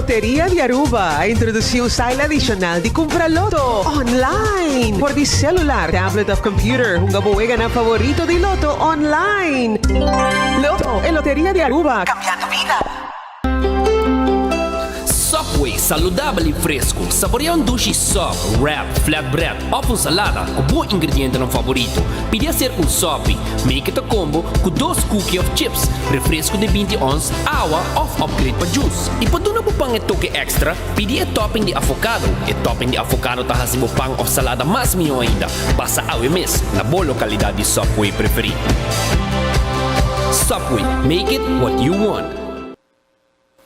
Loteria de Aruba introduziu o style adicional de comprar loto online por de celular, tablet of computer. Hunga buega na favorito de loto online. Loto e Loteria de Aruba, cambiando vida. Subway, saudável e fresco. Saboreia sushi soft, wrap, flatbread ou com salada com bom ingrediente no favorito. Pide a ser sopi, make it a combo com 2 cookies of chips, refresco de 20 ons, água ou upgrade para juice. E para não pang toque extra, pide a topping de avocado. E topping de avocado tá hasibo pang of salada mais melhor ainda. Basta awe miss na boa localidade de Subway preferido. Subway, make it what you want.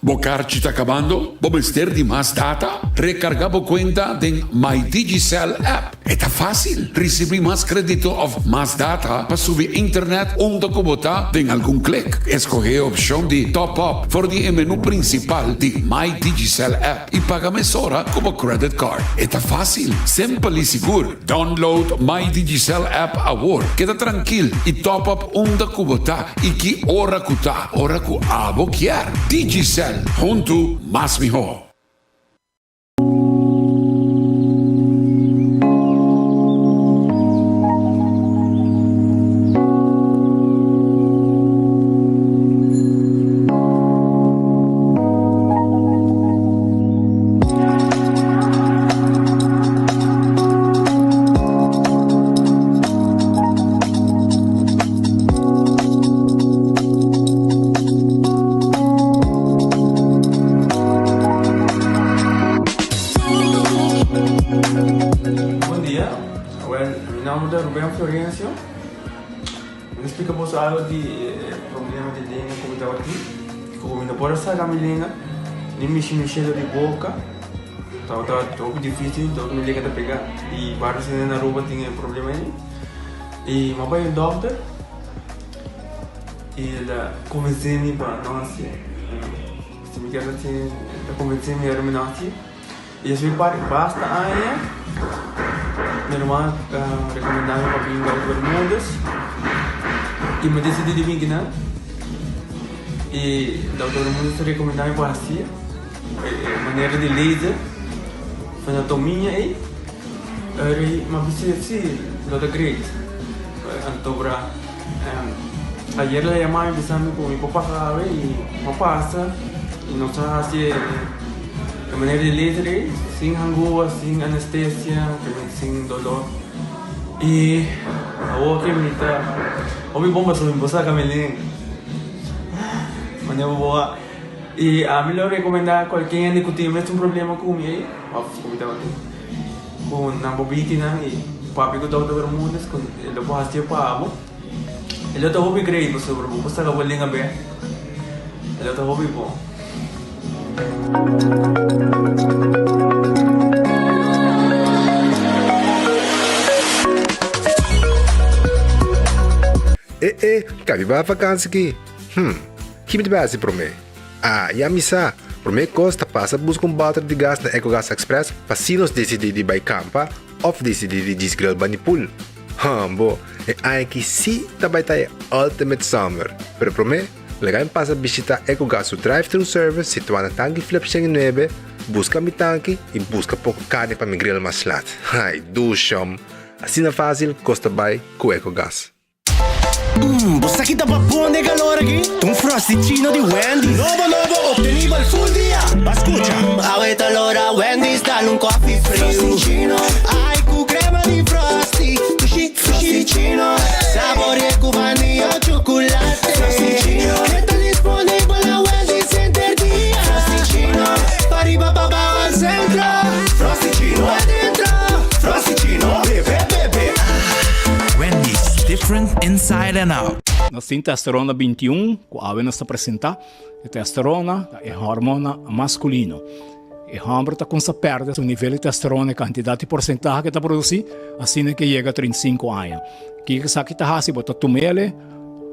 Bocar ci sta acabando? Bobester di más data? Recargabo cuenta den My Digicel app. Está fácil. Recibir más crédito of más data para subir internet onde kubota den algún click. Escoge opción de top up voor die menu principal de My Digicel app y paga mesora como credit card. Está fácil, simple y seguro. Download My Digicel app ahora. Queda tranquilo y top up onde kubota y que hora kuta, hora ku abo kier. Digicel. Junto más mejor. Explicamos algo de problema de língua como estava aqui. Como não pode sair a minha língua, nem mexer de boca. Estava um pouco difícil, então minha língua está pegar. E vários na Aruba tinham problema aí. E meu pai é doutor. E ele convenceu-me para nós. Se me quer assim, convenceu-me a terminar aqui. E assim basta aí. Minha irmã recomendava para vir para os mundos. E me decidi de vir aqui, e o doutor Mundo se recomendava para assim, maneira de laser, anatomia e uma visita assim, doutor Grace, antobra. Ayer le llamaba empezando con mi papá sabe y me pasa y nos hace de manera de laser, sin angúa, sin anestesia, sin dolor. E a outra menina, homem bom para me passar camelinho, maneira boa. E a melhor recomendar qualquer que tem mesmo problema com ele, como estava aqui, com na bobitina e papi que estava todo mundo, com ele pode fazer para amo. Ele está hobby great, sobre o passar a bolinha bem. Ele está hobby bom. Cabe ba vacância aqui? Que me base para mim? Já me sa. Para mim costa passa busca balde de gás na EcoGas Express para se nos decidir de buy campa ou decidir de desgrill banipul. Bo, é que se também tá Ultimate Summer. Pero para mim, legal passa visitar EcoGas o drive-thru service situado na tanque Flip 9, busca mi tanque e busca pouco carne para me grill mais lat. Ai, do chão. Assim é fácil, costa buy com EcoGas. Você aqui tá babando de calor aqui? Um frosticino de Wendy's. Novo, obtenível full dia. Escucha. Aguenta allora Wendy's, dale un coffee frio. Frosticino. Ai, com crema de frosty. Frosticino. Sabore com vanilla ou chocolate. Frosticino. Que tá disponível na Wendy's Center dia. Frosticino. Pariba baba al centro. Frosticino. Adentro. Frosticino. Bebe. Wendy's. Different inside and out. Nós temos testosterona 21, que a nos apresenta. A testosterona é hormona masculino. E o homem está com essa perda, o nível de testosterona, a quantidade de porcentagem que está produzindo, assim que chega a 35 anos. Que sabe que está se você toma ele,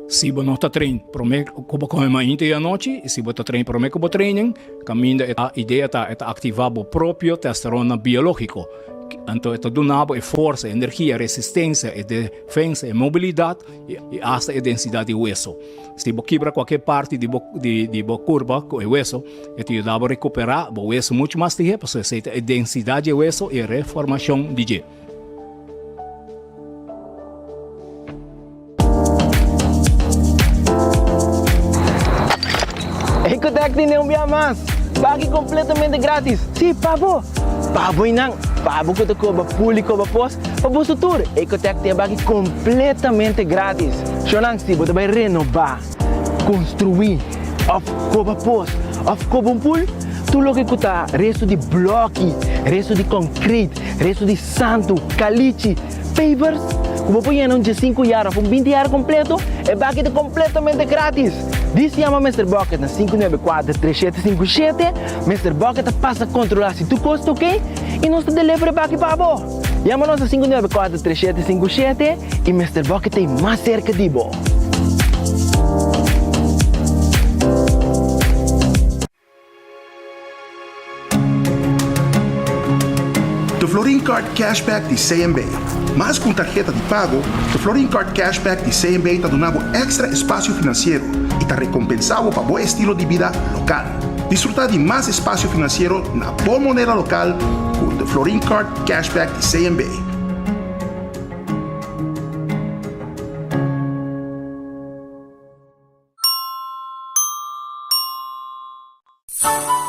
se você não está treinando, prometo que você come mais à noite, e se você está treinando, prometo que você treina, caminho a ideia é ativar o próprio testosterona biológico. Então, ito donava força, energia, resistência, defesa, mobilidade e hasta a densidade de hueso. Se você quebra qualquer parte de curva com o hueso, ito ajudava a recuperar o hueso muito mais rápido, para aceita a densidade de hueso e a reformação de G. Ecotec tem um dia mais. Pague completamente grátis. Sim, pabo. Pabo inang. Pabo que te cobra público para pós. Pabo sutur. Ecotec tem pague completamente grátis. Xonang se você vai renovar, construir, of cobra pós, of cobra pool. Tu lo que custa resto de bloque, resto de concreto, resto de santo, caliche, pavers. Como põe em de 5 anos, 20 anos completo, é pague completamente grátis. Diz chama Mr. Bucket na 594-3757. Mr. Bucket passa a controlar se tu custa, ok? E nós te delivery back para você. Chama-nos a 594-3757 e Mr. Bucket tem mais cerca de você. The Florin Card Cashback de CMB. Mas com tarjeta de pago, the Florin Card Cashback de CMB está dando extra espaço financeiro e está recompensado para bom estilo de vida local. Desfrutar de mais espaço financeiro na boa moneda local com the Florin Card Cashback de CMB.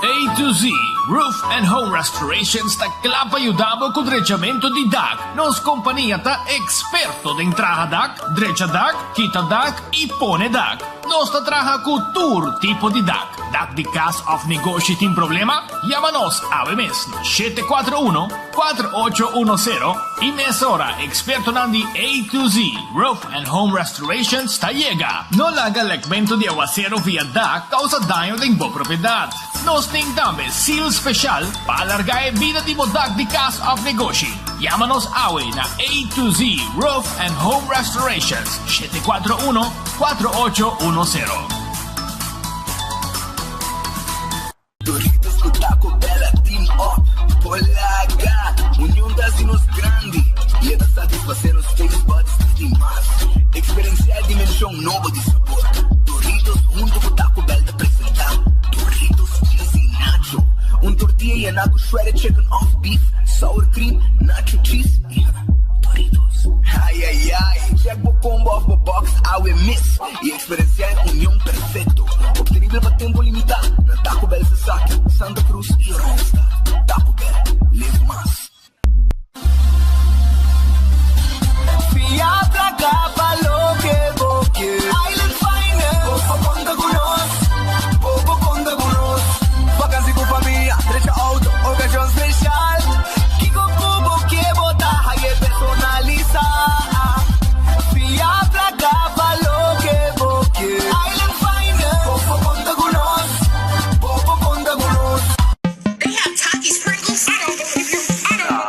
A to Z Roof and Home Restoration sta clapa aiutavo con drecciamento di DAC. Nos compagnia ta esperto de entraja DAC, dreccia DAC, kita DAC e pone DAC. Nos ta traja con tur tipo di DAC. DAC di cas of negosio tin problema? Llámanos a mes 741-4810 y mesora experto nandi A to Z Roof and Home Restoration sta llega. No la haga legmento di aguacero via DAC causa daño de bo propiedad. Nos ting tambe seal special para alargar vida di DAC di cas of negosio. Llámanos awe na A to Z Roof and Home Restorations 741-4810. Doritos com Taco Bella Team Up, Polaga, união das inos grande. E é da satisfazer os taste buds de massa. Experienciar a dimensão nova de sabor. Doritos junto com Taco Bell te apresentar. Doritos cheesy nacho. Tortilla e naco shredded chicken off beef. Sour cream, nacho cheese. Doritos. Ai, ai, ai. Check o combo of the box, I will miss. E experienciar união perfeito. Obtenível para tempo limitado. Na Taco Bell se saca, Santa Cruz e Rosta. Taco Bell, live más. Fiatra capa lo que boque. Island Finance. Popo conta con nos. Popo conta con nos. Vacancy con familia. Derecha auto, ocasión especial. Kiko Kubo que bota. Hay personaliza. Fiatra capa lo que boque. Island Finance. Popo conta con nos. Popo conta con nos. They have Takis Pringles. I don't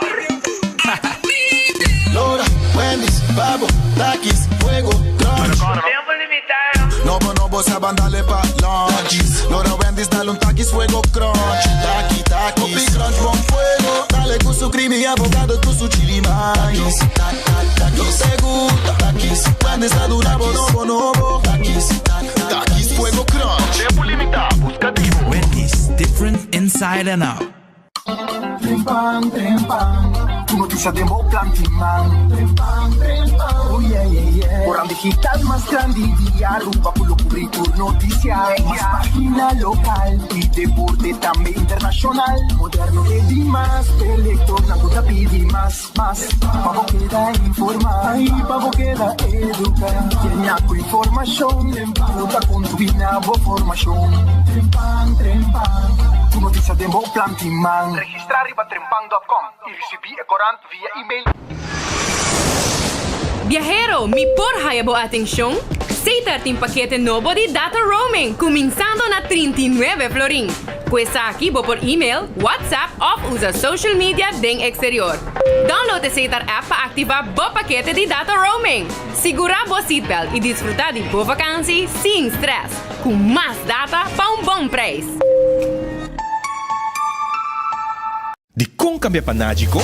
believe you. I don't believe you. Lora, Wendy's, Babo, Takis, Fuego, Crunch. Tempo limitado. Nobo, saban dale pa' lunch. Lora, Wendy's, dale un Takis, Fuego, Crunch. Takis, Copi Crunch, bon fuego. Dale con su creamy avocado, con su chili maíz. Takis, te gusta. Takis, Wendy's, la dura, nobo. Takis, Fuego, Crunch. Tempo limitado, buscativo. Wendy's, different inside and out. Trempan, tu noticia de Moplan Timman. Trempan, oh yeah, yeah, yeah. Corran digital más grande y arruba por lo currículum noticia. Más página local y deporte también internacional. Moderno pedi más, electrónico te pidi más. Pavo queda informar, ahí pavo queda educar. Tiene con información, puta combina formación. Trempan, tu noticia de Moplan Timman. Registrar riba trempan.com y recibir corant via email. Viajero, mi porra bo atención. Seita tem paquete novo de data roaming, começando na 39 florin. Cuesta aqui bo por email, WhatsApp ou usa social media den exterior. Download a Seita app para ativar bo paquete de data roaming. Segura bo seatbelt e desfrutar de boa vacância sem stress, com mais data para bom preço. Di kung cambia panagico,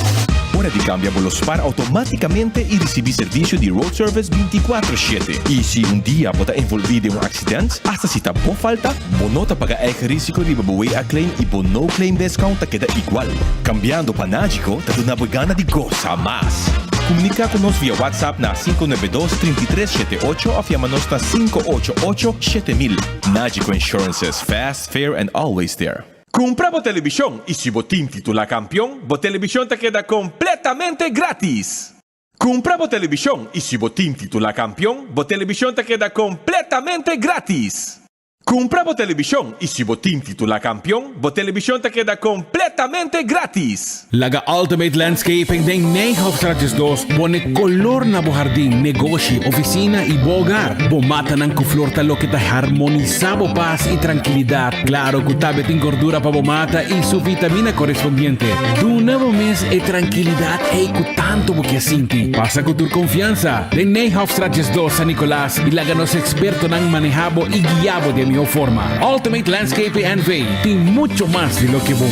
hora de cambiar los par automáticamente y recibir servicio de road service 24/7. Y si un día bota envolvido en un accidente, hasta si está por falta, bonota paga eigen risico de babuwe a claim y bon no claim discount te queda igual. Cambiando para Nagico, te da una gana de goza más. Comunica con nos via WhatsApp na 592-3378 of llamanos na 588-7000. Nagico Insurances, fast, fair and always there. Compra bo televisión y si bo team titula campeón, bo televisión te queda completamente gratis. Compra bo televisión y si bo team titula campeón, bo televisión te queda completamente gratis. Compra bo televisión y si bo team titula campeón, bo televisión te queda completamente gratis. Laga Ultimate Landscaping den Nijhoffstraatjes 2, bone color na bo jardín, negocio, oficina y bo hogar. Bo mata ng flor talo que te harmoniza bo paz y tranquilidad. Claro, kutabe tin gordura pa bo mata y su vitamina correspondiente. Tu nuevo mes e tranquilidad e tanto bo que sinti. Pasa con tu confianza. Den Nijhoffstraatjes 2 San Nicolás y laga nos experto ng manejabo y guiabo de forma. Ultimate Landscaping NV tem mucho más de lo que vos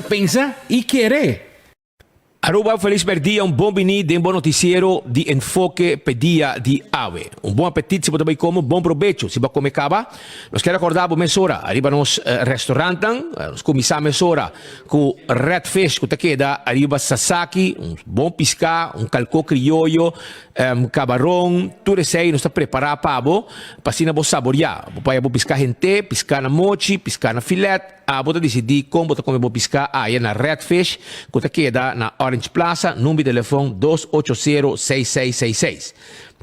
pensa y quiere. Aruba, feliz dia, bom bini, de bom noticiero de enfoque pedia de ave. Bom apetite se você vai comer, bom provecho se vai comer caba. Nós quero acordar por mesora, arriba nos restaurantan, nos começar mesora com redfish, que te queda, arriba sasaki, bom pisca, calco criollo, camarão, tudo isso aí nós está preparar para assim vos saborear. Vai piscar gente, piscar na mochi, piscar na filete. Você decidir como você comer piscar aí na redfish, que te queda na Orange Plaza, número de telefone 280-6666.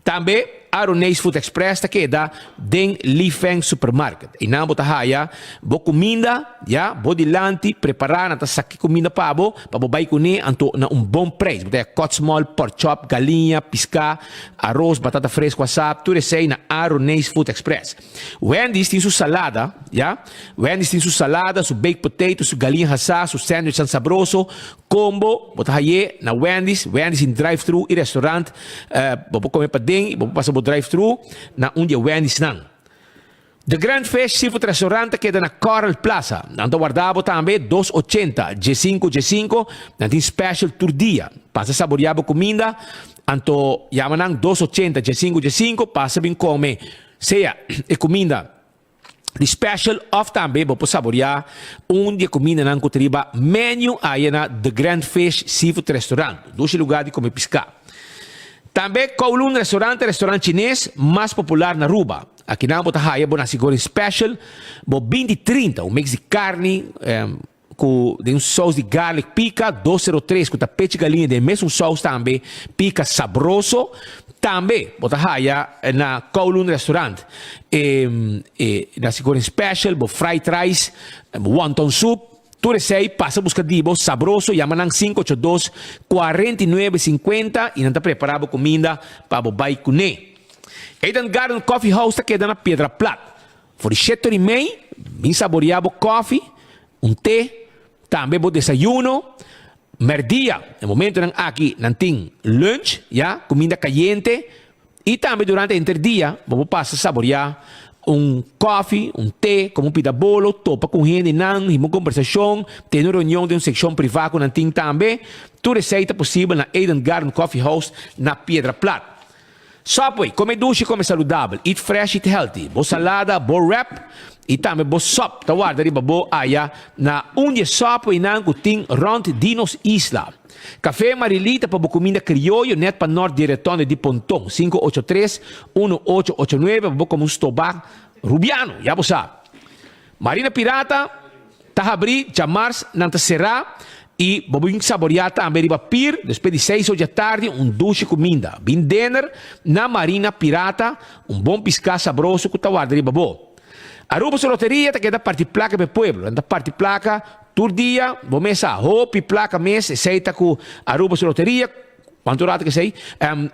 Também, Aronês Food Express te queda den Lifeng Supermarket. E na bota haya, bo comida, ya, bo dilanti, preparar na saki comida para bo bai kuni anto na bom preço. Bota kotsmol, pork chop, galinha, pisca, arroz, batata fresca, WhatsApp, tudo isso aí na Aronês Food Express. Wendy's tem sua salada, ya. Wendy's tem sua salada, sua baked potato, sua galinha assada, seu sandwich sabroso, combo, bota haya na Wendy's em drive-thru e restaurante, bo comer pa ding, bo passa bo drive-thru na dia Wendy's nang. The Grand Fish Seafood Restaurante queda na Coral Plaza. Nanto guardavo também 280 G5 nanti special tour dia. Passa saborear comida. Anto yamanang 280 G5 passa bem come. Seja e comida de special of também vou saborear dia comida nang kutriba menu aí na The Grand Fish Seafood Restaurant. Dois lugares de comer pescar. Também Kowloon restaurante chinês mais popular na Aruba. Aqui na Botahaya, bo nasiguro special, bo 20-30, mix de carne, com um sauce de garlic pica, 203, com tapete galinha, de mesmo sauce também, pica sabroso. Também, Botahaya, na Kowloon restaurant, nasiguro special, bo fried rice, wonton soup, tudo isso aí, passa a buscar dibo, sabroso, yamanang 582-4950 e não está preparado comida para o bai kune. Eden Garden Coffee House está quedando na Pedra Plata. For the sheto de mei, bem saboreado coffee, té, também o desayuno, merdia, no momento aqui, não tem lunch, ya, comida caliente, e também durante o interdia, vamos passar a saborear coffee, té, como pida bolo, topa com gente, não, uma conversação, tem uma reunião de uma secção privada com nanting também, tudo isso é possível na Eden Garden Coffee House na Pedra Plata. Subway, come doce, come saludável, eat fresh, eat healthy, bo salada, bo wrap, e também bo sop, tá guarda riba bo aya na dia Subway nang kuting rond Dinos Isla. Café Marilita para comida criollo, net para Norte Direttone di Pontong, 583-1889, para como stobac rubiano, já você sabe. Marina Pirata, tahabri, jamars, nanta será, e bobinho saborear também riba pier, depois de 6 horas da tarde, doce comida. Bem dinner na Marina Pirata, bom piscar sabroso que tá guarda riba bo. Aruba sua loteria, tá queda parte placa para pueblo, anda parte placa, tur dia, vou mesa, hopi placa mês, seita com Aruba sua loteria, quanto rata que sei,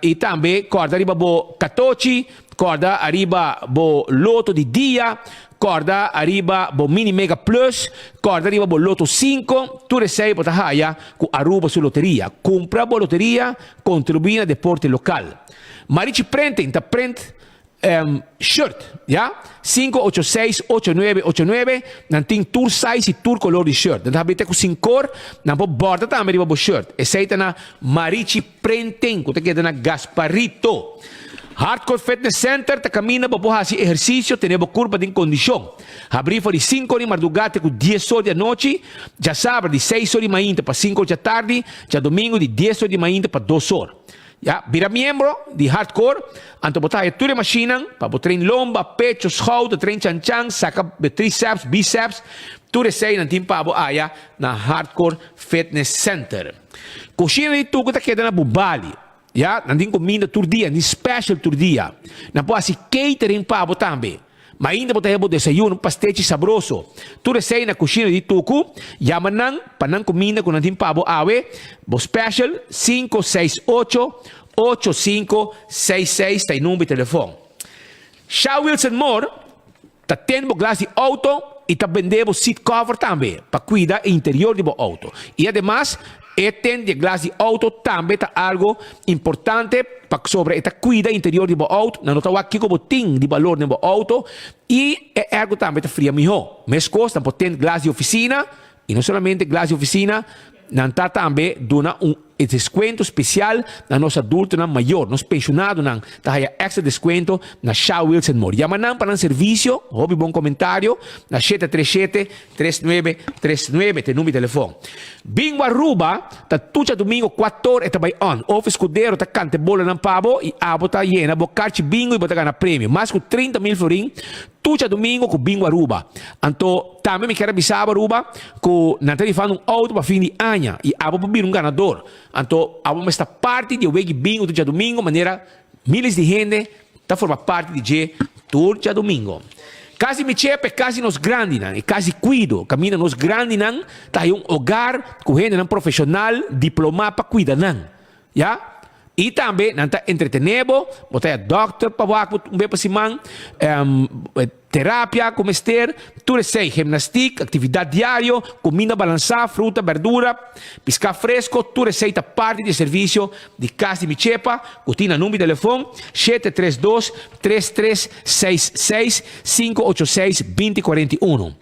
e também corda riba bo 14, corda arriba bo loto de dia, corda arriba bo mini mega plus, corda arriba bo loto 5, tu sei pota haya com Aruba sua loteria, compra bo loteria, contribuir na deporte local. Marici prente, inta prente shirt, ya? 586-8989, nanting tour size e tour color di shirt. Dan habite ko 5 cor, nan po borda tambe di bo shirt. E seita na Marichi Printing, kuta kita na Gasparito. Hardcore Fitness Center, ta camina po hasi ejercicio, tenebo curva din kondisyon. Abri di 5 di madrugada com 10 horas da noite, já sábado de 6 horas de manhã para 5 horas da tarde, já domingo de 10 horas de manhã para 2 horas. Ja, vira membro de hardcore, anto botar a tua máquina para botar em lomba, pecho, schouder, trein chan-chan, saca triceps, bíceps, tu recei na tim pabo aya na Hardcore Fitness Center. Coxina de tu que tá quedando na Bubali. Ja, nanti comida tur dia, ni special tur dia. Na po asi catering pabo também. Mas ainda botar o desayuno, pastete sabroso. Tu recei na coxina de tuku, yamanang, panang comida com nantim pabo awe, bo special 568-8566, tá em número de telefone. Shaw Wilson Moore, tá tendo glass de auto e tá vendendo seat cover também, para cuidar do interior do auto. E además, tem de glass de auto também tá algo importante para sobre esta cuida interior do auto, não tá aqui como tem de valor no auto e é algo também tá fria melhor. Mas costa tem glass de oficina e não somente glass de oficina, não tá também dona desconto especial na nossa adulto na maior, nos pensionado não tá extra desconto na Shaw Wilson Moore. Llaman para um serviço, hobby bom comentário na 737-3939 tem número de telefone. Bingo Aruba tá tudo domingo 4 horas tá by on. Office Escudeiro tá cante bola ng pabo e abo tá llena, bocarte bingo e bota ganhar prêmio. Mais com 30,000 florin, tudo domingo com Bingo Aruba. Então, também me quero avisar Aruba que não tá fazendo auto para fim de ano e abo para vir ganador. Então, abo esta parte de Wegi Bingo do dia domingo, maneira milhares de gente tá forma parte de tour dia domingo. Casi me chepe, casi nos grande, e casi cuido. Camina nos grande, tá hogar com gente profissional, diplomado para cuidar, ya? E também, não tá entretenebo, botar doctor para o para simang, terapia, como ester, tudo sei, gimnastica, atividade diária, comida balançada, fruta, verdura, piscar fresco, tudo sei, tá parte de serviço de Casa de Michepa, cutina número de telefone, 732-3366-586-2041.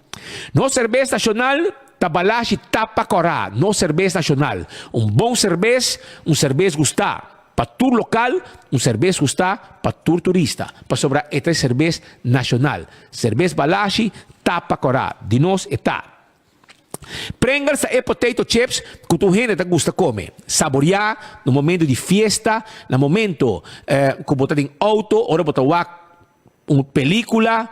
Nossa cerveja nacional, Tabalashi Tapacorá, no cerveja nacional. Bom cerveja, gostar. Para tour local, cerveja gostar. Para tour turista. Para sobrar esta cerveja nacional. Cerveja Balashi Tapacorá. De nós está. Pringles e potato chips que tu gente gosta comer. Saborear no momento de festa, no momento que botar em auto, ou botar uma película,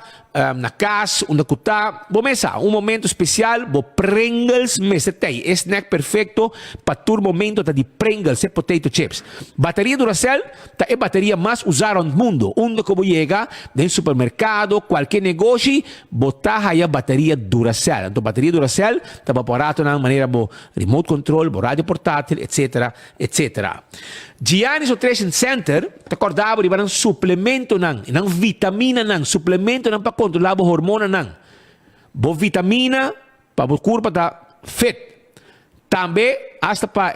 na casa, onde está. Bomesa, momento especial, bo Pringles mesetei. Snack perfeito para todo momento de Pringles e potato chips. Bateria Duracell, é a bateria mais usada no mundo. Onde como chega, no supermercado, qualquer negócio, botar aí a bateria Duracell. Então, bateria Duracell está preparado de uma maneira bo remote control, bo rádio portátil, etc, etc. Giannis Nutrition Center, te acordava de um suplemento, não vitamina, suplemento para controlar a hormona. Bo vitamina para o corpo da fit. Também, hasta para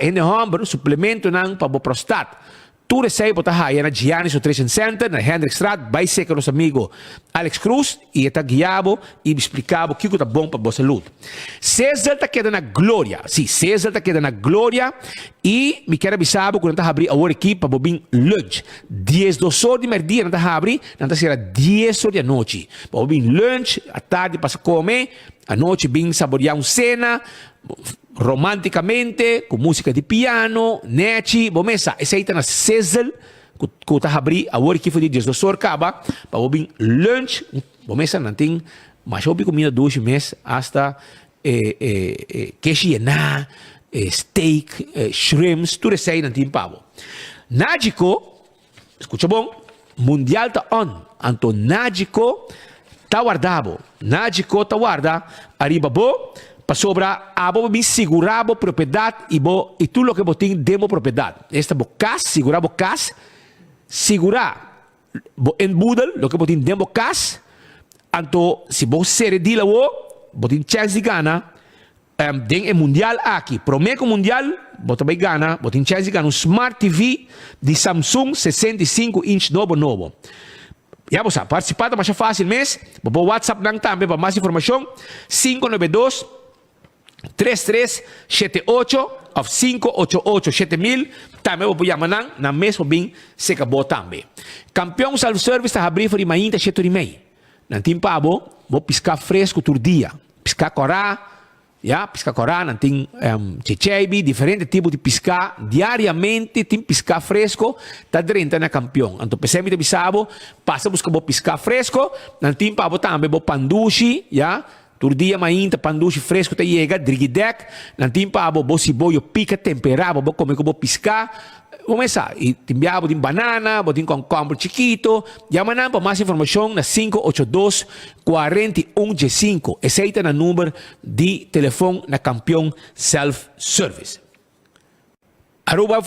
o suplemento para o prostate. Tudo isso aí botar aí na Giannis Nutrition Center, na Hendrickstraat, vai ser com nosso amigo Alex Cruz, e está guiado e explicado o que é bom para a boa saúde. César está quedando na glória. Sim, César está quedando na glória. E me quero avisar que não está abrindo a hora aqui para bobin lunch. 10 horas de meio-dia não está abrindo, não está sendo 10 horas da noite. Para bobin lunch, à tarde para comer, à noite bem saborear uma cena, romanticamente, com música de piano, neti, bomesa. Essa aí está na César, que está abrindo a hora aqui foi de 10 horas, acaba, para bobin lunch, bomesa não tem, mas eu comida 2 meses, hasta queixa steak, shrimps, tudo isso aí não tem pavo. Nágico, escuta bom, mundial tá on. Então, Nágico tá guardado. Nágico tá guardado. Arriba bo, para sobra, abo bem segurar a propriedade e tudo o que você tem demo propriedade. Esta bo cas, segurar bo cas, segurar em budel, o que você tem demo cas. Então, se você redila o, você tem chance de ganhar. Den é mundial aqui. Prometo mundial, bota bem gana, bota em chance de ganhar um Smart TV de Samsung 65 inch novo. Ya, bosa, participar mas fácil mes. Bobo WhatsApp nang tambe para mais informação 592 3378 of 588-7000. Também vou chamar na mesmo bem se acabou também. Campeão self-service está abrindo para mainta 7h30. Não tem pabo, vou piscar fresco todo dia. Piscar corá, piscar corá, não tem chechebi, diferente tipo de piscar. Diariamente tem piscar fresco, está dentro na campeão. Então, pensei que bisabo, passa buscar vou piscar fresco, não tem pabo também, vou pandushi, todo dia mainta pandushi fresco te chega, drigidek, não tem pabo, vou cibolho pica temperado, vou comer que vou piscar. Vamos lá, e timbiabo de banana, botin com combo chiquito. Llama para mais informação na 582-4115. Esse é o número de telefone na campeão self-service. Aruba,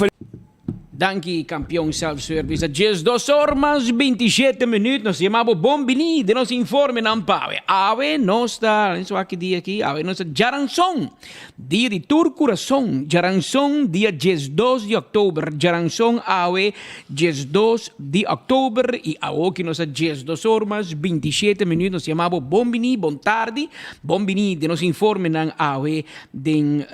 Danke, campeão self-service. A 2 horas 27 minutos. Nós chamamos Bombini de nos informe na Ampawe. Awe nos está, isso aqui dia aqui, awe nos está Jaranson. Dia de Turcoração. Jaranson, dia 2 de outubro. Jaranson, awe 2 de outubro. E awe que nos está 2 horas 27 minutos. Nós chamamos Bombini, bom tarde. Bombini de nos informe na awe de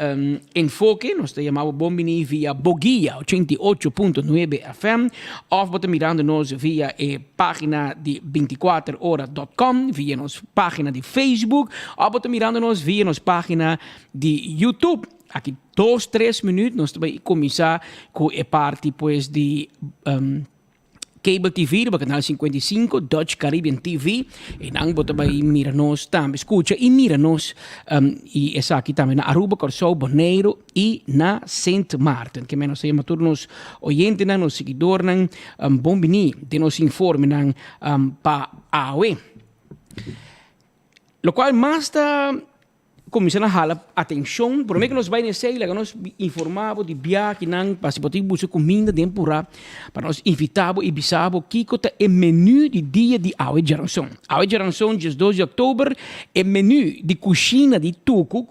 enfoque. Nós chamamos Bombini via Bogia, 88.9 FM, of bota mirando-nos via a página de 24horas.com, via nossa página de Facebook, ou bota mirando-nos via nossa página de YouTube. Aqui 2-3 minutos nós vamos começar com a parte pues, de Cable TV, do canal 55, Dutch Caribbean TV, e nang bota ba mira-nos também, escuta, e mira-nos, e essa aqui também na Aruba, Corsou, Bonaire e na Saint Martin, que menos se matur nos oyentes, nos seguidores, bombini, de nos informe, pa AOE. Lo qual mais está começando a jalar atenção, por que nós vai nesse que nós informamos de viagem, não para se poder buscar comida dentro para nós invitamos e bisamos que é o menu de dia de Aue Jaranson. Aue Jaranson, dia 2 de outubro, é menu de cozinha de Tuco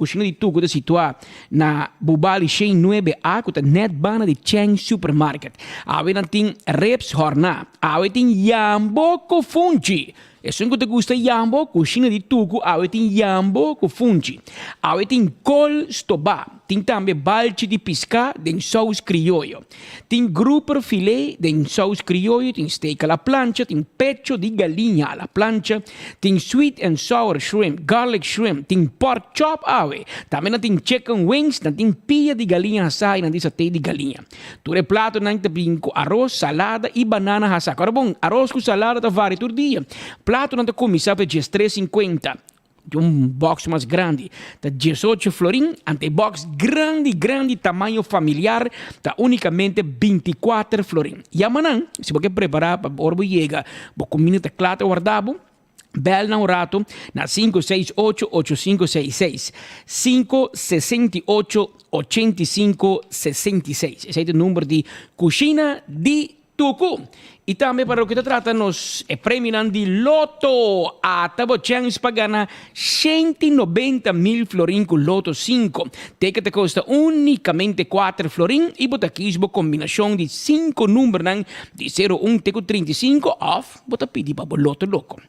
é situado na Bubali 9A, que é net bana de Cheng Supermarket. Aue não tem reps horna, Aue tem yambo com fungi. E se você gosta de yambo, cozinha de Tuco, awe tem yambo com fungi. Awe tem col stobá. Tem também balde de pisca de sauce criollo. Tem grouper filé de sauce criollo. Tem steak à la plancha. Tem pecho de galinha à la plancha. Tem sweet and sour shrimp, garlic shrimp. Tem pork chop awe. Também tem chicken wings. Tem pia de galinha assada e tem satay de galinha. Todo prato tem com arroz, salada e banana assada. Agora bom, arroz com salada tá vários todo dia. Prato não está começar para $3,50. De box mais grande, está 18 florim, ante box grande, tamanho familiar, está unicamente 24 florim. E amanhã, se você preparar para o orbo chega, vou combinar claro guardado, bel na rato, na 568-8566, 568-8566. Esse é o número de cozinha de Tucu. E também para o que trata nos prêmio de Loto. A tabo chance para ganhar 190 mil florim com Loto 5. Teca te custa unicamente 4 florim e bota aqui uma combinação de 5 números de 01 teco 35 off, bota pedir para o Loto Loco.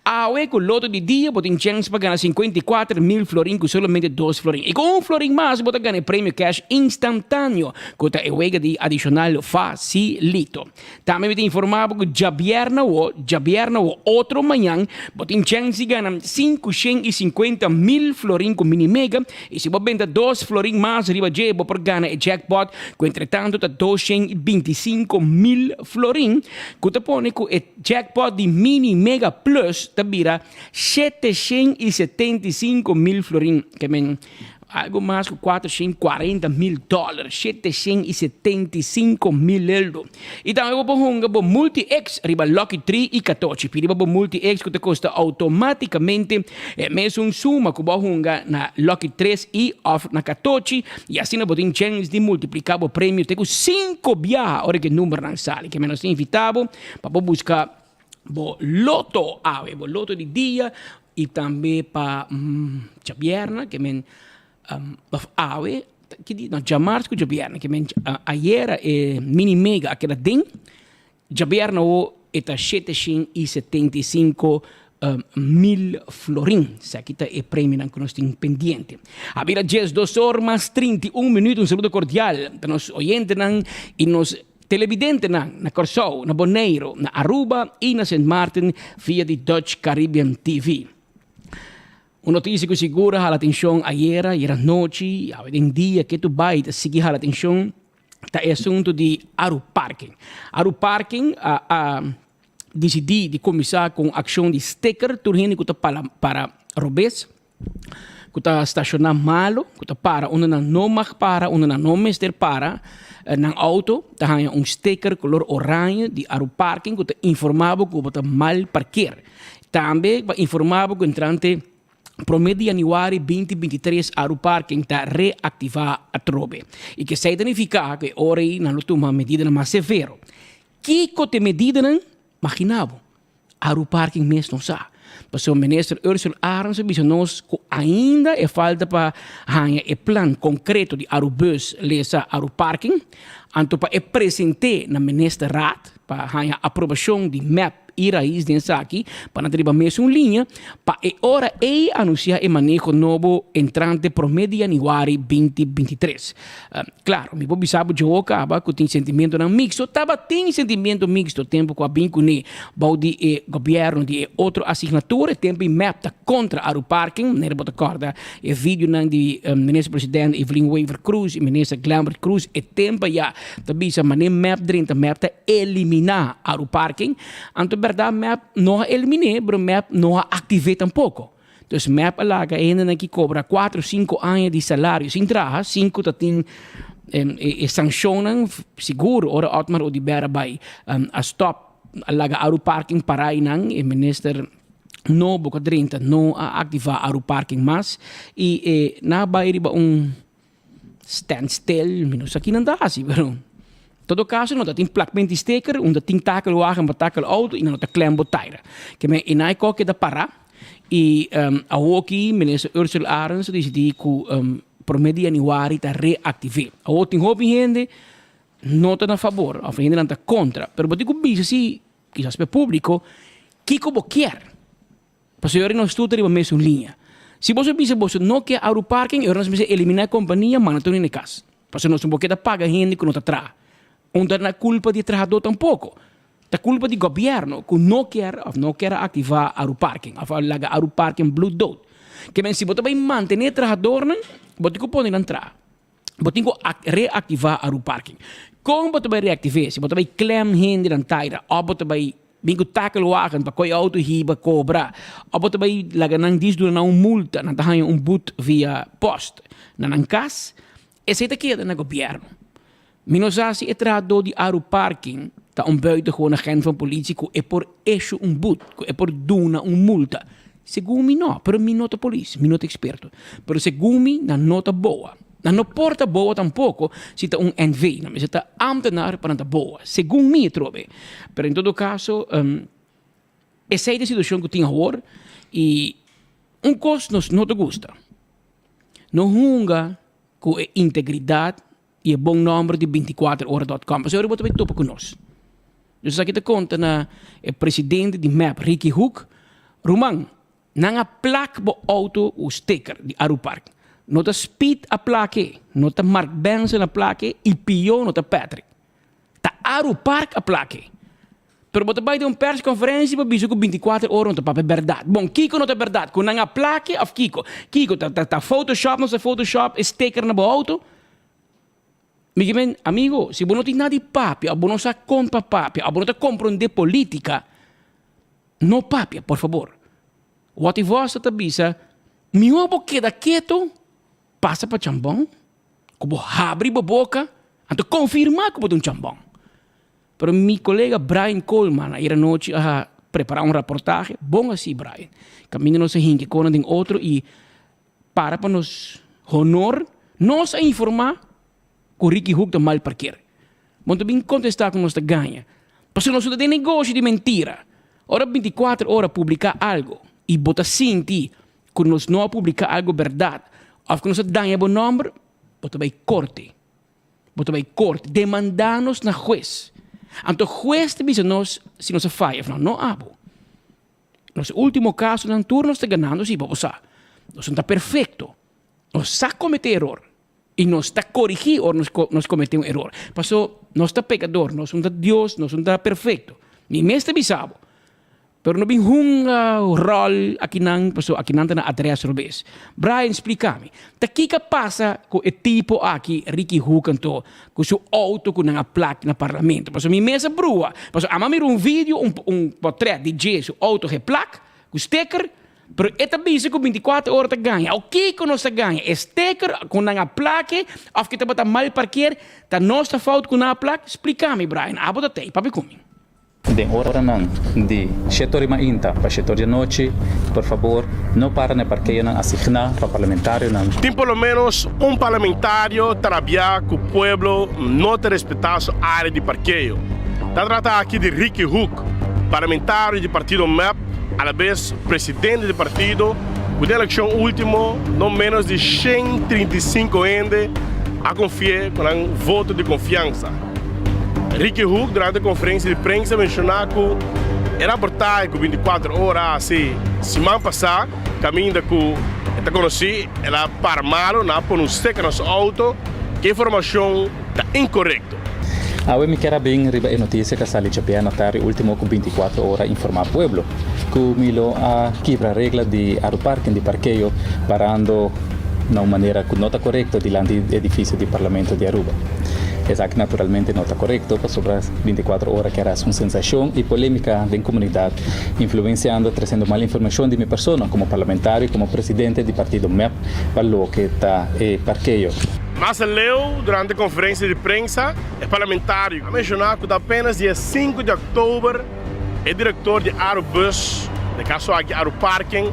Awe com Loto de dia, bota em chance para ganhar 54 mil florim com somente 2 florim. E com um florim mais, bota ganhar prêmio cash instantâneo, com a wega de adicional facilito. Também tem informado que Jabierna o outro manhã, bota em chance de ganhar 550 mil florim com mini mega, e se você vende 2 florim mais, riba jebo por ganhar o jackpot, com entretanto tá 225 mil florim, que te põe com o jackpot de mini mega plus, tabira 775 mil florim, que men algo mais que $440 mil, 775 mil euros. E também vou pôr multi-X, riba Lucky 3 e 14. Riba multi-X que te custa automaticamente mesmo suma que vou na Lucky 3 e off na 14. E assim não botem chance de multiplicar o prêmio. Tenho 5 viagens, ora que número não sale, que menos invitado para buscar o Loto, o Loto de dia e também para Jabierna, que men awe que não jamais que Jabierna que men ayer mini mega que era den Jabierna o eta 775 mil florin. Sa kita é prêmio que nós temos pendiente. A vira 2 horas mais 31 minutos. Um saludo cordial para nos oyentes e nos televidentes na Corsou, na Bonaire, na Aruba e na St. Martin via de Dutch Caribbean TV. Uma notícia que segura a atenção ayer noite, em dia que tu vai seguir a atenção, é assunto de Aruparking. Aruparking decidi de começar com ação de sticker, turhini que para robês, que está estacionar malo, que está para, onde não mag para, onde não mester para, na auto, está sticker color oranje de Aruparking, que está informado que está mal parquear. Também informado que entrante promedio de januari 2023 Aruparking está reactivar a trobe. E que se significa que ora não toma medida mais severa. Que cote medida imaginavo, Aruparking mesmo não sabe. Mas o ministro Ursula Arens disse nós que ainda é falta para o plano concreto de Arubus lesa Aruparking, anto para apresentar na ministra Raad para a aprovação de MAP e raiz dessa aqui, para não mesmo linha, para ora anunciar o manejo novo entrante promedio de januari 2023. Claro, me vou pensar que eu acaba que tem sentimento não mixto, tem sentimento mixto, tempo com a binco ne, baudi e governo de outra assinatura, tempo em map tá contra Aruparking, nele bota corda, e vídeo não de ministro presidente Evelyn Weaver Cruz e ministro Glambert Cruz, e tempo já, tá bisa mané map dentro map tá eliminar Aruparking, anto verdade map não eliminei, mas map não ativei tampouco. Então, map alaga ainda que cobra 4, 5 anos de salário sem trabalho, 5 tem sancionam seguro, ora automar ou de bera by a stop alaga Aruparking para inang e minister no boca 30 não ativar Aruparking mas e na bairi ba standstill minus aqui não dá assim, pero todo caso, não tem placamento sticker, onde tem tackle wagen, tackle auto, e não tem clambo tire. Que me inai que da para e a hockey, minister Ursula Arens decidi que promedio de januari está reactivar. A hockey tem hobby gente, não está a favor, a gente não está contra. Pero eu digo bicho se quizás para público, que como quer. Para se eu não estudo de mesmo linha. Se você pensa você não quer Aruparking, eu não sei eliminar a companhia, mas não estou nem casa. Para não se você paga gente que não está atrás. Onde não é culpa de trabalhador tampouco. É culpa do governo que não quer ativar Aruparking. A falar que Aruparking blue dot. Que se você vai manter o trabalhador, você tem que entrar. Você tem que reativar Aruparking. Como você vai reativar? Se você vai clam gente na taira, ou você vai bingo tackle wagen para coi auto hiba cobra, ou você vai lagar disso na multa, na tahanha boot via post, na cas, esse é que é governo. Minosasi é tratado de Aruparking, tá buitengewoon agent van politie, que é por isso boot, que é por duna multa. Segundo mim não, pero mim nota polícia, mim nota experto. Pero segundo mim, na nota boa. Na não porta boa tampouco, se tá NV, não, mas se tá ambtenaar para nota boa. Segundo mim, trobe. Pero em todo caso, essa é a situação que eu tinha agora, e coisa não te gusta. Não hunga com integridade, e é bom número de 24horas.com. Mas eu vou também topo conosco. Dus aqui te conta na presidente de MAP, Ricky Hook, Roman, não há placa bo auto o sticker de Aruparking. Não tem speed a placa, não tem Mark Benson a placa, e pior não tem Patrick. Tá Arupark a placa. Pero você vai ter uma persconferência para dizer que 24 horas não tem verdade. Bom, Kiko não tem verdade. Quando não há placa, of Kiko. Kiko, tá Photoshop, não sei Photoshop, sticker na bo auto. Amigo, se você não tem nada de papel, você não sabe comprar papel, você não compreende política, não papel, por favor. O que você está dizendo, me vou quedar quieto, passa para chambão, como abre a boca, então confirmar que você é um chambão. Pero meu colega Brian Coleman, era noite a preparar reportagem, bom assim, Brian. Caminho não se hinque com um outro e para nos honor, nos a informar que o Ricky Hook está mal parquear. Muito bem contestar com nós ganha. Porque nós não temos negócio de mentira. Ora 24 horas publicar algo e botar sentir que nós não publicar algo verdade. Ou que nós ganha bom número, botar vai corte. Botar vai corte. Demandar-nos na juez. Anto queste bisa nós, se nós falha, não abo. Nosso último caso na turno está ganhando, sim, vamos lá. Nós não está perfeito. Nós está cometer erro. E nós está corrigir ou nós cometemos erro. Passou, nós está pecador, nós não está Deus, nós não está perfeito. Nem mesmo bisabo. Pero não tem rol aqui não, passou aqui não está na adressa robês. Brian, explica-me. Daqui que passa com o tipo aqui, Ricky Hukanto, com o seu auto com uma placa no parlamento. Passou, minha mesa brua. Passou, a mim vídeo, portrait de Jesus, auto com placa, com sticker. Pero esta bisa com 24 horas te ganha. O que que nós ganha? Sticker com uma placa, ou que te bota mal parquear, tá nossa falta com uma placa? Explica-me, Brian. Abo da tei, papi comigo. De hora não, de 7h30 para 7h da noite, por favor, não para na parqueia não assignar para parlamentário não. Tem pelo menos parlamentário trabalhar com o povo não te respeitar a área de parqueio. Está tratando aqui de Ricky Hook, parlamentário do partido MEP, a vez presidente do partido, com a eleição última, não menos de 135 ende a confiar com um voto de confiança. Ricky Hook, durante a conferência de imprensa, mencionou que era portado com 24 horas, assim, semana passada, caminho que eu conheci, ela para malo, não por um sticker no seu auto, que a informação está incorreta. Eu me quero bem riba a notícia que a Sali Chapia notar último com 24 horas informar pueblo, que milo a quebra regra de aeroparque de parqueio parando na maneira que não está correta diante do edifício do Parlamento de Aruba. Essa que naturalmente não está correto, para sobre as 24 horas que era uma sensação e polêmica da comunidade, influenciando, trazendo mal informação de minha pessoa, como parlamentário, como presidente do partido MEP, para o que está parqueio. Mas leu, durante a conferência de imprensa, é parlamentário. Mencionou que apenas dia 5 de outubro, é diretor de Aerobus, de caso aqui Aeroparking,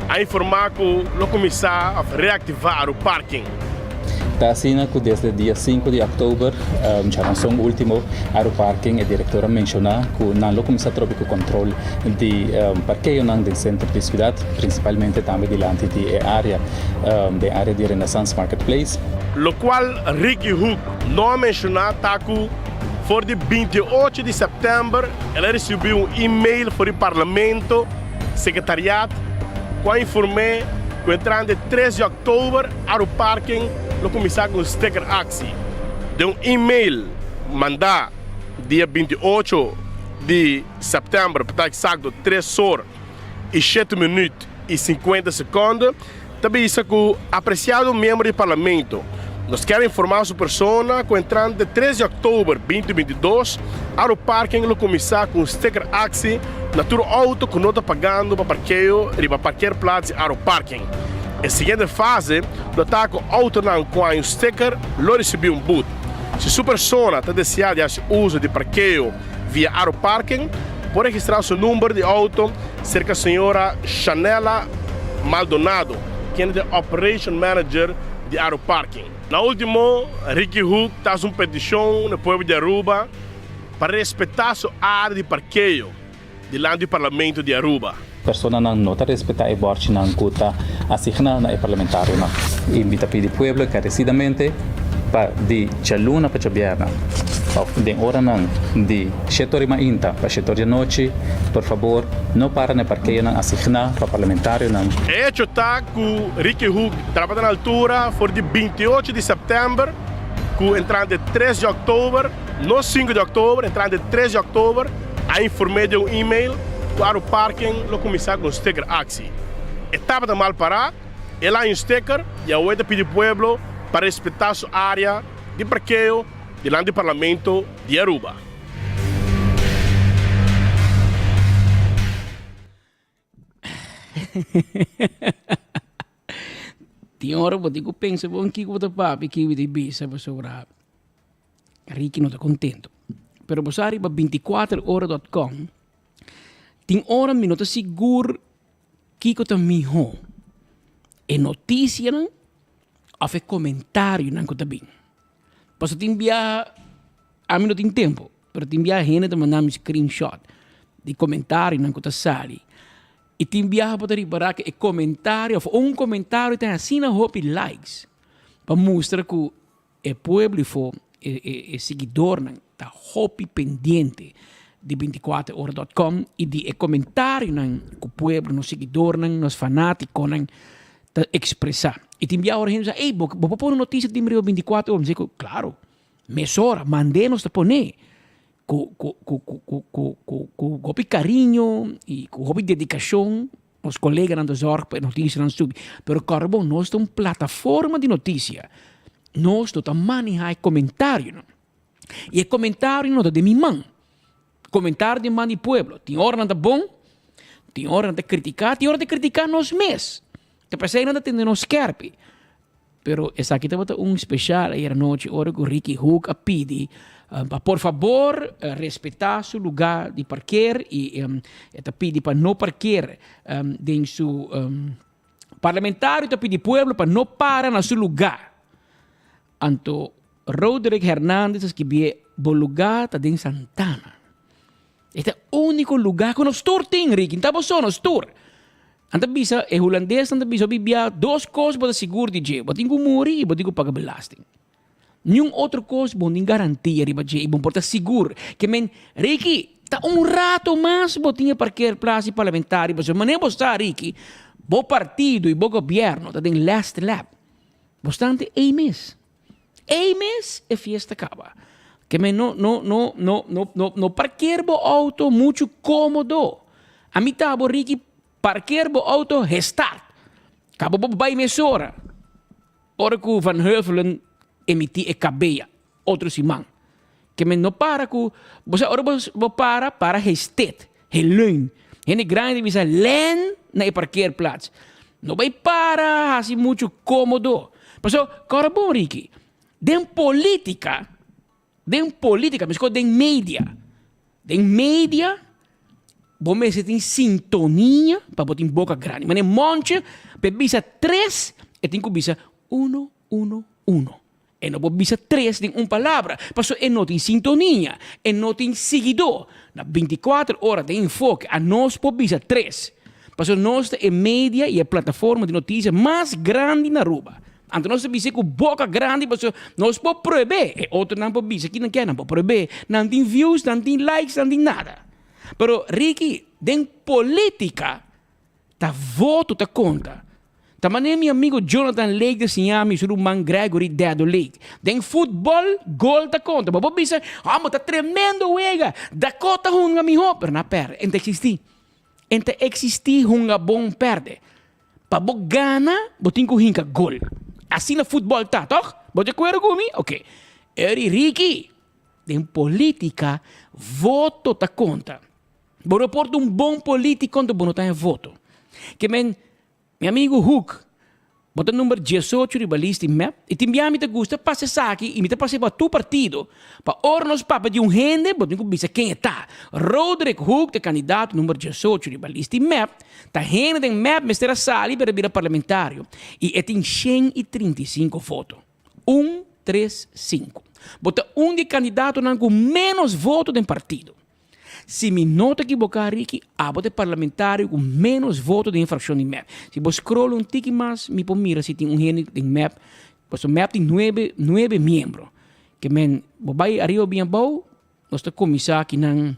a informar que o começar a reativar o parking. Está assim que desde o dia 5 de outubro, já não são o último Aeroparking, a diretora mencionou que não começar a ter o controle de parqueio no centro da cidade, principalmente também diante da área de Renaissance Marketplace. O qual Ricky Hook não mencionou que for de 28 de setembro, ela recebeu e-mail para o Parlamento, Secretariado, com a informei que entrando 3 de outubro, Aeroparking lo começar com o sticker Axi. De um e-mail mandar dia 28 de setembro, para exacto 3 horas e 7 minutos e 50 segundos, também isso que apreciado membro do Parlamento. Nós queremos informar a sua pessoa que entrando de 3 de outubro de 2022, Aeroparking lo começar com o sticker Axi na tua auto que não está pagando para parqueio e para parquear plaza Aeroparking. A seguinte fase, do ataque auto com um sticker, lo recebeu boot. Se sua pessoa está desejando o uso de parqueio via Aeroparking, pode registrar seu número de auto cerca da senhora Chanela Maldonado, que é a Operation Manager de Aeroparking. Na última, Ricky Hook faz uma petição no povo de Aruba para respeitar a área de parqueio diante do Parlamento de Aruba. Persona não está respeitar o bordo não cuta assignada na parlamentário não. Invita pedi pueblo carecidamente para de chaluna para chabiana. De hora não de 7h30 para 7h da noite, por favor, não para na parqueia não assignada para parlamentário não. É hecho tá que Ricky Hook trabalha na altura for de 28 de setembro, que entrando de 3 de outubro, não 5 de outubro, entrando de 3 de outubro, a informei de um e-mail para o parking lo começar com o sticker Axi. Etapa de mal parar, é lá um sticker e a outra pede pueblo para respeitar sua área de parqueio diante do Parlamento de Aruba. Tem hora que eu penso, bom, que eu vou papi, que eu vou bisa, para sobrar. Ricky não está contente. Pero você arriba 24horas.com, tem hora que não está seguro que eu estou melhor. É notícia, não? Ou é comentário, não está bem. Posso te enviar, a mim não tem tempo, mas te enviar a gente de mandar um screenshot de comentário, não está sali. E te enviar para reparar que é comentário, ou um comentário tem assim na roupa e likes, para mostrar que é povo e é seguidor, tá hopi pendiente de 24horas.com e de comentário nan com o pueblo, nos seguidores, nos fanáticos, nan te expressar. E te enviar a gente, ei, vou pôr notícia de 24 horas. Eu digo, claro, mesora, mandemos te poner com carinho e com dedicação. Os colegas não zorgam para notícias não subir. Pero Carbon, nós temos uma plataforma de notícia. Nós temos manejar comentário. Não? E o comentário não é de minha mãe. Comentário de mãe do pueblo. Tem hora de bom, tem hora de criticar, tem hora de criticar nós mesmos. Te pensei nada tem nos scarpe. Pero essa aqui estava especial aí à noite, hora que o Ricky Hook a pedi. Por favor, respeitar seu lugar de parquear e pedir para não parquear em seu parlamentário, pedir pueblo para não parar no seu lugar. Então, Roderick Hernandez que vive bom lugar está em Santana. Este é o único lugar que nós tem, Ricky. Não está só nós tour. Anta bisa, holandês, anta bisa, bibia, 2 coisas para seguro de jeito. Botinho muri e botinho paga belasting. Nenhum outro coisa bom tem garantia riba je, bom porta seguro. Que men, Ricky, tá rato mais botinha parquear praça parlamentar, mas mané bosta Ricky, bo partido e bo governo, tá tem last lap. Bastante mês e fiesta acaba. Que men no parquear bo auto muito cômodo. A mim tá bo Ricky parquear bo auto restart. Cabo bo vai mesora. Ora que Van Heuvelen emitir cabeia, outro simão. Que men não para com, você ora para restet, helun. Hene grande bisa len na parkeerplaats. Não vai para assim muito cômodo. Paso, cara bom Ricky. Den política, mas com den media, bom me se tem sintonia para botar em boca grande. Mas monte, pe bisa 3 e tem que bisa 1, 1, 1. E não pode bisa 3 em uma palavra. Passo e não tem sintonia. E não tem seguidor. Na 24 horas de enfoque, a nós pode bisa 3. Passo nós é mídia e a plataforma de notícias mais grande na Aruba. Então nós bisa com boca grande, passo nós pode proibir. E outro não pode bisa, que não quer, não pode proibir. Não tem views, não tem likes, não tem nada. Pero Ricky, den política, tá voto tá conta. Também meu amigo Jonathan Lake de Siami, o irmão Gregory Dedo Lake. Den futebol, gol da conta. Mas você mas tá tremendo, uega. Dakota hunga mi hopper na per. Ente existir hunga bom perde. Pa bo gana, botin ko hinka gol. Assim na futebol tá, toch? Bote acordo comigo? Ok. Eri Ricky, den política, voto tá conta. Bo reporta bom político quando bo não tá em voto. Que men meu amigo Hook, bota o número 18 de balista e map, e te enviar me te gusta, passe aqui e me te passe para tu partido. Para ornos papa de gente, bota que bisa quem está. Roderick Hook, de candidato número 18 de balista e map, tá gente de map, mas terá sali para vir parlamentário. E tem 135 votos. 1, 3, 5. Bota de candidato com menos votos do partido. Se me nota equivocar, Ricky, abote parlamentário com menos votos de infração de MAP. Se você scrolla tique mais, me pode mirar se tem gente de MAP. Pues o MAP tem 9 membros. Que men, vai arriba bem bom, nós está começar aqui nang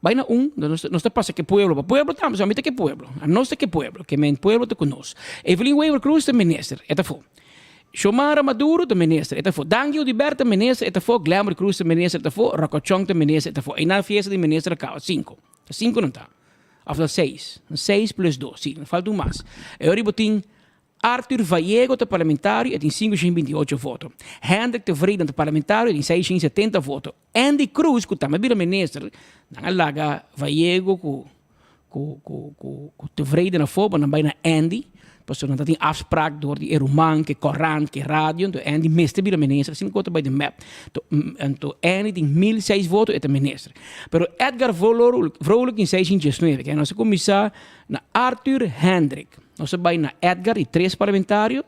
vai na nós está passa que pueblo estamos, a mim que pueblo. A nós que pueblo, que men pueblo te conosco. Evelyn Weaver Cruz, the minister, eta foi. Xiomara Maduro, de minister, eta foi. Dangio de Berta, minister, eta foi. Glamour Cruz, de minister, eta foi. Rocochong, de minister, eta foi. E na fiesta de minister, acaba 5. 5 não está. After 6. 6 plus 2, sim, falta mais. E agora tem Arthur Vallejo, de parlamentário, e tem 528 votos. Hendrik de Vreden, de parlamentário, tem 670 votos. Andy Cruz, que também vira minister, não alaga Vallejo, que de Vreden na foba, não vai na Andy. Pasto não tem afspraak door die Eruman, que Koran, que rádio, então Andy miste vira minister, assim conta bij de map. Então Andy tem 1006 votos, é minister. Pero Edgar Vrolijk em 619, que nós começar na Arthur Hendrik. Nós vai na Edgar e 3 parlamentários.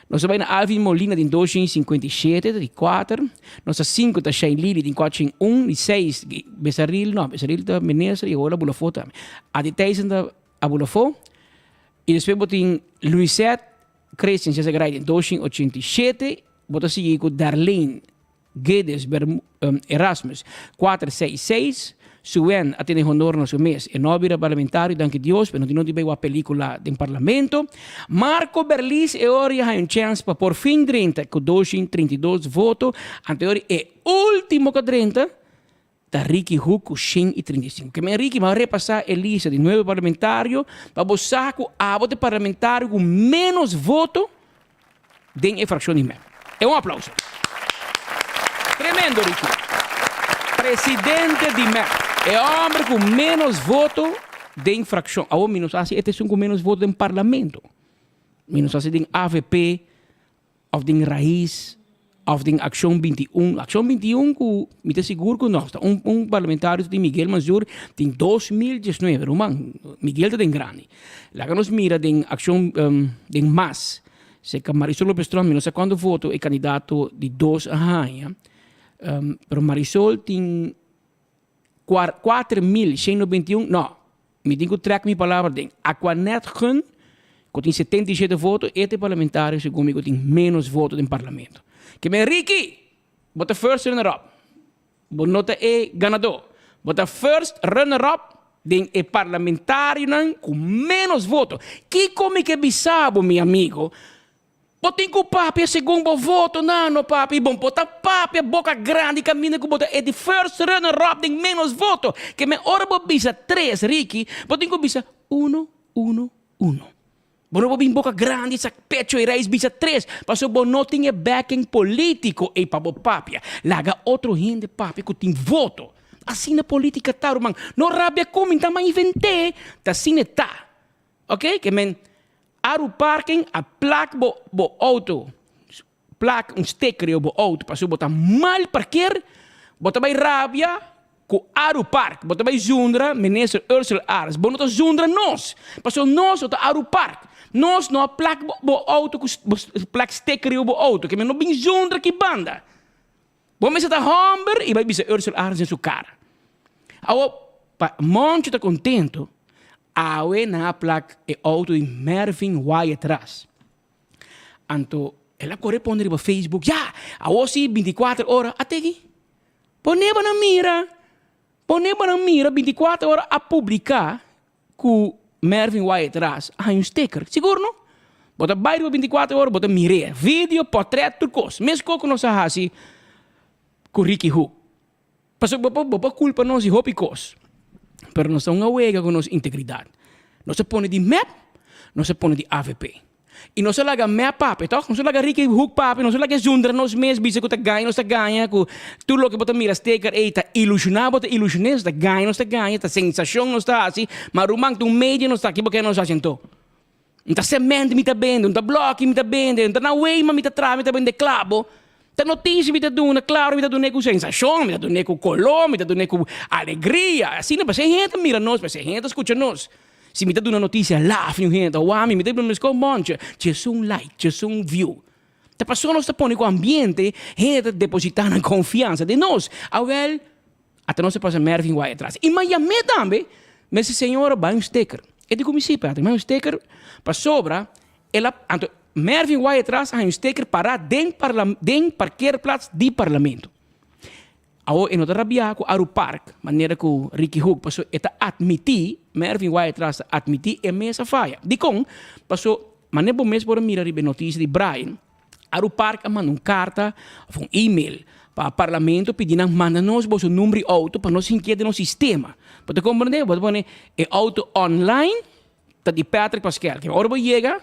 Nós vai na Alvin Molina de 257, de 4. Nós 5 da Shane Lily de 401, de 6 Besaril da minister e agora Bulafó também. A de 10 da Bulafó. E depois tem Luisette Christian, se grade em 287, bota seguir com Darlene Guedes Erasmus 466. Suen atende honor no seu mês. E nobira parlamentário, danke Deus, pero não tiver uma película do parlamento. Marco Berlis e ori ha un chance para por fim 30, com 232 votos. Anterior é último com 30, da Ricky Hook com 135. Que me Ricky vai repassar a lista de 9 parlamentários para buscar com a voto parlamentário com menos voto dentro da fração de MEP. É um aplauso. Tremendo, Ricky. Presidente de MEP. É homem com menos voto de infração. Agora, menos assim, este é com menos voto em parlamento. Menos assim, de AVP, ou de Raiz, ou de Ação 21. Ação 21, que me seguro que nós, parlamentário de Miguel Manzur, tem 2019. Romano, Miguel está em grande. Lá que nós mira de Ação de MAS, se que Marisol Lopes Trump, não sei quando voto, é candidato de 2 anos. Pero Marisol tem 4.191, não, me tenho que trazer minha palavra de Aquanet Gun, que tem 77 votos, este parlamentário, segundo me, tem menos votos no parlamento. Que me Ricky, bota first runner-up, nota é ganador, bota first runner-up, de parlamentário com menos votos. Que como que bisabo, meu amigo? Botem com o papi, segundo voto, não, papi. Bom, botar papi, boca grande, caminha com bota. É de first runner-up, tem menos voto. Que me ora bisa 3, Ricky. Botem com bisa 1, 1, 1. Bono bobin boca grande, sa pecho e raiz bisa 3. Passou bom não tinha backing político e para papi. Laga outro gente, papi, que tem voto. Assim na política tá, irmão. Não rabia como, então, mas inventei. Tá assim tá. Ok? Que men... Aru parking, a placa bo auto. Placa, sticker bo auto. Passou botar mal parquear. Bota vai rabia com Aru Park. Bota vai Zundra, minister Ursula Ares. Bonota Zundra nós. Passou nós ou Aru Park. Nós não a placa bo auto com placa sticker bo auto. Que me não bem Zundra que banda. Bom, mas está Humber e vai bisa Ursula Ares em sua cara. Awo, pa monte tá contento. Awe na placa e auto de Mervin Wyatt atrás. Anto, ela corresponde para Facebook. Já, awo si 24 horas até aqui. Poneba na mira 24 horas a publicar com Mervin Wyatt atrás. Ah, um sticker, seguro não? Bota bairro 24 horas, bota mire, vídeo, portrait, tudo coisa. Mesmo que nós assim com Ricky Hook. Passou bopa culpa nós e hopi coisa. Pero nós somos uma com nossa integridade. Nós se põe de MEP, nós se põe de AVP. E nós se laga MEP papi, toch? Nós se laga Ricky Hook papi, nós se laga Zundra, nós mesmos, bisa que nós ganha, que tudo o que bota mira sticker, tá ilusionado, tá ilusionado, tá ganha, tá sensação, nós tá assim, mas o manto meio nós tá aqui porque nós asentou. Não tá semente, me tá bendo, não tá bloco, me tá bendo, não tá na way, me tá trave, me tá bendo clavo. Tá notícia, me tá dando, claro, me tá dando com sensação, me tá dando com color, me tá dando com alegria. Assim, não, para ser gente mira nós, para ser gente escuta nós. Se me tá dando notícia, laugh, gente, me tá dando com monte, tinha um like, tinha um view. Tá passando, nós tá pondo com o ambiente, gente depositando confiança de nós. Agora, até nós passa Mervin Wyatt atrás. E Miami também, mas esse senhor vai um sticker. É de como se perde, mas um sticker para sobra, ela, Mervin Wyatt atrás há um sticker para dentro qualquer plaats de parlamento. Ao em outra rabia com Aru Park, maneira que o Ricky Hook passou a admitir, Mervin Wyatt atrás admitir é mesa falha. De com, passou, maneira bom mesmo para mirar a notícia de Brian, Aru Park manda uma carta, ou um e-mail para o parlamento pedindo manda-nos o número auto para nós inquietar no sistema. Para compreender, pode pôr é auto online, tá de Patrick Pascal, que agora chega.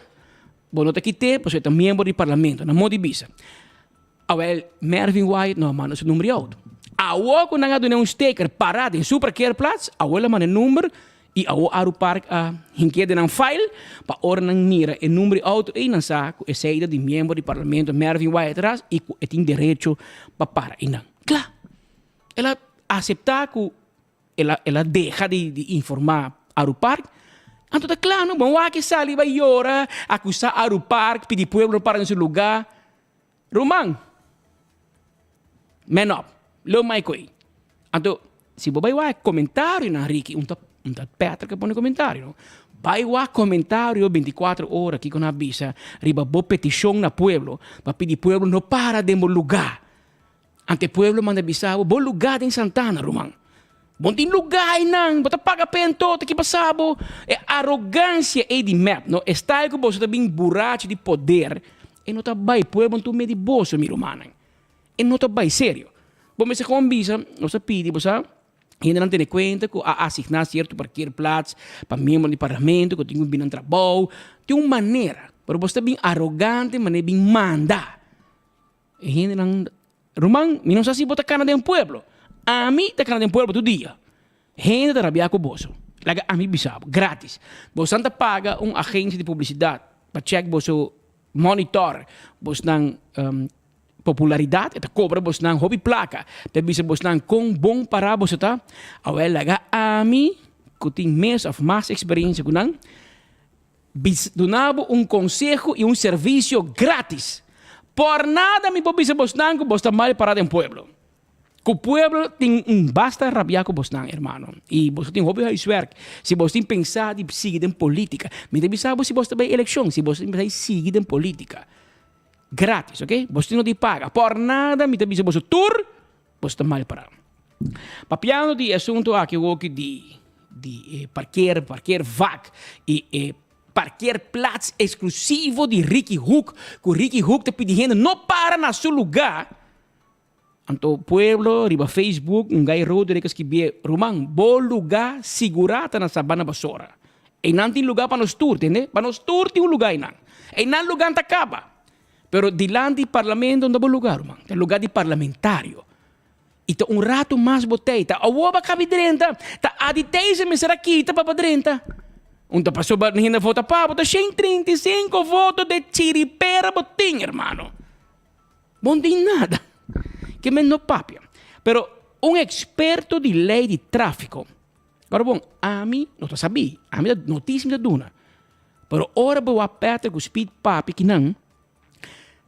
Bom, não está aqui, porque é membro do parlamento, na moda de visa. Agora, Mervin Wyatt não manda seu número auto. Agora, quando nós damos um sticker parado em super qualquer plaats, agora manda o número e agora Aru Park inquieta na file para hora não mira o número auto e não sabe a saída de membro do parlamento Mervin Wyatt atrás e tem direito para parar. E não. Claro, ela aceitar que ela deixa de informar Aru Park. Então, tá claro, não? Bom, aqui sali vai ora, acusar Aru Park, pedir pueblo para nesse lugar. Romang, man up, lo mai coi. Então, se você vai comentário na Ricky, tá Petra que põe comentário, não? Vai lá comentário 24 horas aqui com a bisa, riba bo petição na pueblo, para pedir pueblo não para de lugar. Ante pueblo manda bisabo, bo lugar em Santana, Romang. Bom tem lugar nang, bota paga pento, te que passabo. É arrogância e de map, no? Está que você também buraco de poder. E não tá bem, pueblo tu me de bolso, mi romana. E não tá bem, sério. Bom, mas se com bisa, você pede, você ainda não tem conta que a assignar certo parqueirplaats para membro do parlamento, que tem um bem trabalho, tem uma maneira, para você bem arrogante, mas bem manda. E ainda não, Romang, mi não sei se bota cana de um pueblo. A mim tá cana de um pueblo todo dia. Ainda tá rabiar com o bolso. Laga a mim bisabo, grátis. Você não paga agência de publicidade para check você monitor, você não popularidade, eta cobra bos nang hobby placa, te bisa bos nang kung bom para bos ta, awel laga ami, kuting mes of mais experiência kunang, bis donabo consejo e serviço grátis. Por nada me bisa bos nang bos ta mal para dem pueblo. O pueblo tem basta rabiar com bos nang, hermano. E bos tem hobby huiswerk. Se bos tem pensar de seguir dem política, me te bisa bos se bos ta bei eleição, se bos tem pensar seguir dem política. Grátis, ok? Você não te paga. Por nada, me também se você tour, você está mal para. Papiando de assunto aqui, eu gosto de parquear vac e parquear plaats exclusivo de Ricky Hook, que o Ricky Hook te pedindo não para na seu lugar. Então, pueblo, riba Facebook, gai rodo de que bie Romang, bom lugar segurata na sabana basura. E não tem lugar para nos tour, entende? Para nos tour tem lugar não. E não lugar tá acaba. Pero dilante parlamento não é lugar, man. É lugar de parlamentário. E tá rato mais botei. Tá a uva cabe drenta. Tá a de teise me será aqui, tá para drenta. Tá passou ba ninguém vota para, tá 135 votos de chiripera botim, hermano. Bom de nada. Que menos papia. Pero experto de lei de tráfico. Agora bom, a mim não tá sabia. A mim notícia me duna. Pero ora boa aperta com speed papi que não.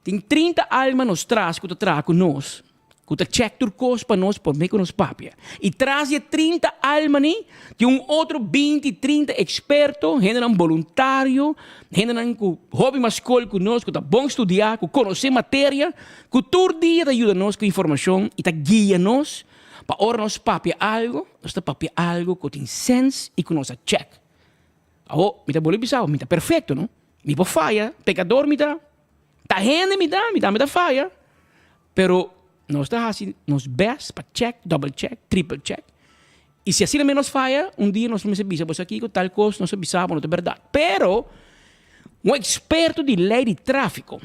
Tem 30 almas nos traz que traz com nós, que check turcos para nós por meio que nos papia. E traz 30 almas ni, de outro 20, 30 experto, gente um voluntário, gente que hobby mascol com nós, que tá bom estudar, que conhecer matéria, que todo dia ajuda nós com informação e tá guia nós, para hora nós papia algo, nós tá papia algo que tem sense e que nós check. Me tá bom bisao, me tá perfeito, não? Me pode falha, pecador me tá. Ta gente me dá falha. Pero nós está assim, nos best para check, double check, triple check. E se assim menos falha, dia nós vamos saber, você aqui com tal coisa, nós sabemos, não é verdade. Pero experto de lei de tráfico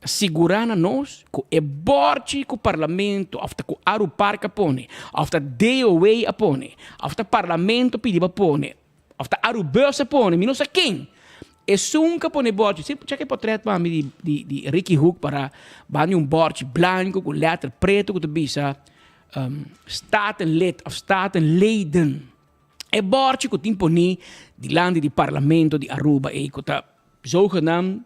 segurando nós que é borte que o parlamento, after que o Aruparca pone, after DOA apone, after parlamento pediu pone, after Arubeusa pone, não sei quem. E nunca pone borte. Se c'è che portrait di Ricky Hook para banho borte branco com letra preto que tu bisa statenlid of statenleden. E borte que tu pone di landi di parlamento di Aruba e que ta zogenaamd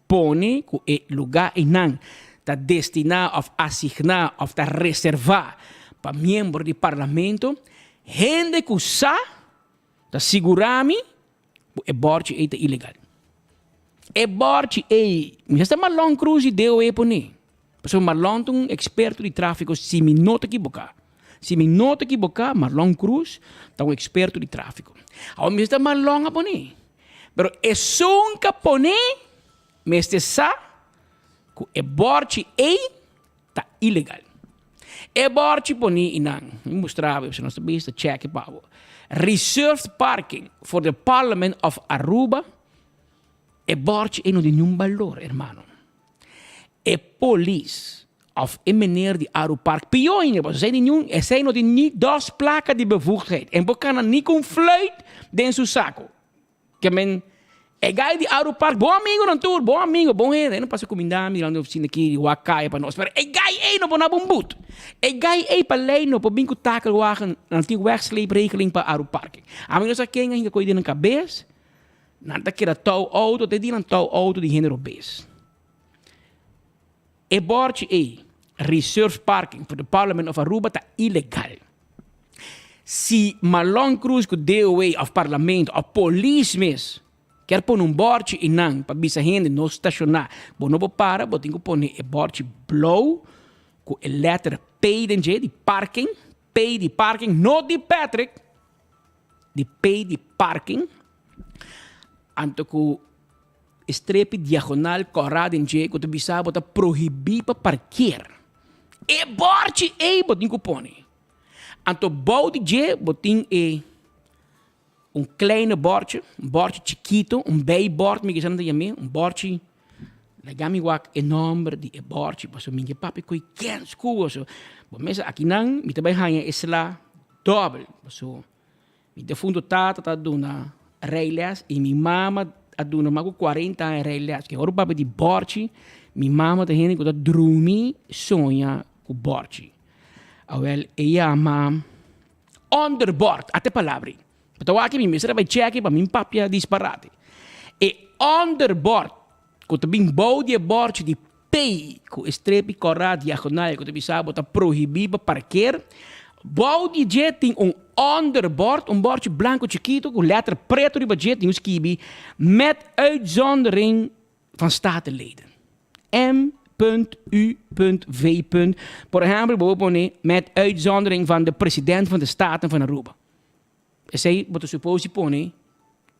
pone que é lugar inang ta destinado of asignar of ta reservar para membro di parlamento gente que sa ta segurami e borte é ilegal. E borte é, mas está Marlon Cruz e deu é por nem. Porque Marlon é um experto de tráfico, se me nota equivocar. Se me nota equivocar, Marlon Cruz é um experto de tráfico. Agora, mas está Marlon a poner. Pero é só um caponé, mas você sabe que e borte é tá ilegal. E borte poner inang, mostrava, você não sabe, está check pavo. Reserved parking for the Parliament of Aruba e borte e non di nenhum valor, hermano. E police of e meneer die Arupark pior ainda, você não tem nem 2 placas de bevoegdheid. En você não nem com fluit dentro do saco. Que men e gai de Arupark, bom amigo não tour, bom amigo, bom rede, não passa comida, me lá na oficina aqui, de Wakai para nós. Mas e gai não pode um boot. E gai para lei não pode bingo tackle wagen, não tem wegsleepregeling para Arupark. A mim não sei quem ainda coisa na cabeça. Nada que era tal auto, te diram tal auto de gênero base. E borte reserve parking for the Parliament of Aruba está ilegal. Se Marlon Cruz que deu ao parlamento, ao polícia mesmo, quer pôr borte inang para bisa gente não estacionar, bom não para, bom tem que pôr borte blow com a letra P de J, de parking. P de parking, não de Patrick. De P de parking. Anto com streep diagonal corrado em J, que tu bisa bota proibir para parquear. E borte e botin cupone. Anto bouw de J, botin um kleine bordje, um bordje chiquito, um bijbord, me gezegd dat um bordje. Lagami wak enorme die bordje, paso minha papi koi ken school so. Bo mesa aqui nang, mi também hanya isla double, paso. Mi de fundo tata duna reilas e mi mama aduna mago 40 anos reilas, que ora papi di bordje, mi mama te hene ko dat drumi sonha com bordje. Awel ella ma underboard, até palavra. Então aqui me será vai check para mim papia disparate. E underboard, que também bouw de bord de P, com streep corrado diagonal, que também sabe botar proibido para parquear. Bouw de jet tem underboard, bord branco chiquito, com letra preto de jet tem skibi, met uitzondering van statenleden. M.U.V. Por exemplo, met uitzondering van de president van de Staten van Aruba. Sei, wat supposi pone,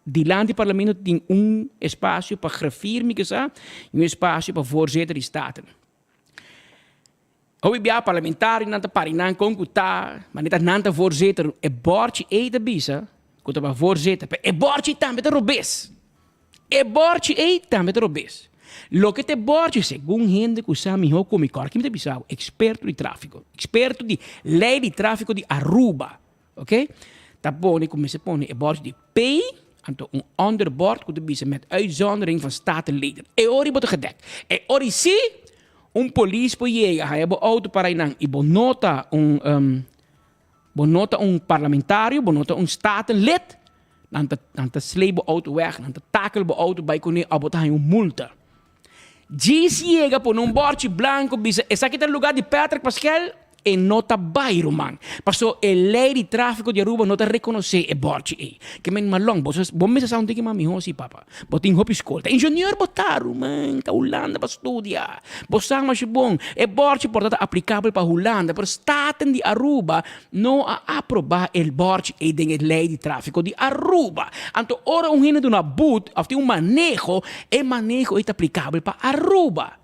die land die parlamento tem espaço para grafir, espaço para voorzitter die staten. Hoe bia parlamentari nanta parinan konkuta, maar niet nanta voorzitter e bordje ete bisa, kuta ba voorzitter, e bordje tambe te robes. E bordje ete tambe te robes. Lo que te bordje segundo gente que sabe ho come corque me bisau, experto di traffico, experto di lei di traffico di Aruba, ok? Dat pone, come se pone, e bord di P, anto underboard, kunt bisa met uitzondering van statenleden. E ori wordt gedekt. E ori si, police po jega, hij hebben auto para inang, i bonota parlamentario, bonota statenlid, dan te slebo auto weg, dan te takelbo auto bij kone, abot hij multa. Gis jega po bordje blanco, bisa, esa kita lugar di Patrick Pascal, e nota bairro man. Paso e lei di traffico di Aruba nota reconoce e borci e. Che men malong, bom mesa sa unti che mami hosi papa. Botin hopi scolta. Ingenieur botaru man, ka Holanda pa studia. Bosang mas bon e borci portata applicabile pa Holanda, per staten di Aruba no a approba el borci e den lei di traffico di Aruba. Anto ora un hine d'una boot, afti un manejo e manejo è applicabile pa Aruba.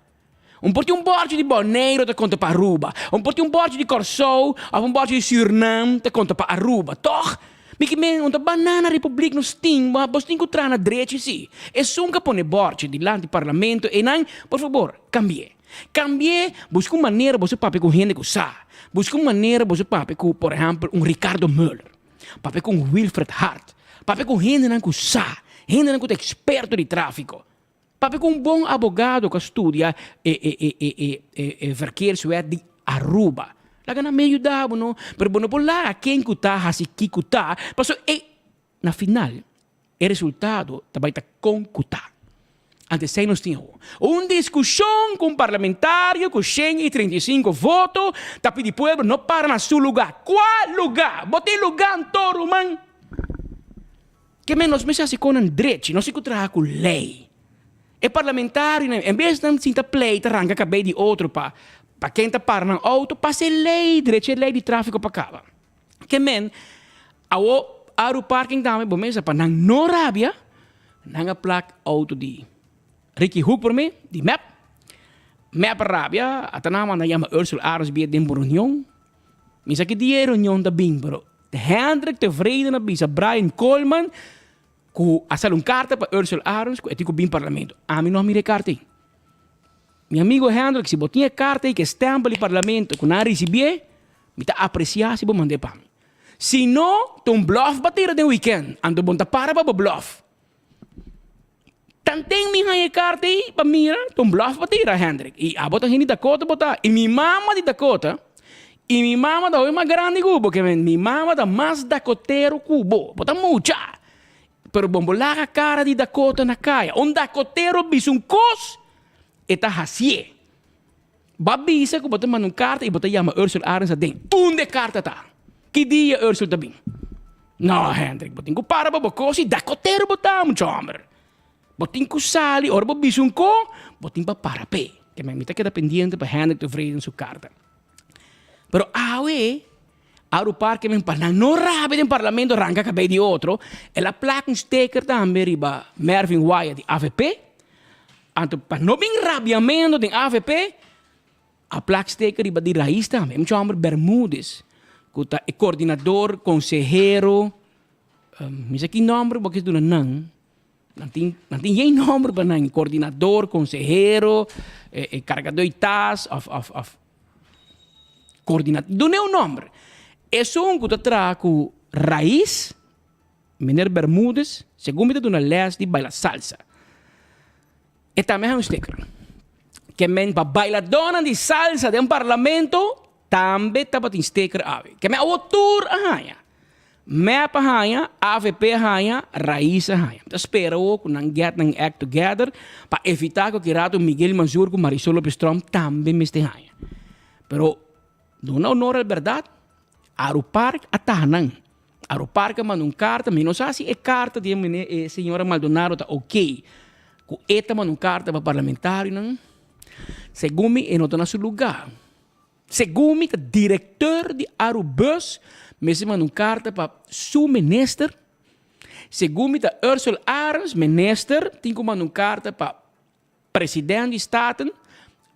Porti un bordje di Bonaire te conta para Aruba. Porti un bordje di Curaçao of un bordje di Suriname te conta para Aruba. Toch? Miki men, onta banana republiek no sting, maar bos tinko trana dreche si. E sunka pone bordje di land di parlamento e nan, por favor, cambie. Cambie, busca uma maneira você pape com gente que sa. Busca uma maneira você pape com, por exemplo, Ricardo Müller. Pape com Wilfred Hart. Pape com gente nan que sa. Gente nan que experto di traffico. Papi con bom abogado que studia verkeerswet di Aruba. Laga na meio dabo, no? Pero bono pola quem kuta hasi kikuta, paso na final, o resultado também tá com kuta. Antes sei nos tinha discussão com parlamentário com 135 votos, tapi di pueblo não para na seu lugar. Qual lugar? Botei lugar em toro, man. Que menos me se com direito, não se contra com lei. E parlamentário, em vez de sinta play, arranca cabelo de outro para quem está parando na auto, passe lei, direito lei de tráfico para cá. Que men, ao aeroparking também, bom mesmo, para não rabia, não placa auto de Ricky Hook por mim, de map rabia, até na mana chama Ursula Arons bij den reunião, misa que die reunião da bing, bro. De Hendrik tevreden na bisa Brian Coleman, ku asal carta para Ursula Arons, ku etico bem parlamento. A mim não mire carta. Meu amigo Hendrik, se botinha carta e que estampa ali parlamento, ku na receber, me tá apreciar se bo mande para mim. Se não, tu bluff batira de weekend, ando bonta para bluff. Tanteng mi hanya carta e para mira, tu bluff batira Hendrik. E a bota hini Dakota bota, e mi mama de Dakota, e mi mama da uma grande cubo, que mi mama da mais dakotero cubo, bota mucha. Pero bombolaga cara de Dakota na caia. Dakotero bisun cos eta hasie. Babisa ko bota manung carta e bota yama Ursula Arons den. De carta ta. Que dia Ursula tabing? No, Hendrik, botin ko para babokosi Dakotero botam chamber. Botin ko sali or bisun ko, botin pa para pe. Que me mita queda pendiente para Hendrik tevreden su carta. Pero Aru Parque men parla no rabe in Parlamento ranca cabei di otro e la placa un sticker também riba Mervin Wyatt di AVP. Anto pa no bin rabiamento di AVP a placa sticker riba di Raiz também. Um chamber Bermúdez. Kuta e coordenador, consejero, misa que nome porque tu não tem nem nome para não coordenador, consejero, carregador de tas, of coordenador, não é um nome. É só que tu trago Raiz, Miner Bermúdez, segundo me dá les de baila salsa. E também é um sticker que men para bailadora de salsa de um parlamento também tá para sticker ave. Que me autor ahaya. MEP ahaya, AVP ahaya, Raiz ahaya. Então espera o que não get nang act together para evitar que rato Miguel Manzur com Marisol Lopes Trump também me esteja. Pero não honor a verdade. Aru Parque atahanan. Aru Parque manda carta, mas não sabe se é carta de senhora Maldonado tá ok. Com eta manda carta para parlamentário não. Segundo me, não está no seu lugar. Segundo o diretor de Arubus, me manda carta para o minister. Segundo o Ursula Arens, minister, tem que mandar carta para o presidente do Estado.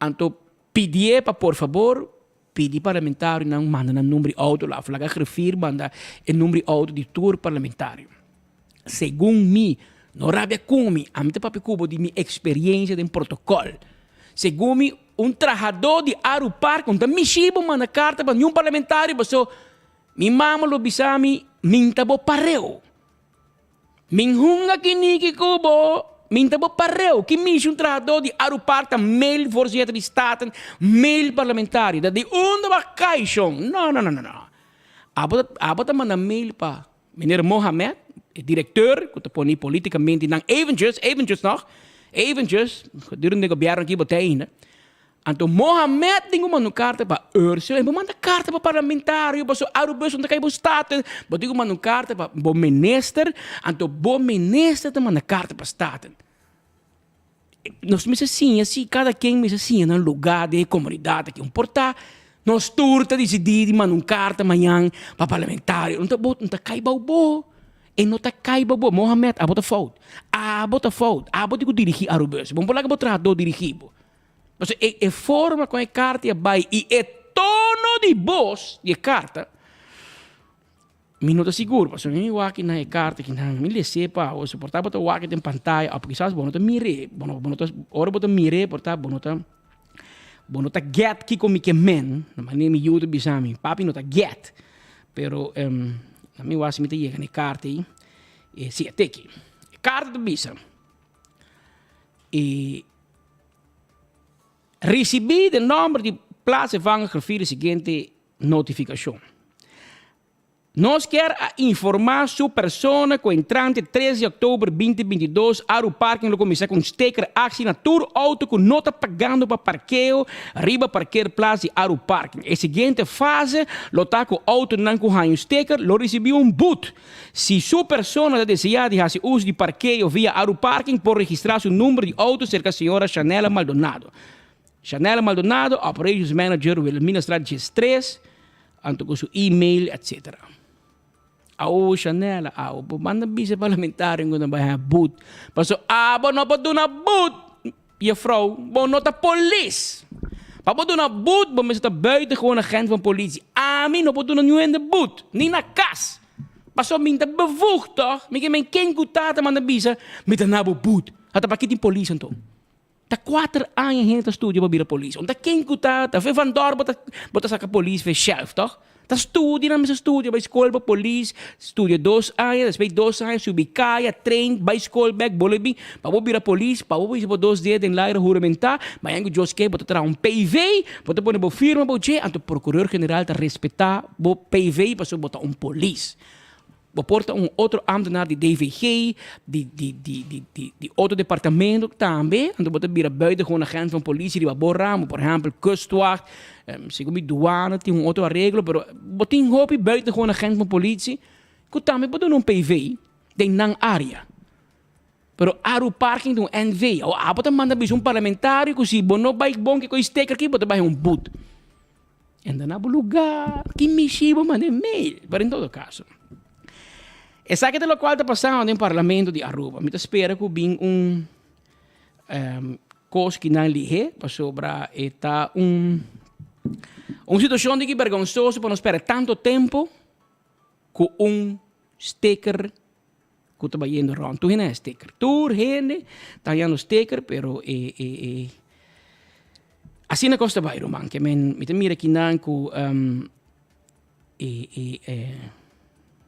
Então, pedir para, por favor, pedir parlamentário não manda o número de auto lá. Flaga refir manda o número de auto de tour parlamentário. Segundo me, não rabia comigo, a mim te papi cubo de minha experiência de protocolo. Segundo um trabajador de Aru Parque, um mishibo manda carta para nenhum parlamentário, mas mi mama lo bisami mintabo pareu. Minhunga kiniki kubo mintabo pareu. Que mishi um trabajador de Aru Parque, mail voorzitter de Staten, mail parlamentário, dat die onder caixão. Não. Abota manda mail para meneer Mohamed, diretor, que põe politicamente não eventjes gedurende de governo aqui botei ainda. Então Mohamed tem uma carta para Ursula, ele manda carta para parlamentário, para o Arubus onde cai o Estado, botou uma carta para o minister, então o minister tem uma carta para o Estado. Nós me assim, cada quem me assim, no lugar de comunidade que importa, nós turta decidir mandar carta amanhã para parlamentário, não tá cai babo. E não está caiba bo Mohamed abota fault. Abota que dirigir Arubus. Vamos falar que o treinador dirigido. Mas é forma com a carta e vai e é tono de voz de carta. Me não está seguro, mas eu aqui na carta que não me lhe sepa ou suportar botar o aqui em pantalla, porque quizás bom não tá mire, bom não tá hora botar mire, portar bom não tá get que como que men, na maneira me YouTube bisami, papi não tá get. Pero a mim eu acho que me chega na carta aí. E sim, até aqui. Carta de bisa. E recebi o número de plaza van refere a seguinte notificação. Nós queremos informar sua pessoa que entrante 13 de outubro de 2022 Aru Parque no começar com sticker assinatura auto com nota pagando para parqueio arriba parqueiro plaza Aru Parque. A seguinte fase, lo tá com auto não com um sticker, lo recebeu um boot. Se sua pessoa deseja de fazer uso de parqueio via Aru Parking, pode registrar seu número de auto cerca da senhora Chanela Maldonado. Chanela Maldonado, Operations Manager, will administrar GS3, anto com seu e-mail, etc. Chanela, manda bisa parlamentário quando vai boot. Passou, bo não pode dar boot. E a vrouw, bo não tá police. Para pode dar boot, bo mas tá buiten gewoon agent van politie. Mim não pode dar nenhum de boot, nem na casa. Passou, mim tá bevoegd toch? Mim que men quem gutata manda bisa, met een nabo boot. Até para que tem polícia então. Tá 4 anos em estúdio para vir a polícia. Onde quem gutata, foi van dor, bota saca polícia, fez chef toch? Tá estudo na mesma estúdio, vai escola para polícia, estúdio 2 anos, depois 2 anos, subir caia, trein, vai escola, back, bolebim, para vir a polícia, para vir para 2 dias em lá juramentar, mas ainda Deus quer, bota um PV, bota pôr uma firma, bota o procurador general tá respeitar o PV, para botar polícia. Porta outro ambtenaar de DVG, de outro departamento também, então bota vir buiten gewoon agent van politie die borram, por exemplo, kustwacht, segundo douane, tem outro arreglo, pero botin hopi buiten gewoon agent van politie, que também bota PV, de nang área. Pero Aru Parking do NV, ou bota manda bis parlamentário, que se bono bike bom que com sticker aqui, bota vai boot. Ainda no lugar que me chiva manda e-mail. Mas em todo caso. E sabe que lo qual está passando no parlamento de Aruba. Me espera que venha coisa que não lhe para sobre está uma situação de que vergonzoso para não esperar tanto tempo com sticker que está indo around. Tu não é sticker. Tu gente está indo sticker, pero assim na costa vai, Roman, que me mira que não com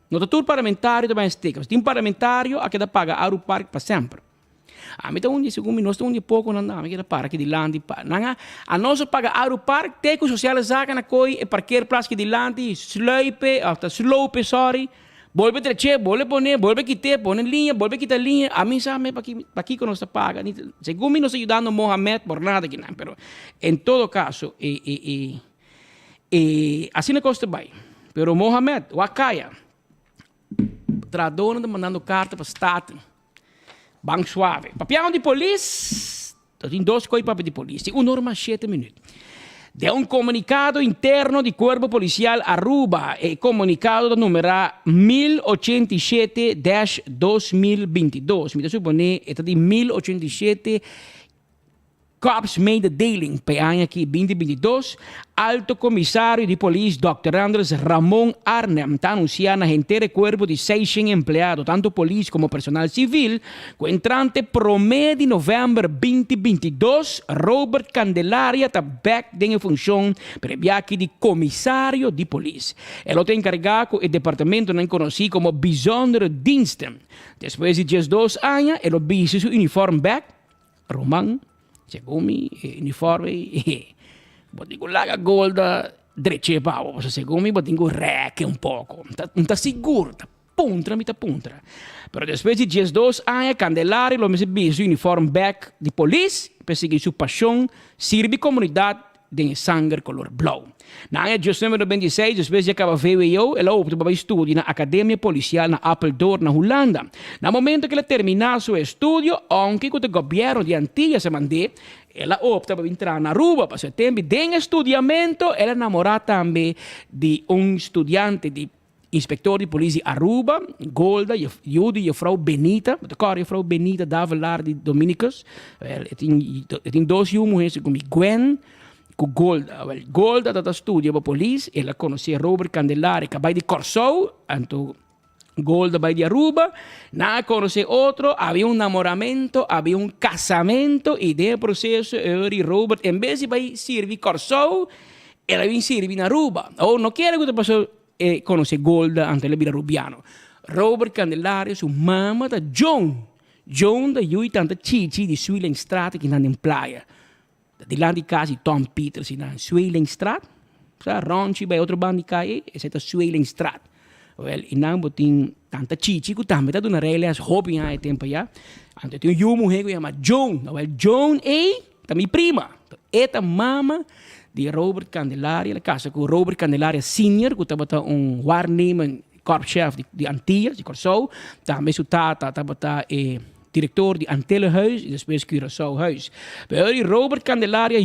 no tour parlamentário também sticker. Tem parlamentário a que da paga Aeropark para sempre. A mim tá segundo nós tá pouco não dá, me quer para que de lande pa. Nanga a nós paga Aeropark, teco sociale zaken na coi e parkeerplaats que de lande, sluipe, after slope, sorry. Volve treche, volve poner, volve quitar, poner linha, volve quitar linha. A mim sabe para aqui que nós paga. Segundo nós ajudando Mohamed por nada que não, pero em todo caso assim na costa vai. Pero Mohamed, Wakaya Tradona mandando carta para o Estado. Banco suave. Papião de polícia. Tem 2 coisas de polícia. Um norma 7 minutos. De um comunicado interno do Corpo Policial Aruba. E comunicado do número 1087-2022. Me supone que é de 1087 Cops mededeling per anno aqui 2022, Alto Comissário de Polícia Dr. Andres Ramon Arnem está anunciando a inteiro corpo de 600 empregados, tanto polícia como personal civil, com entrante promédio de novembro 2022, Robert Candelaria está back em função previa aqui de comissário de polícia. Ele está encarregado do departamento não conhecido como Bijzondere Diensten. Depois de 12 anos, ele viste seu uniforme back, Roman, segundo uniforme, botingo laga golda, dreche pau, segundo botingo reque um pouco, não seguro, puntra, mita puntra. Pero depois de 12 anos, Candelaria lo mese su uniforme back de polícia, perseguir sua paixão, serve comunidade de sangue color blau. Na ano de número 26, depois de acabar VWO, ela optou para estudar na Academia Policial na Apeldoorn, na Holanda. No momento que ela terminar seu estudo, aunque o governo de Antillas se mandou, ela optou para entrar na Aruba para setembro. De estudiamento, ela namorou também de estudante de inspector de polícia Aruba, Golda, Judy e Frau Benita. A Frau Benita dava lá de Dominicos. Tem 2 mulheres como Gwen, com Golda. Golda está estudando para a polícia, ela conhecia Robert Candelaria, que vai de Corsou, então Golda vai de Aruba, não conhecia outro, havia namoramento, havia casamento, e de processo, eu e Robert, em vez de vai servir Corsou, ela vai servir na Aruba. Ou não quero que você conheça Golda, antes ele vira rubiano. Robert Candelaria, sua mama, da John da Yui, tanta chichi de Swilenstraat, que não tem praia. De lá de casa, Tom Peters, na Swilenstraat. Ronchi, bij outro band de calle, é a Swilenstraat. E não botem tanta chichi, que também está dando reile as hobby há tempo já. Então tem uma mulher que chama John. John é também prima. Esta mama de Robert Candelaria, ela casa com Robert Candelaria Senior, que estava waarnemer korpschef de Antillas, de Corsou. Também seu tata estava diretor de Antillenhuis e depois Curaçao-huis. Bij Robert Candelaria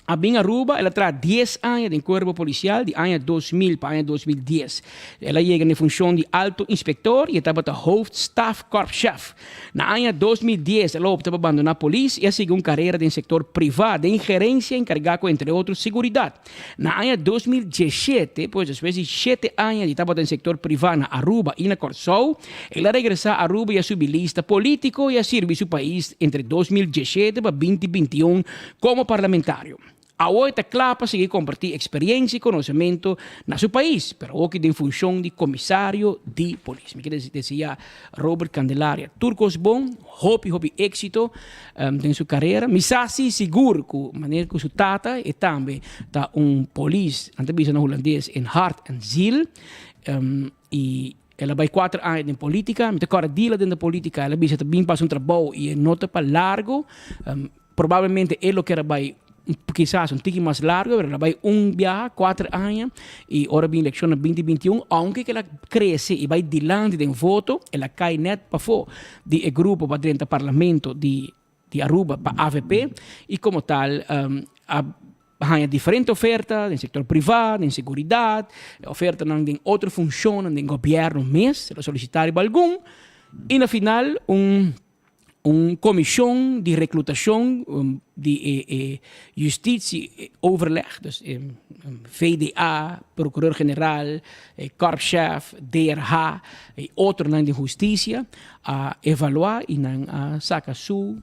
Abin Aruba, ela traz 10 anos em corpo policial, de ano 2000 para ano 2010. Ela chega na função de alto inspector e estava hoofdstafkorpschef. Na ano 2010, ela optou para abandonar a polícia e seguiu uma carreira em setor privado, de gerência encarregado, entre outros, seguridade. Na ano 2017, depois de 7 anos, estava em setor privado na Aruba e na Corsou, ela regressou a Aruba e subiu lista político e serviu seu país entre 2017 para 2021 como parlamentário. A outra clapa seguir compartir experiência e conhecimento na seu país, pero ook em função de comissário de polícia. Me quer dizer, Robert Candelaria, turcos bom, hobby êxito em sua carreira. Me sabe seguro que maneira que sua tata e também tá polícia, antes na holandês, em hart en ziel. E ela vai 4 anos em política, me toca dila dentro da política, ela bisa também passa trabalho e nota para largo. Provavelmente ele que era vai quizás un tiki más largo, pero vai viaje 4 años y ahora viene elección en 2021, aunque que ela cresce y va dilante de un voto, ela cai net para fora de grupo para dentro do parlamento de Aruba para AVP y como tal há diferente oferta no setor privado, em seguridade, oferta em outra função no governo mês, se solicitar algum, e no final comissão de reclutação de justiça overleg, dus VDA, procurador-geral, korpschef, DRH e outro de justiça a evaluar e saca sua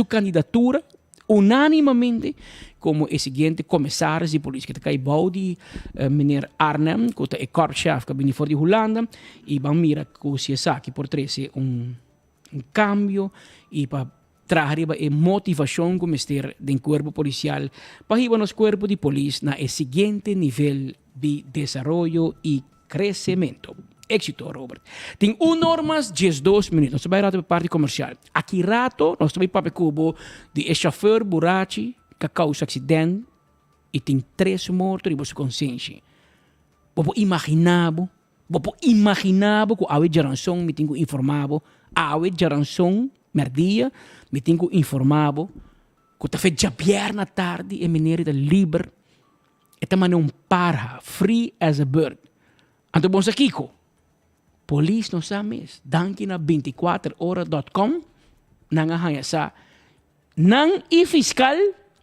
candidatura unanimamente como o seguinte comissário de polícia que está de meneer Arnhem, que é korpschef que vem de Holanda, e vamos mirar que se sabe por trás cambio e para trazer a motivação como ter do corpo policial para ir nos corpos de polícia na seguinte nível de desenvolvimento e crescimento. Éxito, Robert. Tem 1 hora mais 12 minutos. Nós vamos para a parte comercial. Aqui rato, nós vamos para o cubo de chauffeur burachi que causa acidente e tem 3 mortos e você consciência. Você imaginava que a geração me tenho informado, a geração merdia me tenho informado que está feito já na tarde e maneira de livre e também não para, free as a bird. Então, bom, Kiko, polícia não sabe mais. Danke na 24horas.com, nang ahayasa, nang i-fiscal,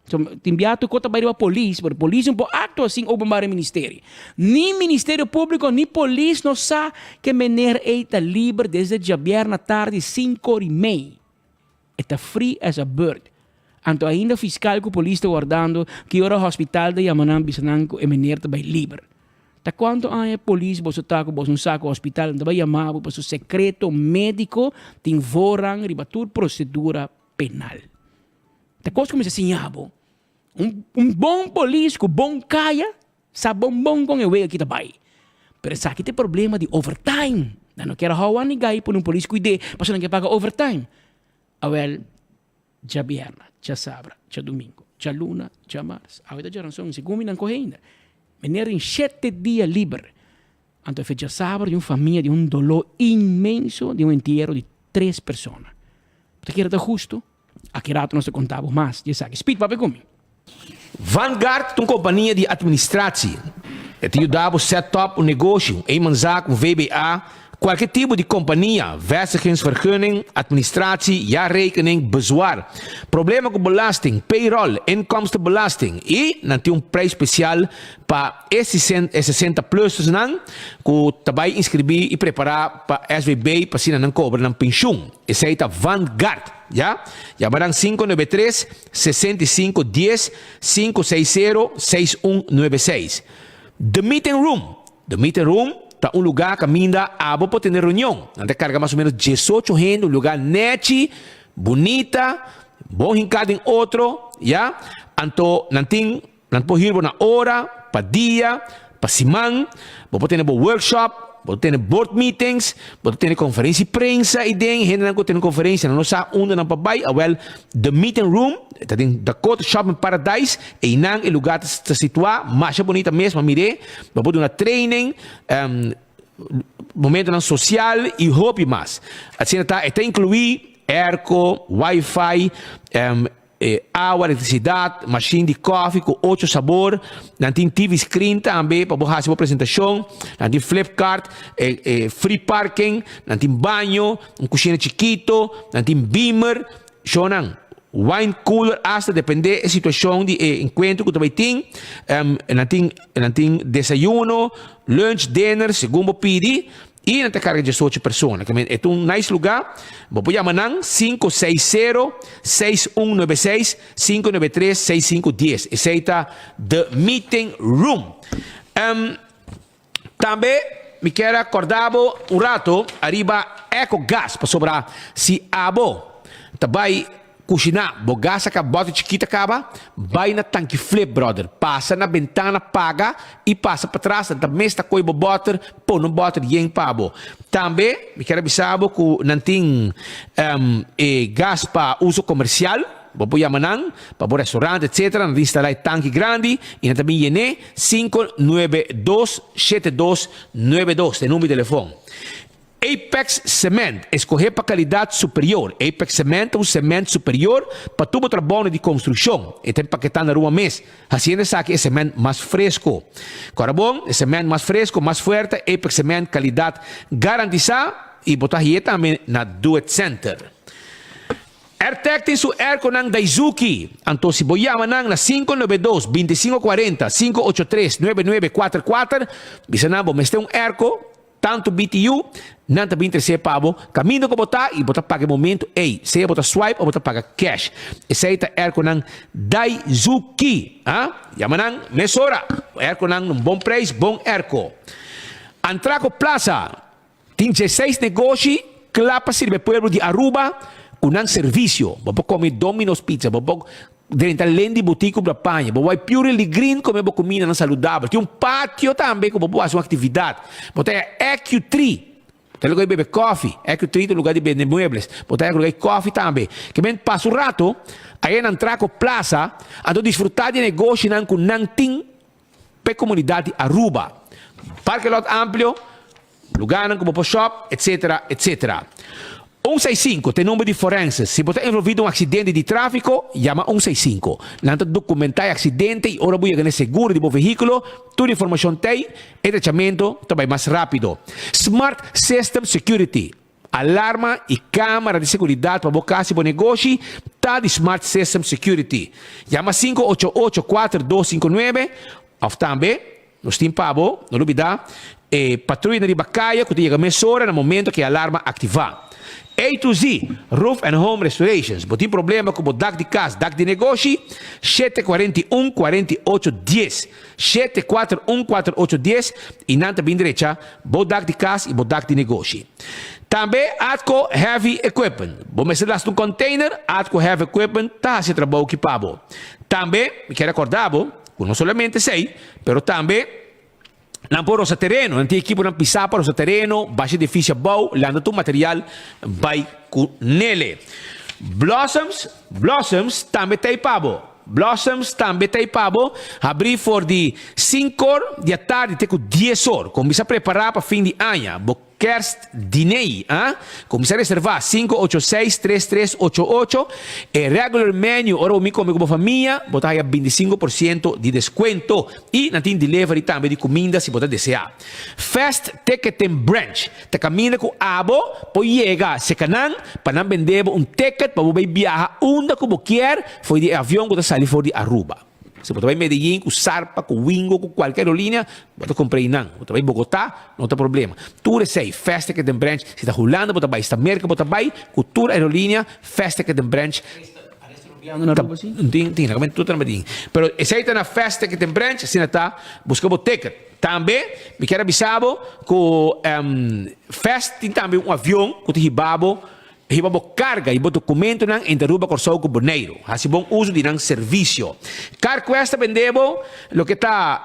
so, timbiato ko tabay a polícia, pero polícia po ato assim o bambara ministério. Ni Ministério Público, ni polícia não sabe que mener está livre desde jabier na tarde 5h30. Está free as a bird. Anto ainda fiscal que o polícia está guardando que hora hospital de Yamanang Bisanang e mener tabay livre. Ta quanto a polícia você está com um saco hospital, não vai chamar para o secreto médico, tem vorang ribatur procedura penal. Ta coisa como se sinhabo, bom polícia, bom caia, sabe bom com eu aqui também. Pero sa aqui tem problema de overtime. Não quero hawan ni gay por polícia cuide, para não quer pagar overtime. Well, já vierna, já sabra, já domingo, já luna, já março. A vida já não são segundo não corre ainda. Meneer em 7 dias livre. Então, já sabe de uma família de dolor imenso de entierro de 3 pessoas. Porque era justo, aqui rato nós contávamos mais. Já sabe, speed, papai comigo. Vanguard é uma companhia de administração. Te ajudava a set up negócio, zaak, VBA, qualquer tipo de companhia, vestigingsvergunning, administratie, jaarrekening, bezwaar. Problema com belasting, payroll, inkomstenbelasting. E não tem prijs speciaal para esses 60 plus que também inscrever e preparar para SVB para se não cobrar na pensão. Esse aí está Vanguard. Já? Llamarán 593-6510 560-6196. The Meeting Room. The Meeting Room está lugar que ainda abo para ter reunião. Anda carga mais ou menos 18 gente, lugar net, bonita, bom rincado em outro, já? Então, não pode ir na hora, para dia, para semana, pode ter workshop, pode ter board meetings, pode ter conferência de prensa, e tem gente que tem conferência, não sabe onde não vai, well, the meeting room, está em Dakota Shopping Paradise, e não é lugar para situar, mais bonita mesmo, mire, pode ter uma training, momento social e hobby mais. Assim está incluído airco, wifi, água, eletricidade, machine de coffee com 8 sabores, não tem TV screen também para fazer a apresentação, não tem flipkart, free parking, não tem banho, cozinha chiquito, não tem beamer, shonan. Wine cooler, hasta depende da situação de encontro que também tem, não tem desayuno, lunch, dinner, segundo pedi, e não tem carga de 18 pessoas. É um nice lugar. Vou chamar 560-6196, 593-6510. Esse é The Meeting Room. Também me quero acordar um rato, arriba EcoGás, para sobrar se abo. Também cozinhar, bogassa que a bota chiquita acaba, vai na tanque flip, brother. Passa na ventana, paga e passa para trás. Da mesma coisa, bota, pô, não bota yen pabo. Também, me quero avisar que não tem gás para uso comercial. Vou pôr amanhã, para o restaurante, etc. Não tem instalar tanque grande. E também é 592-7292, é o número de telefone. Apex Cement, escorrer para qualidade superior. Apex Cement é um cimento superior para tudo o trabalho de construção. E tem paquetado na rua mês. Assim é que é cimento mais fresco. Agora bom, é cimento mais fresco, mais forte. Apex Cement, qualidade garantida. E botar aí também na Do It Center. AirTech tem seu airco ng Daisuki. Então, se boyama nang na 592-2540-583-9944, bisa na bo, mas tem airco, tanto BTU, nanta bem terceiro pavo, caminho que botar e botar paga momento, ei, se botar swipe ou botar paga cash. Esse aí tá airco ng Daisuki, Yama nang mesora, airco nang bom preço, bom airco. Antraco Plaza, tem 16 negócios, clapa sirve pueblo de Aruba, unang servicio, bobo come Domino's Pizza, bobo dentro lendi boutique para panha, bobo purely green come bobo comida não saudável, tem patio também como bobo faz uma atividade, bobo é EQ3, tem lugar de beber coffee, EQ3 tem lugar de beber muebles, bobo é lugar de coffee também, que bem passa o rato, aí na Antraco Plaza, ando desfrutar de negócio nan com nan ting pe comunidade Aruba, parque lot amplo, lugar como po shop, etc, etc. 165 tem número de forenses. Se você é envolvido em um acidente de tráfico, chama 165. Lanta documentar acidente e ora buia ganhar seguro de veículo, toda informação tem e tratamento também mais rápido. Smart System Security. Alarma e câmara de segurança para bocar se bom negócio, tá de Smart System Security. Chama 588-4259. Ou também, nos tem pabo, não olvidar, patrulha de bacaia, que chega mesora no momento que a alarma ativar. A to Z, Roof and Home Restorations. Se tem problema com o dak de casa, dak de negócio, 741-4810. 741-4810. E na bem direita, o dak de casa e o dak de negócio. Também, Atco Heavy Equipment. Vamos meter lá no container, Atco Heavy Equipment, tá se trabalho equipado. Também, me quero acordar, não somente sei, mas também, não por nosso terreno, não tem equipe não pisar para nosso terreno, baixa difícil bom, lá tu material vai com nele. Blossoms também tem pabo. Blossoms também tem pabo. Abrir for de 5 horas da tarde até 10 horas. Começa a preparar para fim de ano. Kerst Dinei, começar a reservar 586-3388 e regular menu, ora o comigo como família, botar aí 25% de desconto e não tem delivery também de comida se botar desejar. Fast Ticket and Branch, te caminha com abo, pode chegar se canang, para não vender ticket para você viajar onde como quer, foi de avião que sair for de Aruba. Se você vai em Medellín, com Sarpa, com Wingo, com qualquer aerolínea, você compra não. Você vai em Bogotá, não tem problema. Tudo é safe. Fast Ticket and Branch. Se está rolando, você vai. Se está América, você vai. Com toda aerolínea, Fast Ticket and Branch. Na Aruba, sim? Tem, realmente tudo na Medellín. Pero esse aí está na Fast Ticket and Branch, assim está, buscando o ticket. Também, me quero avisar que Fast tem também um avião, que tem ribabo, carga e o documento não interrompa corso com boneiro. Assim bom uso de serviço. CarQuest vendemos o que está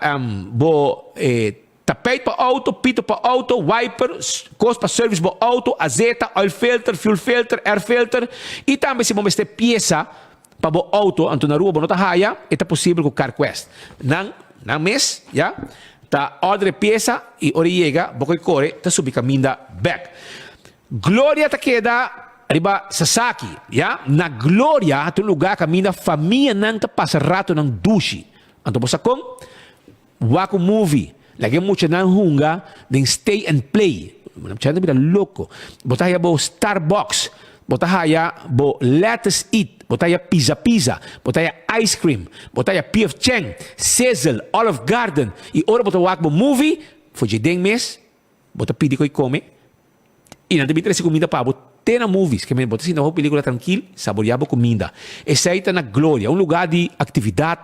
tapete para auto, pito para auto, wiper, costa para service para auto, azeta, oil filter, fuel filter, air filter e também se vamos ter peça para o auto, anto na rua bonota raia, é possível com CarQuest. Não mês, já? Tá order peça e ora chega, bocoi corre, tá subir caminho back. Glória tá queda Arriba Sasaki, ya? Na Glória, tu lugar caminha família não tá passa rato nang dushi. Anto bosa kong wako movie, lagi mucha nang hunga, then stay and play. Manam bila loko. Botaya bo Starbucks, botaya bo Let's Eat, botaya pizza, botaya ice cream, botaya P.F. Chang, Sizzle, Olive Garden. E ora bota wako movie, foi deng mes, bota pidi ko come. E não tem comida para Tena movies, que me botar assim, uma película tranquila, saborear a comida. Essa aí está na Glória, um lugar de atividade,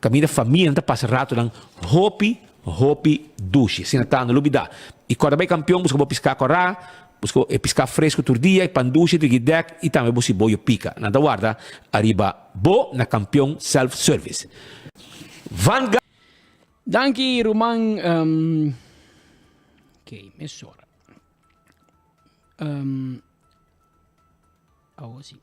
caminho da família, não passa rato, hopi duche, assim está no lubida. E quando vai campeão, busca piscar corá, busca piscar fresco todo dia, e panduche, triguidec, e também busca boio pica. Nada guarda, arriba, bo na campeão self-service. Vanguard. Danke, Roman. Ok, mesora. Sì.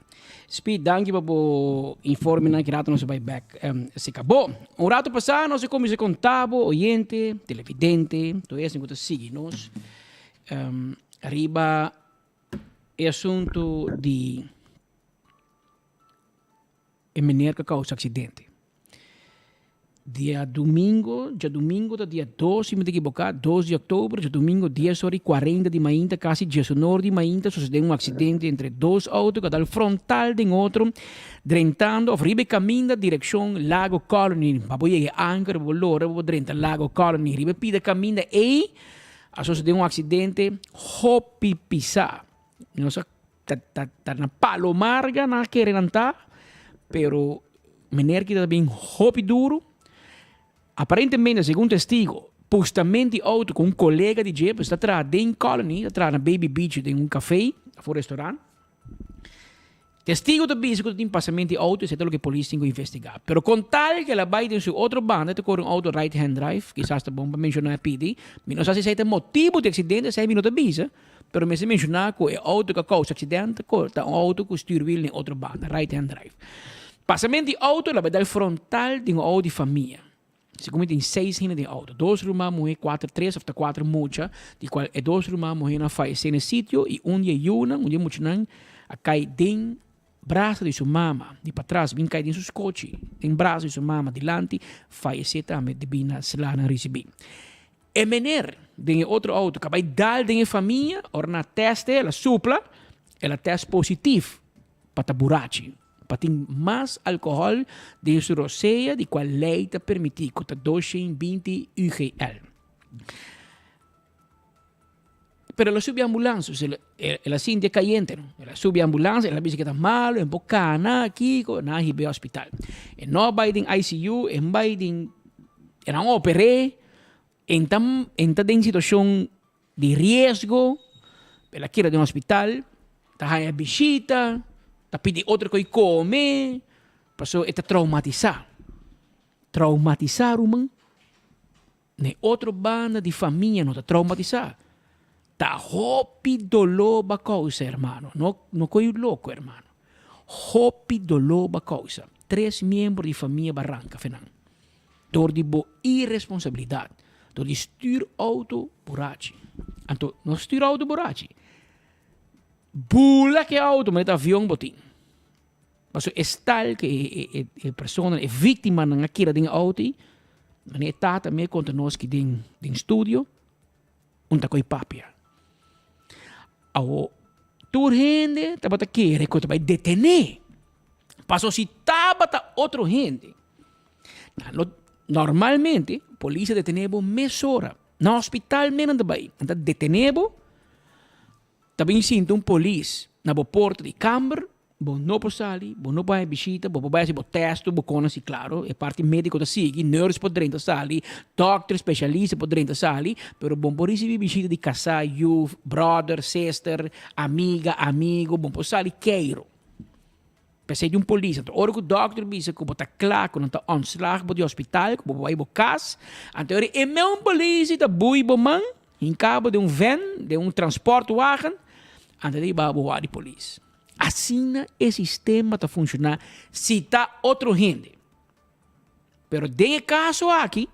Speed, danke po informe na kirato no se vai back. Se acabou. Un rato passado, non se come se contavo, oyente, televidente, todo eso, enquanto sigue-nos. arriba el asunto de el menor que causa accidente. Dia domingo, dia 2, se me equivocar, 2 de outubro, dia domingo, 10h40 de manhã, quase 19 de manhã, sucedeu um acidente entre dois autos, cada um frontal de outro, drentando, ou ribe caminho, direção Lago Colony, para poder ancar, volor, drenta Lago Colony, ribe pida caminho, e sucedeu um acidente, hopi pisar. Não sei, tá na palomarga, na querendo pero menor que também hopi duro. Aparentemente, segundo testigo, postamente auto com colega de jeep está atrás de Colony, atrás na Baby Beach de café, voor restaurante. Testigo também que tem passamento de auto, isso é o que a polícia tem que investigar. Pero com tal que ela vai em sua outra banda, tem um auto right-hand drive, quizás está bom para mencionar a PD, mas não sei se é o motivo do acidente, se é minuto bisa, pero me se mencionar que o auto que causa acidente, é um auto que styr wheel em outra banda, right-hand drive. Passamento de auto, ela vai dar frontal de auto de família. Se como tem 6 hinos de auto, 2 rumah morrer, 3 ou 4 mucha, de qual é 2 rumah morrer na faz no sítio e dia yuna, dia muchanan, a cai den braço de sua mama, de para trás, vem cai den seus coche, den braço de sua mama delante, faz também de bina selana receber. E mener de outro auto que vai dar de família, or na teste, ela supla, ela teste positivo para taburachi. Para ter mais álcool de sua roceia, de qual lei te permite que 220 UGL. Pero ela sube a ambulância, ela sente caliente, não? Ela sube a ambulância, ela diz que está mal, é bocana aqui, na hibe hospital. E não vai em ICU, e vai em não operé, então em situação de risco, ela quer de hospital, está aí a visita, está pedindo outra coisa comer, passou está traumatizado. Traumatizar uma, nem outra banda de família não está traumatizado. Tá hopi dolor ba causa, hermano. No coisa louco, hermano. Hopi dolor ba causa. 3 membros de família barranca, fenan. Door die bo irresponsabilidade. Door die stuurauto borrachi. Anto, no stuurauto borrachi. Bula que auto, mas avião botin. Mas o tal que a pessoa é vítima na aquela de auto, mas é tata me conta nós que den estúdio, onde coi papia. Ao turhende, tabata querer que vai detener. Passou se tabata outro gente. Normalmente, polícia detenebo mesora. No hospital menos também. Então detenebo, também sinto polícia na porta de câmara, bom não pode sair, bom não pode visita, bom vai se testo, bom conhece claro, é parte médico da sigue, nurse pode sair, doctor especialista pode sair, pero bom pode receber visita de casal, you, brother, sister, amiga, amigo, bom pode sair queiro. Pensei de polícia, então hora que o doctor disse que está claro, que não está onslag para o hospital, que vai para casa, então é meu polícia da bui bom man, em cabo de van, de transporte wagen, então ele vai para a polícia. Assim o sistema está funcionando se está outro gente. Pero de caso aqui,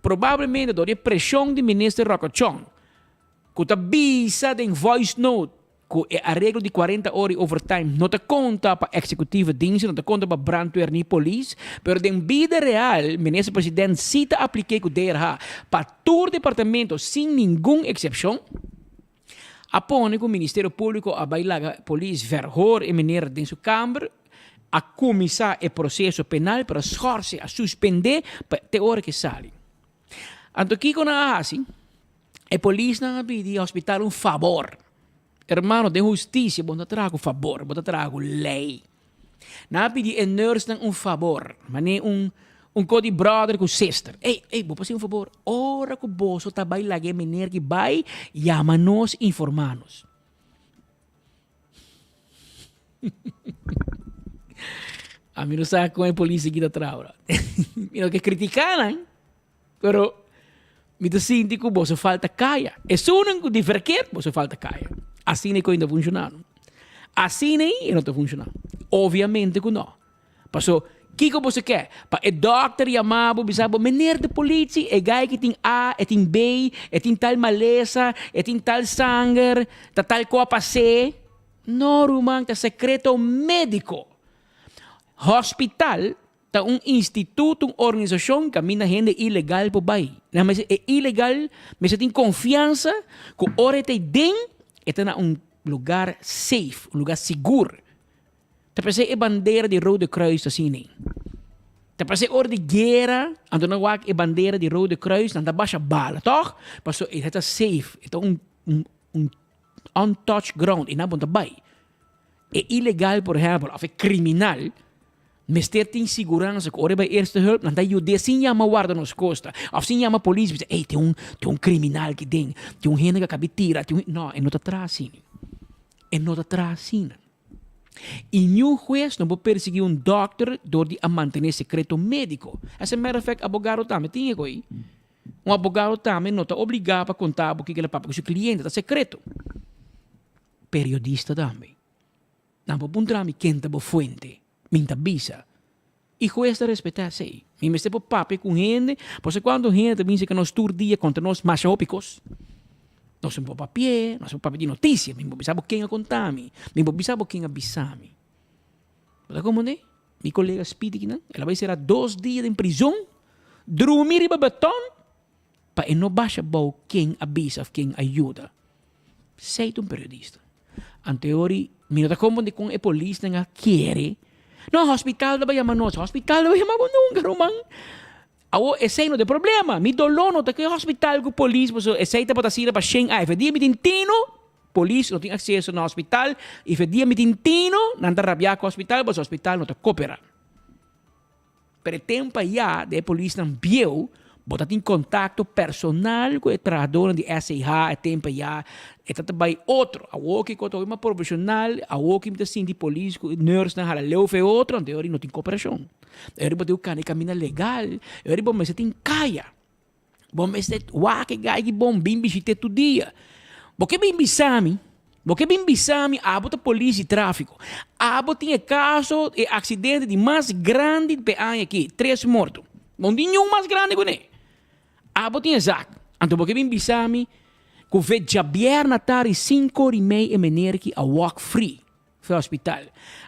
provavelmente do pressão do ministro Rocochon, que está visa em voice note, que é arreglo de 40 horas overtime, não te conta para executiva dienst, não te conta para brandweer nem polícia, pero em vida real, o ministro presidente cita apliquei o DRH para todo o departamento sem nenhuma exceção. Apone que o Ministério Público a bailar a polícia verhoor e maneira de sua câmara a começar o processo penal para esforçar a suspender até a hora que sai. Então, aqui com a assim, a polícia não pede ao hospital favor. Hermano, de justiça, bom trago favor, bom trago lei. Não pede a nurse favor, mas nem código brother com sister. Ei, vou fazer favor. Ora que o bolso está bailar a maneira que vai, chama-nos e informa-nos. A mim não sabe como é a polícia aqui da trava. Não que criticaram, pero me sinto que o bolso falta caia. É só um de verkeer, o bolso falta caia. Assim é que ainda funciona. Assim não está funcionando. Obviamente que não. Passou Kiko você quer? Pa e dokter chamava, bisabo, meneer de politie, e gai que tem A, e tem B, e tem tal maleza, e tem tal sangue, ta tal copa C. No, rumang, ta secreto médico. Hospital, ta instituto, organização, camina gente ilegal por bai. Mas é ilegal, mas tem confiança, que ora te den, é na lugar safe, lugar seguro. Tapos é bandeira de Rode Kruis assim nem. Tapos é hora de guerra, ando na wak é bandeira de Rode Kruis, nanda baixa bala, toch? Passo é safe, é untouched ground, e na bonta bai. É ilegal, por exemplo, of é criminal, mas tem segurança, que ora vai eerste hulp, nanda ajuda, sim chama guarda nos costa, of sim chama polícia, ei, tem um criminal que tem um gente que acaba de tirar, não, é não tá atrás, sim. É não tá atrás, sim. E nenhum juez não pode perseguir um doctor door de manter secreto médico. As a matter of fact, abogado também tem aí. Um abogado também não está obrigado a contar o que ele paga com seu cliente, está secreto. Periodista também. Não pode puntar quem está boa fonte, minta bisa. E juez está respeitar sei. E me está por papo com gente, porque quando gente pensa que nós turdia contra nós machópicos, nós somos papier, nós somos papel de notícia, mesmo bisabo quem a contar me, mesmo bisabo quem avisar me. Mas como né? Mi colega Speedy que ela vai ser 2 dias em prisão, dormir em batom, para não baixa bom quem avisa, quem ajuda. Sei um periodista. Anteori, mi não como de com a polícia não quer. No hospital não vai chamar nós, hospital não vai chamar nunca, romang. Awo essay no de problema. Mi dolono ta que hospital com polícia, so essay ta pata sila pa Sheng ai. Fedia mi tintino, polícia não tem acesso no hospital, e fedia mi tintino, nanda rabia com hospital, mas o hospital não ta coopera. Per tempo já de polícia não viu, bota em contato personal com o trabalhador de SIH, tempo já, e também outro, awo que quando uma profissional, awo que me assim de polícia, nurse na hala leu fe outro, ante ori não tem cooperação. Ori bote o cane camina legal, ori bom mas tem caia. Bom mas wa que gai que bom bim bisite tu dia. Porque bim bisami, abota polícia e tráfico. Abo tinha caso e acidente de mais grande de ano aqui, 3 mortos. Não tinha mais grande que nem. Abo tinha zac. Então porque bim bisami, que ve Javier Natari 5h30 e meneer que a walk free. Foi ao hospital.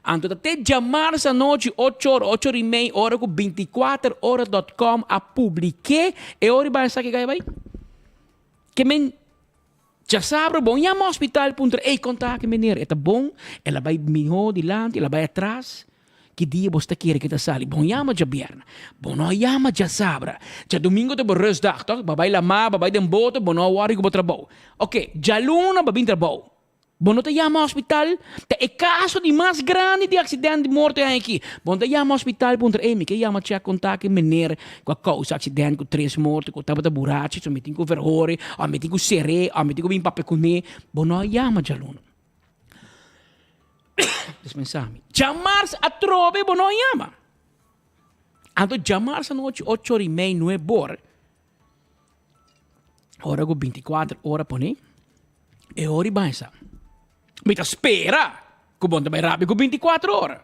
Então até chamar essa noite 8h30 hora com 24horas.com a publiquei e hora vai saber que vai. Que men já sabe bom, chama ao hospital punto ei contar que meneer, é bom, ela vai melhor dilante, ela vai atrás. Que dia você quer que te sali? Bom, chama já bierna. Bom, não chama já sabra. Já domingo te borres dag, toch? Babai lama, babai den boto, bom, não wari ko trabalho. Ok, já luna babin trabalho. Bom, não te chama ao hospital. Te é caso de mais grande de acidente de morte aqui. Bom, te chama ao hospital, punto mi que chama te a contar que meneer com a causa acidente com 3 mortos, com tava da burachi, so metin com verhore, ou metin com seré, ou metin com bim papecune. Bom, não chama já luna. Dispensami. Chamar a trove, bom, não chama. Então, chamar essa noite 8h30, 9h. Hora com 24 horas, pone. E hora e bansa. Me ta spera que bom também rabi com 24 horas.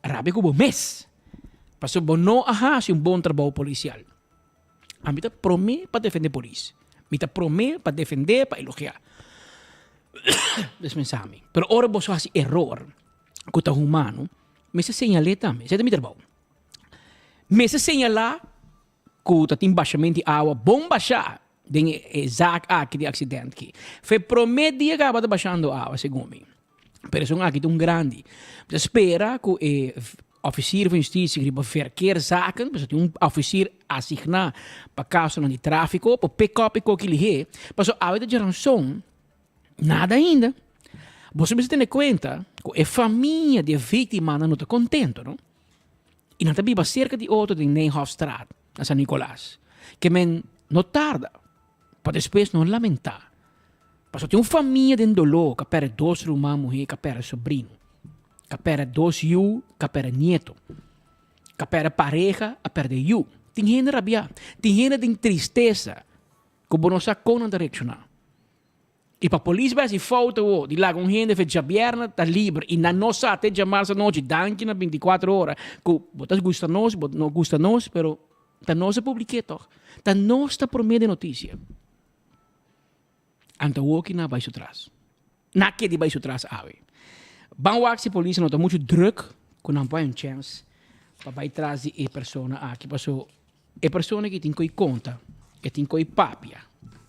Rabi com bom mês. Passo bom não ahas um bom trabalho policial. A me ta promete para defender a polícia. Me ta promete para defender, para elogiar. Dispensami. Pero ora você faz error com o humano, me se señalé também. Você tem trabalho. Me se señalar que o tem baixamento de água, bom baixar. Den zaak aqui de acidente que foi promedia que acaba baixando água segundo mim. Pero aqui tão grande. Você espera que o oficial de justiça que vai verkeer zaken, mas tem oficial assignado para caso de tráfico, para pick-up que ele é, mas a vida de ransom nada ainda. Você precisa ter conta que a família de vítima não está contente, não? E não também cerca de outro de Nijhoffstraat, na San Nicolás, que men não tarda. Para depois não lamentar. Porque tem uma família de dolor que perde 2 irmãs mulheres, que perde sobrinho, que perde 2 filhos, que perde neto, que perde pareja, que perde filho. Tem gente rabia, tem gente de tristeza, que não sabe como direcionar. E para a polícia vai se falta de lá com gente que já vierna tá livre e na nossa até chamar essa noite danke na 24 horas que botas gusta nós, bot não gusta nós, pero tá nossa publiqueto, tá nossa por meio de notícia. Anta aqui na baixo trás. Na que de baixo trás ave. Bang se polícia não tá muito druk, que não põe chance para vai trazer a pessoa aqui passou a pessoa que tem coi conta, que tem coi papia.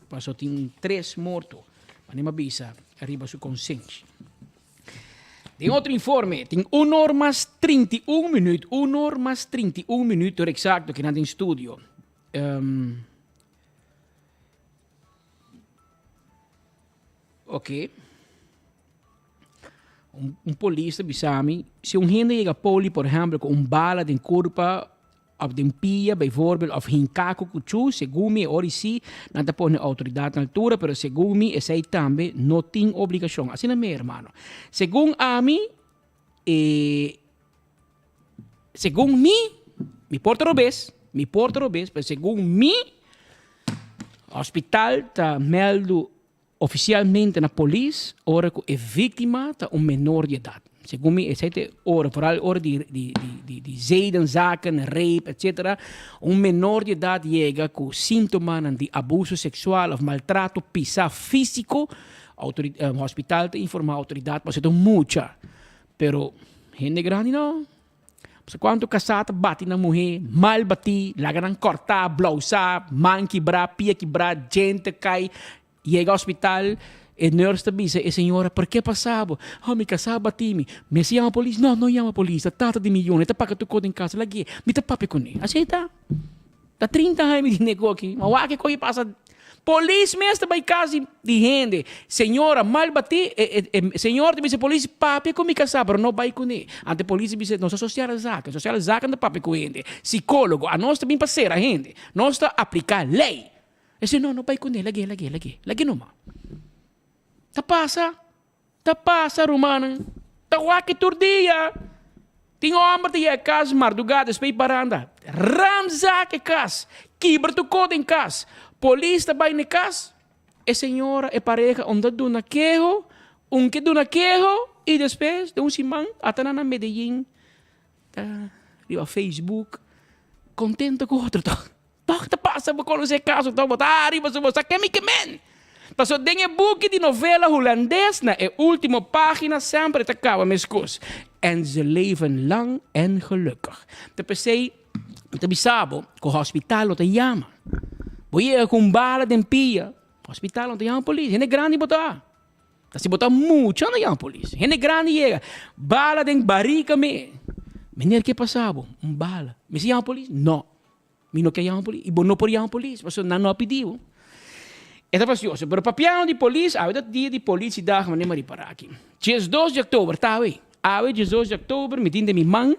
Passou tem 3 mortos. Anima bisa, arriba su consciência. Tem outro informe, tem 1 hora mais 31 minutos, 1 hora mais 31 minutos exato que nada em estúdio. Ok. Polícia bisami, se gente chega poli, por exemplo, com bala de corpo, of den pia, bijvoorbeeld, of hinkaku kuchu, segumi, orisi, nada pone autoridade na altura, pero segumi, essa também não tem obrigação. Assim é meu irmão. Segundo a mim, segundo mim, me porta robês, mas segundo mim, hospital está meldo oficialmente na polícia, ora que é vítima de menor de idade. Segundo me, é ora, vooral ora de zedenzaken, rape, etc. Menor de idade chega com sintomas de abuso sexual ou maltrato, pisar físico, hospital te informa a autoridade, mas é muita. Pero, gente grande não. Quanto casata bate na mulher, mal bati, lagaran cortar, blousar, man quebrar, pia quebrar, gente cai, chega ao hospital. E nurse dice, senhora, por que passava? Me casava batimi. Me se chama a polícia? Não, não chama a polícia. Tata de milhões, tá paga tu coisa em casa. Lagi, me tá papi com ele. Assim tá. Tá 30 anos de negócio aqui. Mas o que coisa passa? Polícia mesmo vai casa de gente. Senhora, mal bati. Senhora, dice polícia, papi com me casava, pero não vai com ele. Ante polícia dice, não social zaca não papi com ele. Psicólogo, a nós também parceira, gente. Nós tá aplicar lei. E se não vai com ele, lagi não, Ta passa, Romana. Ta waki turdia. Tinha homem de casa, mardugada, espei paranda. Ramza que casa. Kibra tu code em casa. Polícia vai na casa. E senhora e pareja, onde do na quejo, que do na quejo, e depois, de simão, até na Medellín, riba Facebook, contento com outro. Ta passa, vou conhecer caso, tá botar, riba, você quer me queimar. Passou dengue boek de novela holandês na última página sempre te acaba met koos. En ze leven lang en gelukkig. Te pensei, te bisabo, que o hospital te chama. Boia com bala de pia. Hospital te chama polícia. Ele é grande botar. Se botar muito, não chama polícia. Ele é grande chega. Bala de barriga me. Menino, que passava? Bala. Me se chama polícia? Não. Me não quer chamar polícia. E bom não pode chamar polícia. Passou não pediu. É precioso, pero papião de polícia, a dia de polícia dá uma nem para aqui. Dia 2 de outubro, tá aí. Dia 2 de outubro, me diz de minha mãe,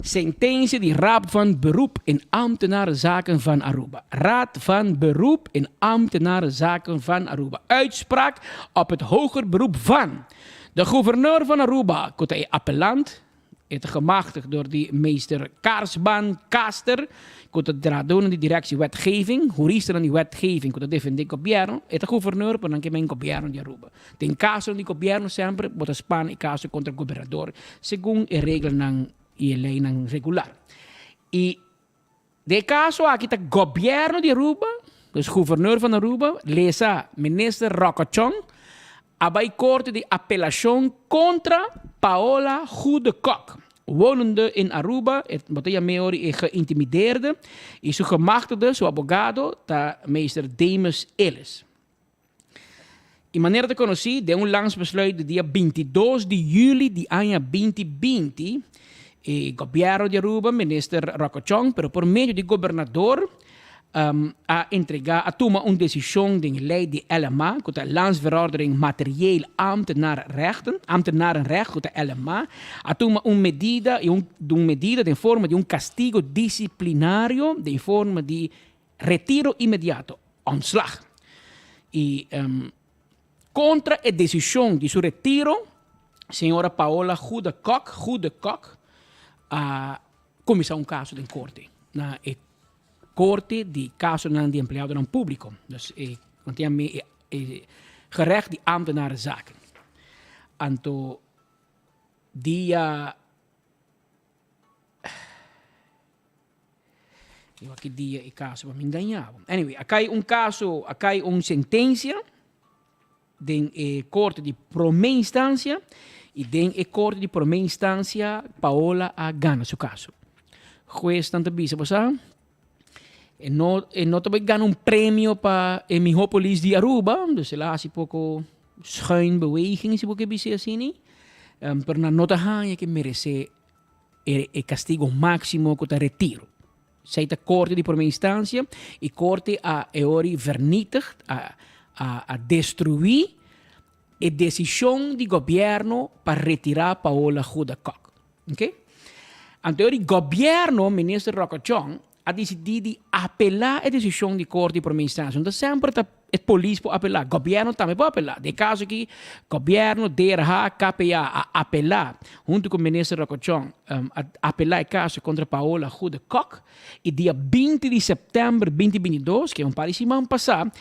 sententie de Raad van Beroep en Ambtenarenzaken van Aruba. Raad van Beroep en Ambtenarenzaken van Aruba. Uitspraak op het hoger beroep van de gouverneur van Aruba, de appellant, het gemachtigd door die meester Kaarsban Kaster, het doen die directie wetgeving, juristen aan die wetgeving, dat defende gobierno, het gouverneur, maar dan que men gobierno de Aruba. Ten caso di gobierno sempre, bota span e caso contra el gobernador, según e regla ng e lei ng regular. E de caso aqui tá gobierno de Aruba, dus gouverneur van Aruba, lesa minister Rocochon, abay corte de apelación contra Paola Goedekok, wonende in Aruba, het botella meori e geïntimideerde, en zijn gemachtigde, zijn abogado, ta meester Demis Ellis. In maneira de conhecer, de langs besluit de dia 22 de julho de ano 2020, o governo de Aruba, minister Rocochon, pero por meio do governador, a entregar, a tomar uma decisão de lei de LMA, com a Landsverordening Materieel Ambtenarenrecht, com a LMA, a tomar uma medida em forma de castigo disciplinário, em forma de retiro imediato, ontslag. E contra a decisão de seu retiro, senhora Paola Goedekok, começou caso em corte, na corte de caso de empleado não público. Dus, gerecht die ambtenarenzaken. Anto dia eu aqui dia e caso para me enganar. Anyway, aqui há sentença de corte de primeira instância e de corte de primeira instância Paola a ganha seu caso. Juez tanto bisa passar e não também ganha prêmio para o melhor polícia de Aruba, dus lá assim pouco schuin beweging se porque bisa assim, per na nota hanya que merece o castigo máximo que retiro. Seita corte de primeira instância e corte a eori vernietigd, a destruir a decisão do governo para retirar Paola Goede-Kock. Okay? Então, o governo, ministro Rockachong, ha decidido apelar a decisão de corte de primeira instância. Então, sempre a polícia pode apelar, o governo também pode apelar. De caso que o governo, DRH, KPA, a apelar, junto com o ministro Rockachong, apelar o caso contra Paola Goede-Kock, e dia 20 de setembro de 2022, que é par de semana passada,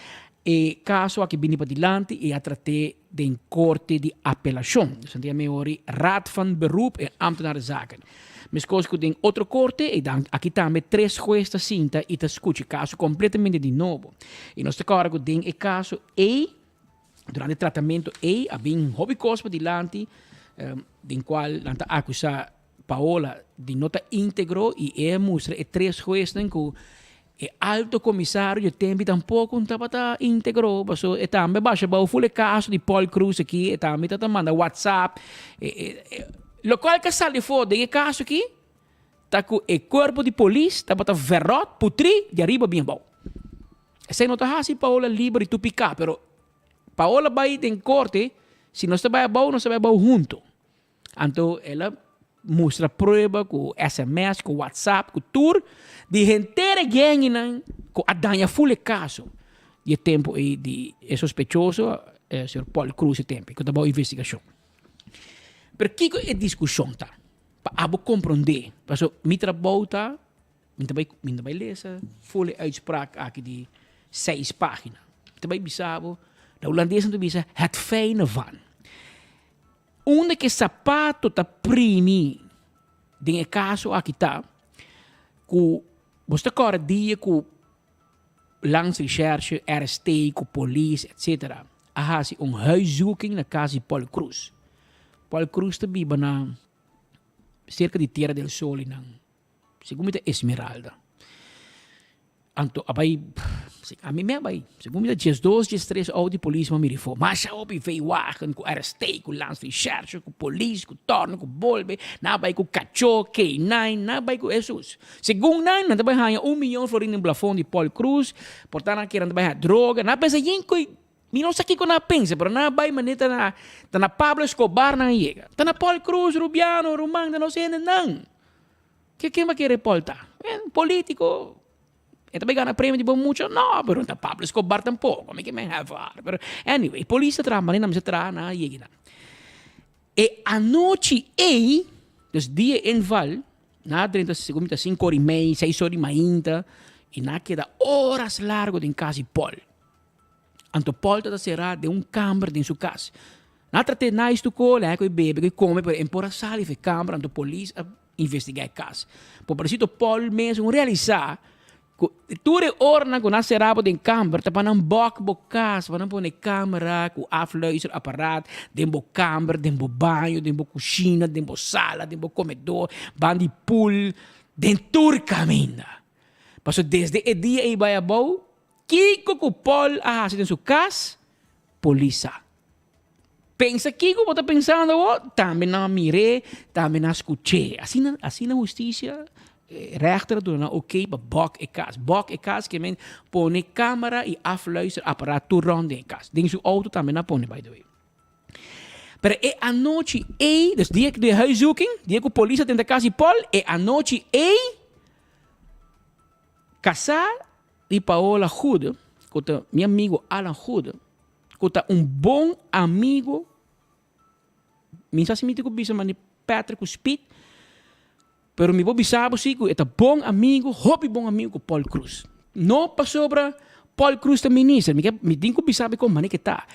o caso aqui vem para diante e a tratar de corte de apelação. Dus dan hebben Raad van Beroep en Ambtenarenzaken. Mas coisa que tem outro corte e dan aqui também 3 jueces cinta e te escute caso completamente de novo. E nós cargo tem o caso e durante o tratamento e havia hobby coisa para diante em qual anta acusa Paola de nota íntegro e mostra e 3 jueces que o alto comissário de tempo tampouco não estava íntegro, so e também baixa o full caso de Paul Cruz aqui e também tá manda WhatsApp lo qual que sale fora de caso aqui tá com o corpo de polícia tá verrot putri de arriba bem bom. Essa não tá assim Paola livre tu picar, pero Paola vai em corte, se nós vai bom, nós vai bom junto. Então ela mostra prova com SMS, com WhatsApp, com tour de inteira gangue com a danha full caso. E tempo de é sospechoso é Sr. Paul Cruz e tempo que tá boa investigação. Per que é discussão tá? Para abo compreender, porque mi trabalho tá, mi vai ler full uitspraak aqui de 6 páginas. Também bisabo, da holandesa não bisa het fijne van. Onde que sapato tá primi de caso aqui tá, que você corre dia com langs recherche, RST, com polícia, etc. Há se huiszoeking na casa de Paul Cruz. Paul Cruz também na cerca de Tierra del Sol nang segundo Esmeralda. Anto abay a mim abay segundo dias 2 dias 3 ao de polícia me rifou mas a obi veio wagen com RST com lands recherche com polícia com torno com bolbe na bay com cacho K9 na bay com Jesus segundo 9 na bay hanya 1 milhão florin em plafond de Paul Cruz portanto que anda bay droga na pensa yenko mi não sei que na pensa pero na bay maneta na Pablo Escobar na chega tá na Paul Cruz Rubiano Román não sei não que vai querer polta político. E também ganha prêmio de bom muito, não, pero não Pablo Escobar tampouco, como é que me have. Pero anyway, polícia trabalha, não se trabalha na chega. E a noite dus dia em Val, na 5 horas e meia, 6 horas e meia, e na queda horas largo em casa de Paul. Anto Paul está será de câmara em sua casa. Na trate nice to call, que bebe, que come, pero empora sali fe câmara, anto polícia investigar a casa. Por parecido Paul mesmo realizar Ture orna con aserabo den kamer, tapan een bokkas, van een camera, com afluisterapparaat, den bo kamer, den bo banho, den bo cozinha, den bo sala, den bo comedor, van die pool, den tour caminha. Paso desde el día e vai a bou, Kiko com Paul a hacer en su casa, polícia. Pensa Kiko, você está pensando, também na mire, também na escutei. Assim na justiça, rechter doen oké, maar bok e kas que men pone camera e afluisterapparaat rond in kas. Ding su auto também na pone, by the way. Pero a noite dus die de huiszoeking, die com polícia dentro da casa de Paul, a noite casar e Paola Goede, com meu amigo Alan Goede, com bom amigo, minha simite com bisa mani Patrick Speed. Pero mi bobi sabo sigo é bom amigo, hobby bom amigo com Paul Cruz. Não para sobre Paul Cruz da ministra, me digo que sabe como mané que tá.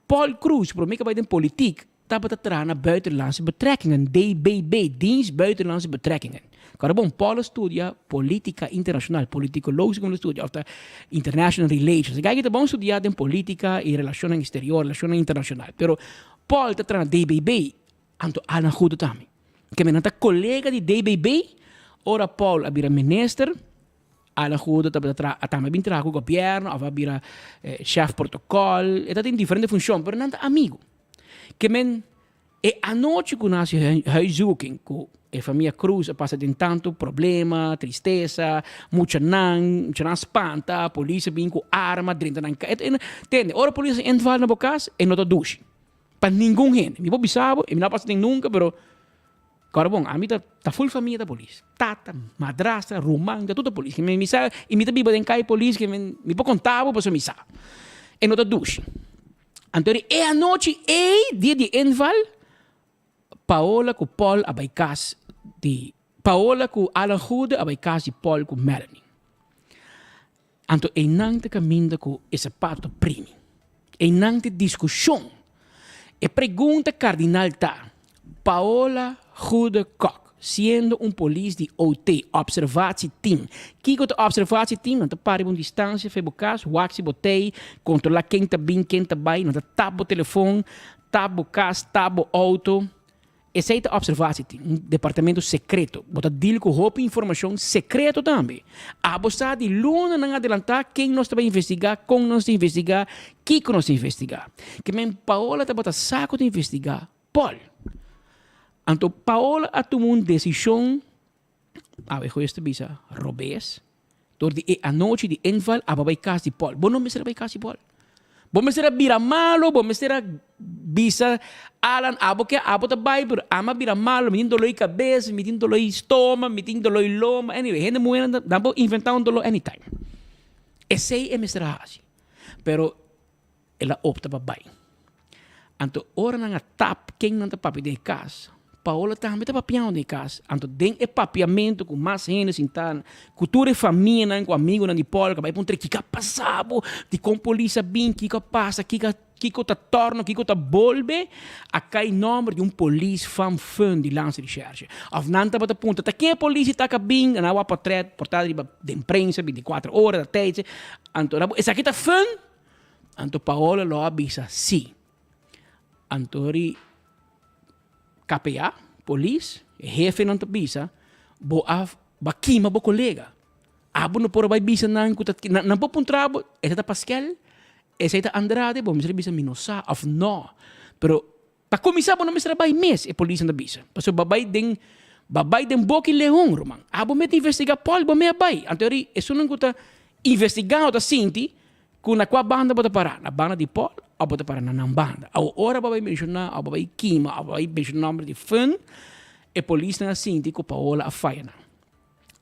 Paul Cruz, promeke bij de politiek, dat naar buitenlandse betrekkingen. DBB, Dienst Buitenlandse Betrekkingen. Karabon, Paul studia politica internacional, politicologische come studia, of international relations. Kijk, je bon studia de politica e relazioni exterior, relazioni internazionali. Pero Paul dat naar DBB, anto alla goede tami. Che men anta collega di DBB, ora Paul abira minister, alla goede dat tra atame bintra con governo, of abira chef protocol, e dat in differente funzioni, per nanta amigo. Che men e anoche con nasi huiszoeking, e famiglia Cruz passa in tanto problema, tristezza, mucha nan spanta, policia bin com arma, drinta nan entende? Ora policia entra na bocas e não douche. Para ninguém gente. Me vou bisabo, e me não passa nunca, pero cara bom, a mim tá full família da polícia. Tata, madrastra, romanga, toda a polícia. Me sabe, e me tá biba den cai polícia que me pode contar, posso me sabe. E não douche. Então, e a noite, dia de enval, Paola com Paul abay kas di Paola com Alan Hude abay kas di Paul com Melanie. Anto e nang te caminda com esse pato primi. E nang te discussão. E pergunta cardinal ta. Paola Hude Kok, sendo police di OT, observatieteam. Kiko te observatieteam, não te pare uma distância, febo kas, waxi botei, controla quem tá bem, quem tá bem, não te tabo telefone, tabo kas, tabo auto. Esse é o observatieteam, um departamento secreto. Bota deal com roupa e informação secreto também. A bolsa de luna não adelantar quem nós vai investigar, como nós investigar, que nós investigar. Que men Paola tá bota saco de investigar. Paul. Então Paola a tomou uma decisão, a ver, este bisa, robês, door die a noite de inval, a vai casa de Paul. Bom, não me será vai casa de Paul. Bom, me será bira malo, bom, me será bisa Alan, abo que abo tá bai, pero ama bira malo, me tem dolor de cabeça, me tem dolor de estômago, me tem dolor de loma, anyway, gente muito dá para inventar um dolor anytime. Esse é me será assim. Pero ela opta para bai. Então, ora na tap, quem não tá papi de casa, Paola também tá papiando de casa. Então, tem e papiamento com mais gente, assim, tá, cultura e família, com amigo, de Paul, que vai para um trecho, que passado, de com polícia bem, que passa, que tá torna, que tá volve, a cai nome de police fan fund de lança de recherche. Of nanta bata punta, tá quem polícia tá bem, na wa portret, portada de imprensa, 24 horas da tarde. Então, essa aqui tá fun. Então, Paola lo avisa, sim. Antori KPA, police, jefe não te bisa, ba kima bo colega. Abo no por vai bisa nan kutat nan po puntrabo, eta Pascal, esa Andrade, bo misra bisa minosa of no. Pero ta komisabo no misra bay mes e police na bisa. Paso babay den boki leon romang. Abo met investiga Paul bo me bay. Antori eso nan kuta investigado ta sinti kuna kwa banda bota para na banda di Paul. A bota para na banda. A ora babay mencionar, a babay kima, a babay mencionar nome de fun, e polícia na síndico Paola a faia.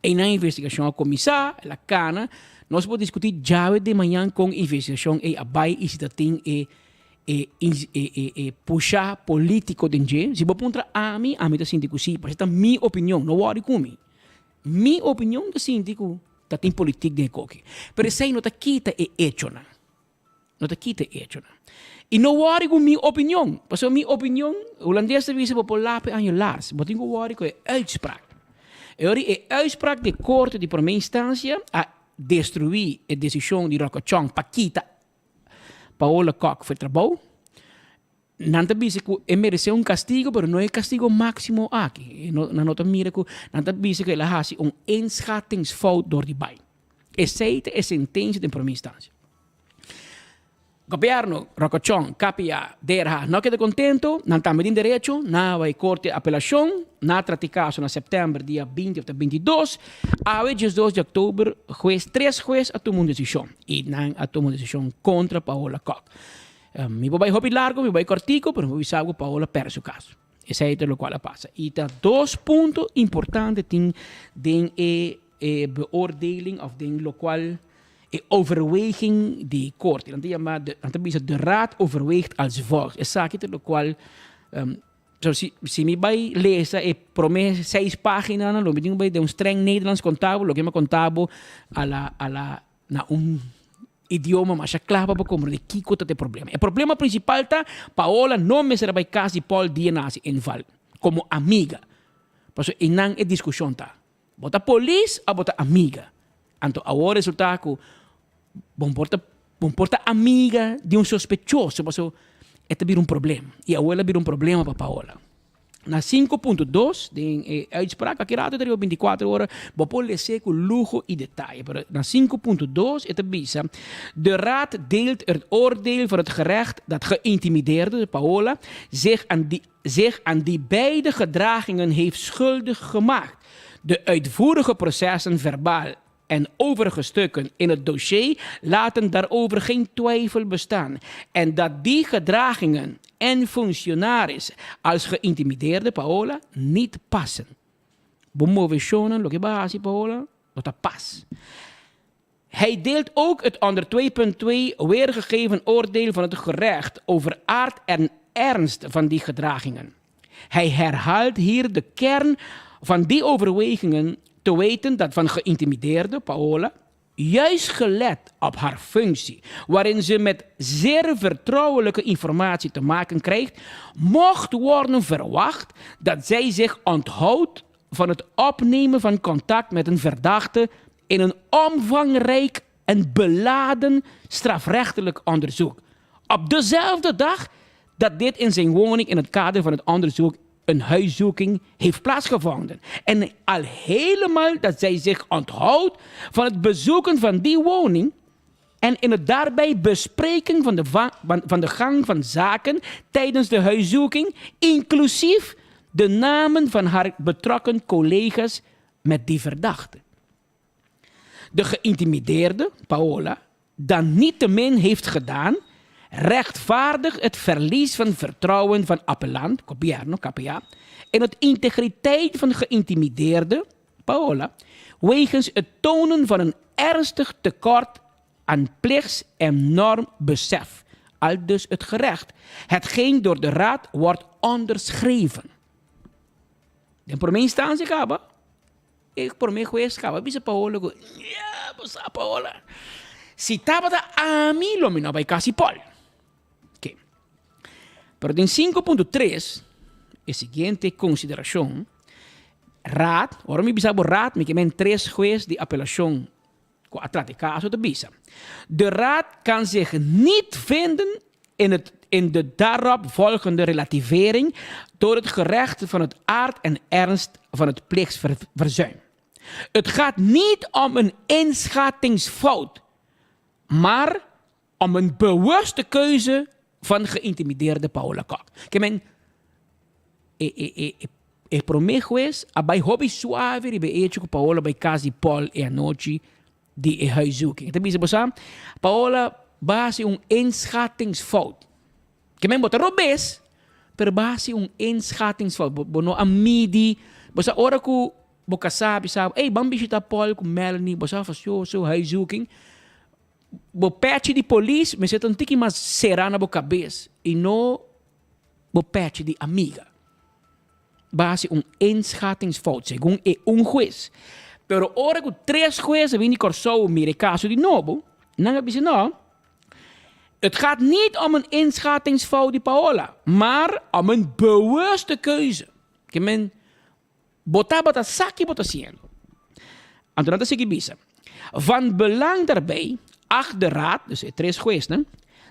E na investigação a comissar, a cana, nós podemos discutir já de manhã com investigação e a bai e se tem puxar político dentro. Se vou pontra a mim da síndico sim, porque esta minha opinião, não worry comigo. Minha opinião do síndico tá tem política de coque. Pero sei não tá quita e hecho na. Não tá quita e hecho na. E não worry com minha opinião. Porque minha opinião, o holandês visa por lapen aan je laars. Wat ik worry com é uitspraak. E ora é uitspraak de corte de primeira instância a destruir a decisão de Rocochong para quitar Paola Kok foi trabalho. Nanta bisa que mereceu um castigo, mas não é castigo máximo aqui. Na nota mira que nanta bisa que ela faz inschattingsfout door die bai. Essa é a sentença de primeira instância. Governo, Rocochong, KPA, DRH, não queda contento, não está medindo direito, não vai corte apelação, não trata caso na setembro, dia 20 ou 22, a 2 de outubro, três juízes a tomar uma decisão, e não a tomar uma decisão contra Paola Kok. Mi vai hobby largo, mi vai cortico, mas mi sabe que Paola perde o caso. Esse é o qual passa. E tem dois pontos importantes den beoordeling of den lo qual overweging de korte. Dan bisa de raad overweegt als volgt. Es sagt lo qual si mi vai lezen e promesse 6 pagina's, lo meting bij de un streng Nederlands contabel, lo que me contabel na idioma, mas já clava para como de kiko te problema. O problema principal tá, Paola não me será by kasi Paul DNA inval como amiga. Paso inang e discussão tá. Bota polis a bota amiga. Anto agora resulta que bom porta amiga de sospechoso, paso é vir problema. E agora vir problema para Paola. Na 5.2, de uitspraak, aqui rato er 24 horas, vou lezen com lujo e detalhe. Na 5.2, het bisa, de raad deelt het oordeel van het gerecht dat geïntimideerde, Paola, zich aan die beide gedragingen heeft schuldig gemaakt. De uitvoerige processen, verbaal en overige stukken in het dossier laten daarover geen twijfel bestaan. En dat die gedragingen en functionaris als geïntimideerde Paola niet passen. Bemovisionen, lo que basi Paola, dat pas. Hij deelt ook het onder 2.2 weergegeven oordeel van het gerecht over aard en ernst van die gedragingen. Hij herhaalt hier de kern van die overwegingen, te weten dat van geïntimideerde Paola, juist gelet op haar functie, waarin ze met zeer vertrouwelijke informatie te maken krijgt, mocht worden verwacht dat zij zich onthoudt van het opnemen van contact met een verdachte in een omvangrijk en beladen strafrechtelijk onderzoek. Op dezelfde dag dat dit in zijn woning in het kader van het onderzoek een huiszoeking heeft plaatsgevonden. En al helemaal dat zij zich onthoudt van het bezoeken van die woning en in het daarbij bespreken van de gang van zaken tijdens de huiszoeking, inclusief de namen van haar betrokken collega's met die verdachte. De geïntimideerde, Paola, dan niettemin heeft gedaan, rechtvaardigt het verlies van vertrouwen van appellant, Gobierno, KPA, en het integriteit van de geïntimideerde, Paola, wegens het tonen van een ernstig tekort aan plichts- en normbesef, aldus het gerecht, hetgeen door de raad wordt onderschreven. En voor mij staan ze kaba. Ik voor mij geweest kaba, bisa Paola go. Ja, bisa Paola. Si tabata a mí lo mino by casi Paul. Okay. Pero en 5.3, a seguinte consideração, raad, ahora me bisa raad, me quemen 3 juez de apelación atrás de caso de bisa. De raad kan zich niet vinden in de daarop volgende relativering door het gerecht van het aard en ernst van het plichtsverzuim. Het gaat niet om een inschattingsfout, maar om een bewuste keuze van geïntimideerde Paola Kok. Que men prometo es abai hobby suave ribe hecho com Paola by casi Paul e anoche die huiszoeking. Dat betekent bosa Paola base inschattingsfout. Que men bota robes, per base inschattingsfout. Bono amidi, bosa ora ku boka sabi, hey, bambi sita Paul com Melanie, bosa fasioso huiszoeking. Bo patch de police, me zet een tikkie mas serana bo cabeça e no bo patch de amiga. Base inschattingsfout, segundo juez. Pero ora que 3 jueces vini corso mire caso de novo, nanga bise no. Het gaat niet om een inschattingsfout die Paola, maar om een bewuste keuze. Que men bota saki bota siendo. Antonata sigi bisa. Van belang daarbij acht de raad, dus 3 jueces,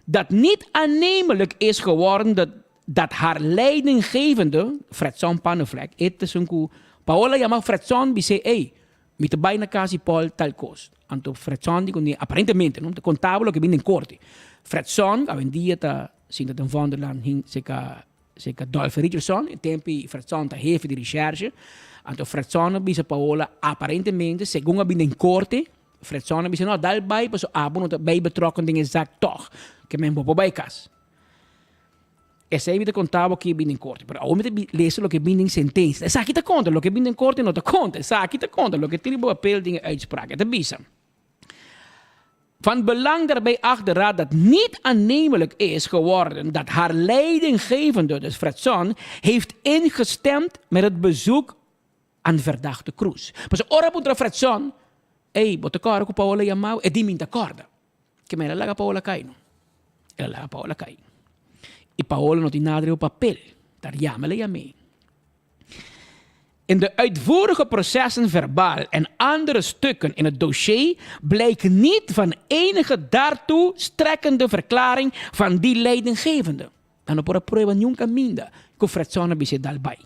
dat niet aannemelijk is geworden dat haar leidinggevende, Fredson Panoflek, het is een Paola llama Fredson, dice, hey, mi te bijna casi Paul tal cosa. Anto Fredson, die aparentemente, no, te contabolo que viene in corte. Fredson, avendia ta, sin dat een Vonderland hing, zeker Dolph Richardson, in tempi Fredson ta hefe di recherche. Anto Fredson, bisa Paola, aparentemente, segundo viene in corte, Fredson dice, no, dal bij, so abono bij betrokken dingen zaak toch. Que men bopo bij kas. Ese evita contavo que viene en corte, pero aún me lees lo que viene en sentencia. Esa aquí te conta, lo que viene en corte no te conta. Esa aquí te conta, lo que tiene op apel dingen uitspraken. Te bisa. Van belang daarbij acht de raad dat niet aannemelijk is geworden dat haar leidinggevende, dus Fredson, heeft ingestemd met het bezoek aan verdachte Cruz. Maar ora putra Fredson, hey, bote caro com Paola Yamau, e di minta corda. que me laga Paola cai, no. Ela laga Paola cai. E Paola no tinadre o papel. Daar jammer je mee. In de uitvoerige processen verbaal en andere stukken in het dossier blijkt niet van enige daartoe strekkende verklaring van die leidinggevende. En op een prueba nunca minda, kufretzona bise dalbij.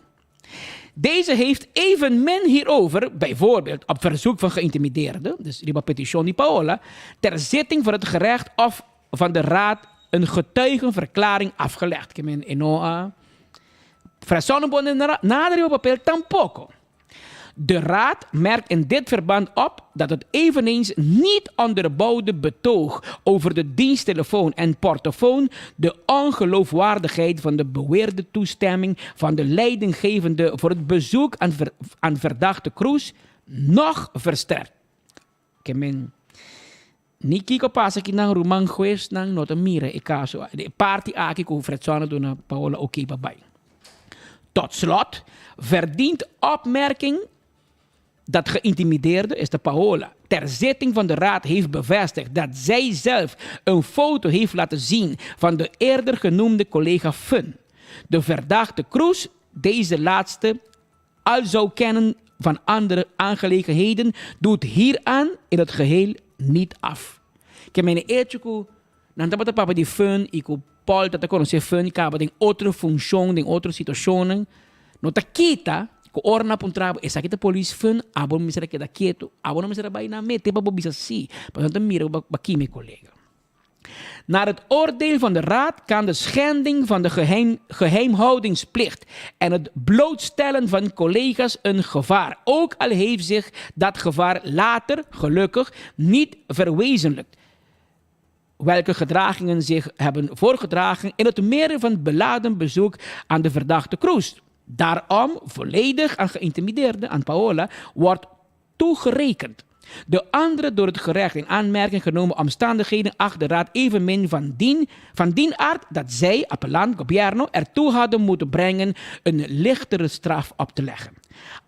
Deze heeft evenmin hierover, bijvoorbeeld op verzoek van geïntimideerde, dus die petition die Paola, ter zitting van het gerecht of van de raad een getuigenverklaring afgelegd. Ik meen, nadere op papel tampoco. De raad merkt in dit verband op dat het eveneens niet onderbouwde betoog over de diensttelefoon en portofoon de ongeloofwaardigheid van de beweerde toestemming van de leidinggevende voor het bezoek aan verdachte Cruz nog versterkt. Ik meen, niet kiko pasa ki nang rumang juez nang nota mire e caso. De party aki ko fretzona do na Paola oké babay. Tot slot verdient opmerking dat geïntimideerde, is de Paola, ter zitting van de raad heeft bevestigd dat zij zelf een foto heeft laten zien van de eerder genoemde collega Fun. De verdachte Cruz, deze laatste, al zou kennen van andere aangelegenheden, doet hieraan in het geheel niet af. Ik heb mijn eertje, nandapat papa die Fun, ik Paul dat ik kon zeggen Fun, ik heb een andere functie, een andere situatie. Nota kita, ko orna puntrabo, esa kita police Fun, abo misera kita quieto, abo no misera bijna mee, te babo bisa si, maar dan miro baki mijn collega. Naar het oordeel van de raad kan de schending van de geheimhoudingsplicht en het blootstellen van collega's een gevaar, ook al heeft zich dat gevaar later, gelukkig, niet verwezenlijkt. Welke gedragingen zich hebben voorgedragen in het meer van beladen bezoek aan de verdachte Cruz. Daarom volledig aan geïntimideerde, aan Paola, wordt toegerekend. De andere door het gerecht in aanmerking genomen omstandigheden acht de raad evenmin van dien aard dat zij, appellant, gobierno, ertoe hadden moeten brengen een lichtere straf op te leggen.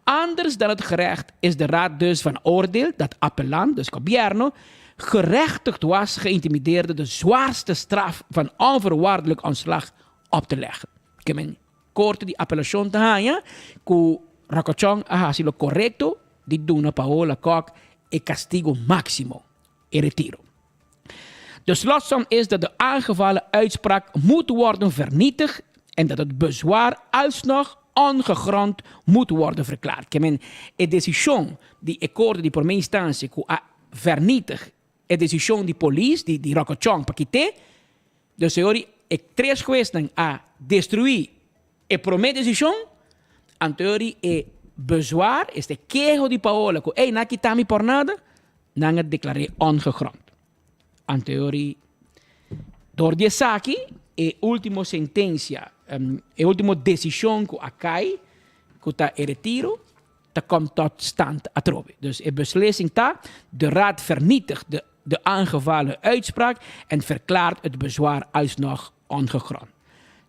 Anders dan het gerecht is de raad dus van oordeel dat appellant, dus gobierno, gerechtigd was geïntimideerde de zwaarste straf van onvoorwaardelijk ontslag op te leggen. Ik heb een korte die appellation te halen, ku Rakochong si lo correcto, die doen Paola Kok e castigo maximo e retiro. De slotsom is dat de aangevallen uitspraak moet worden vernietigd en dat het bezwaar alsnog ongegrond moet worden verklaard. Ik heb een decision die acorde die por mijn instantie vernietigd. A decisión de police, die Rakochong pakite, de señori ek tres jueces a destruir e promete decisión, anteori e bezwaar is de quejo de Paola, ko na kitami por nada, nanga declaré ongegrond. Anteori door die saki e ultimo sentencia, e ultimo decisión ko akai, ko ta e retiro, dat komt tot stand atrobe. Dus de beslissing de raad vernietigt de aangevallen uitspraak en verklaart het bezwaar alsnog ongegrond.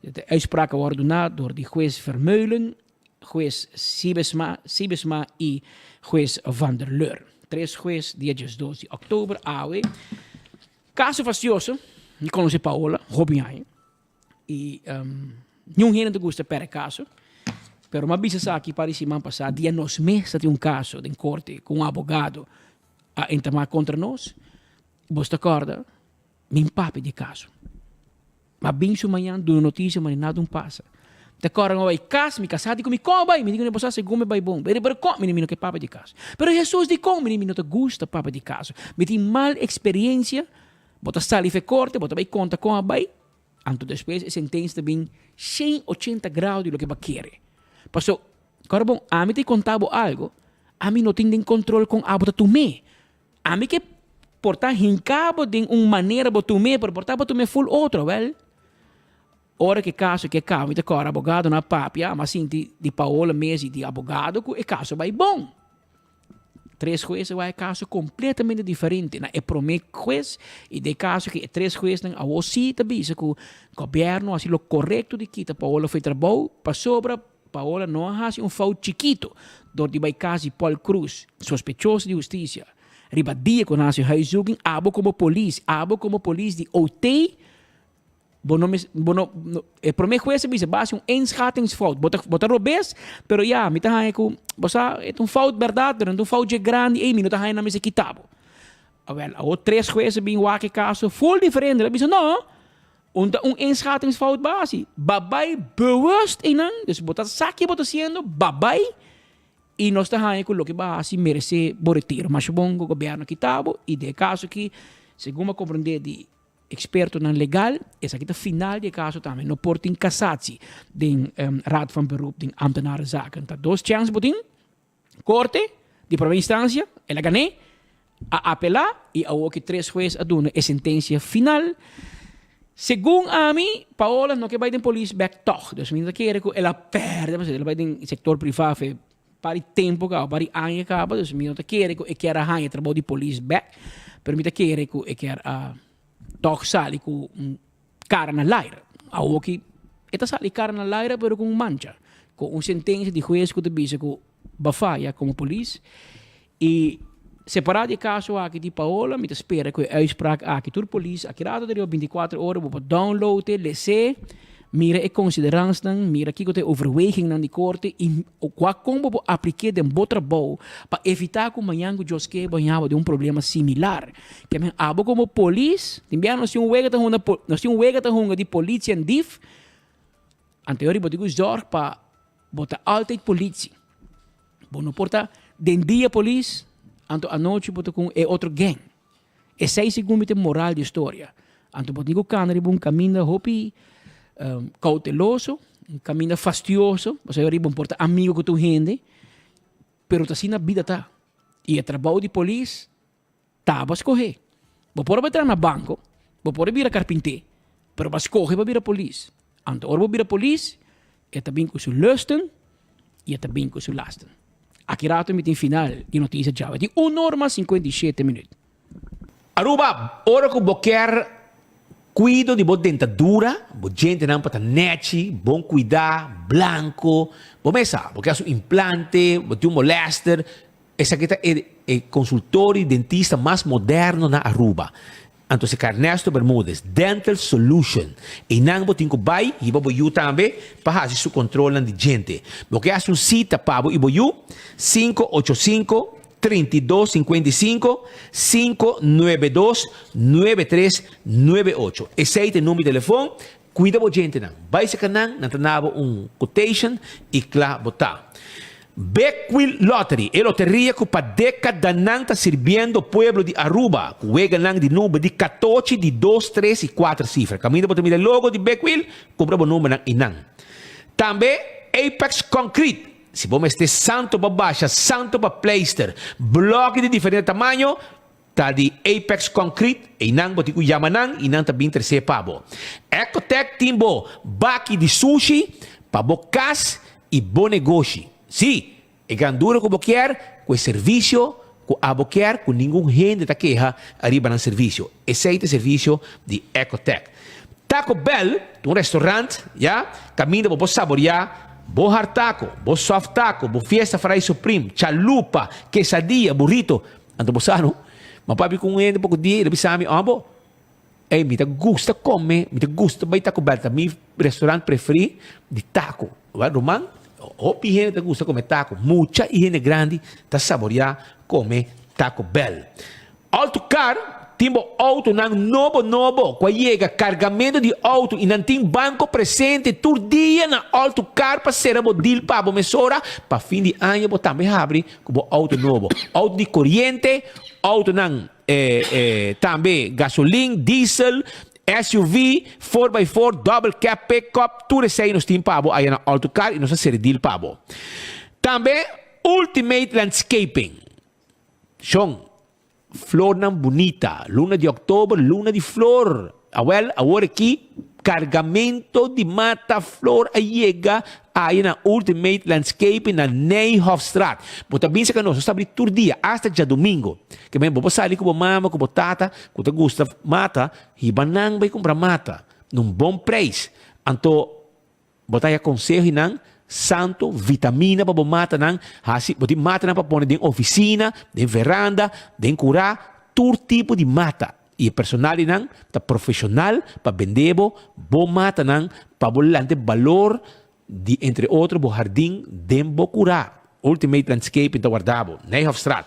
De uitspraken worden na door die juez Vermeulen, juez Sibesma en juez Van der Leur. Tres juez, 12 de oktober, AOE. Caso fastidioso, niet conosce Paola, Robignani. E não rende gusta per caso. Pero uma bisa aqui para esse semana passada, dia nos meses de caso de corte com um advogado a entamar contra nós. Você acorda? Min papi de caso. Mas bem isso manhã, do notícia, mas nada passa. Te acorda, vai caso, me casado, me como vai, me diga que você se come vai bom. Pero como menino que papi de caso. Pero Jesus de como menino te gusta papi de caso. Me tem mal experiência, bota sali fe corte, bota vai conta com a vai. Anto depois sentença bem 180 graus de lo que va querer. Paso, carbon, a mí te contaba algo, a mí no tienen control con algo tu me. A mí que portar hincabo de maneira tu me, pero portar tu me full outro, wel? Ora que caso que me te cora abogado na papia, mas sim de Paola Mesi de abogado, que caso vai bom. Três juízes vai caso completamente diferente. Na é promete juiz e de caso que três juízes não a cita bisa que o governo assim lo correto de kita Paola foi trabalho para sobra. Paola não faz fout chiquito, door die bij caso Paul Cruz, sospechoso de justiça. riba dia com nasie huiszoeking, abo como police die OT, para mim juez bisa base inschattingsfout. Bota robes, pero ja, mita hai ko, bosa é fout verdade, pero um fout grande, minuto hai na mesa kitabo. Wel, o 3 jueces bin wake caso full diferente. Bisa no, inschattingsfout base. Babay bewust inang, dus bota saki bota siendo babay. E nós estamos com o que base merece retiro. Mas bom, o governo kitabo e de caso que, segundo compreender de experto na legal, essa aqui é final de caso também. No porta em cassatie de Raad van Beroep, de ambtenarenzaken. Tá 2 chances botin, corte, de primeira instância, ela ganhou, a apelar e a que 3 jueces a dona é sentença final. Segundo a mim, Paola não que vai de polícia back toch. Dus minha que ela perde, mas ela vai de sector privado para tempo ka, para ano acaba, dus minha que quer a hanha trabalho de polícia back, permita que quer a toch sali com cara na laira. A que esta sali cara na laira, pero com mancha, com sentença de juez que te bisa com bafaya como polícia e separado de caso aqui de Paola, me espera que a uitspraak aqui tur polícia, aqui rado de 24 horas, vou downloaden, lezen, mira e consideração, mira aqui que tem overweging na corte e como vou aplicar de bom trabalho para evitar que amanhã o Joske banhava de problema similar. Que me abo como polícia, também nós temos wega de polícia en DIF, anterior vou digo zorg para botar altijd polícia. Bom, não porta den dia polícia. Anto a noite boto com outro gang. E 6 segundos de moral de história. Anto boto digo canari bom caminho hopi cauteloso, caminho fastidioso, você vai bom porta amigo com tu gente, pero tá assim na vida tá. E o trabalho de polícia tá para escolher. Vou pôr entrar na banco, vou pôr vir a carpinteiro, pero para escolher para vir a polícia. Anto ora vou vir a polícia, é também com seu lusten e é também com seu lasten. Aqui rato me tem final de notícia já. De 1 hora 57 minutos. Aruba, ora que você quer cuido de boa dentadura, boa gente não para nete, bom cuidar, blanco, bom mesa, porque é um implante, boa molester, essa aqui é consultório dentista mais moderno na Aruba. Então, se Ernesto Bermúdez, Dental Solution, e não botin ko bay, e vou eu também, para fazer su controle de gente. Porque é uma cita para o Iboyu, 585-3255, 592-9398. Esse é o número de telefone, cuida a gente não. Vai se canang, não tenha quotation, e claro, botar. Beckwil Lottery é loteria que para década não está servindo o povo de Aruba. Juega lang de número de 14, de 2, 3 e 4 cifras. Caminho para ter o logo de Beckwil, compra o número ng inang. Também Apex Concrete. Se você estiver santo para baixa, santo para pleister, bloco de diferente tamanho, tá de Apex Concrete, e inang botico yamanang, inang também terceiro pabo. Ecotec timbo, baki de sushi, pabo cas e bom negócio. Sim, é gandura que você quer, com o serviço, que você quer, com nenhum gente da queja, arriba no serviço. Esse é o serviço de Ecotec. Taco Bell, um restaurante, já, caminho para você saborear, bom hard taco, bom soft taco, bom fiesta fry supreme, chalupa, quesadilla, burrito. Anto você não? Mas papi com ele, pouco dia, ele sabe, ambo. Ei, me gusta comer, me gusta vai Taco Bell, meu restaurante preferido de taco. Vai, Roman? Hopi gente gusta comer taco, mucha gente grande está saborear comer Taco Bell. Autocar, timbo auto nang novo, quando chega cargamento de auto e não tem banco presente, todo dia na Autocar para ser a modil para a mesora, para fim de ano, você também abre como auto novo. Auto de corrente, auto nang também gasolina, diesel, SUV, 4x4, double cab, pickup, tudo isso aí nós temos pabo aí na Autocar e nós servidil pabo. Também Ultimate Landscaping. São flor não bonita, luna de outubro, luna de flor. Agora aqui, cargamento de mata flor aí chega aí na Ultimate Landscaping na Nijhoffstraat. Mas também se que nós estamos todo dia, até dia domingo. Que bem, vou sair com a mama, com a tata, com a gusta mata, e banang vai comprar mata, num bom preço. Então, botar aconselho não, santo, vitamina para mata nang hasi, boti mata nang papone din oficina, din veranda, din cura, tur tipo de mata. E personal nang ta profissional pa vendebo, bo mata nang pabolante valor de entre outros bo jardim den bo cura. Ultimate Landscape ta guardabo, Nijhoffstraat.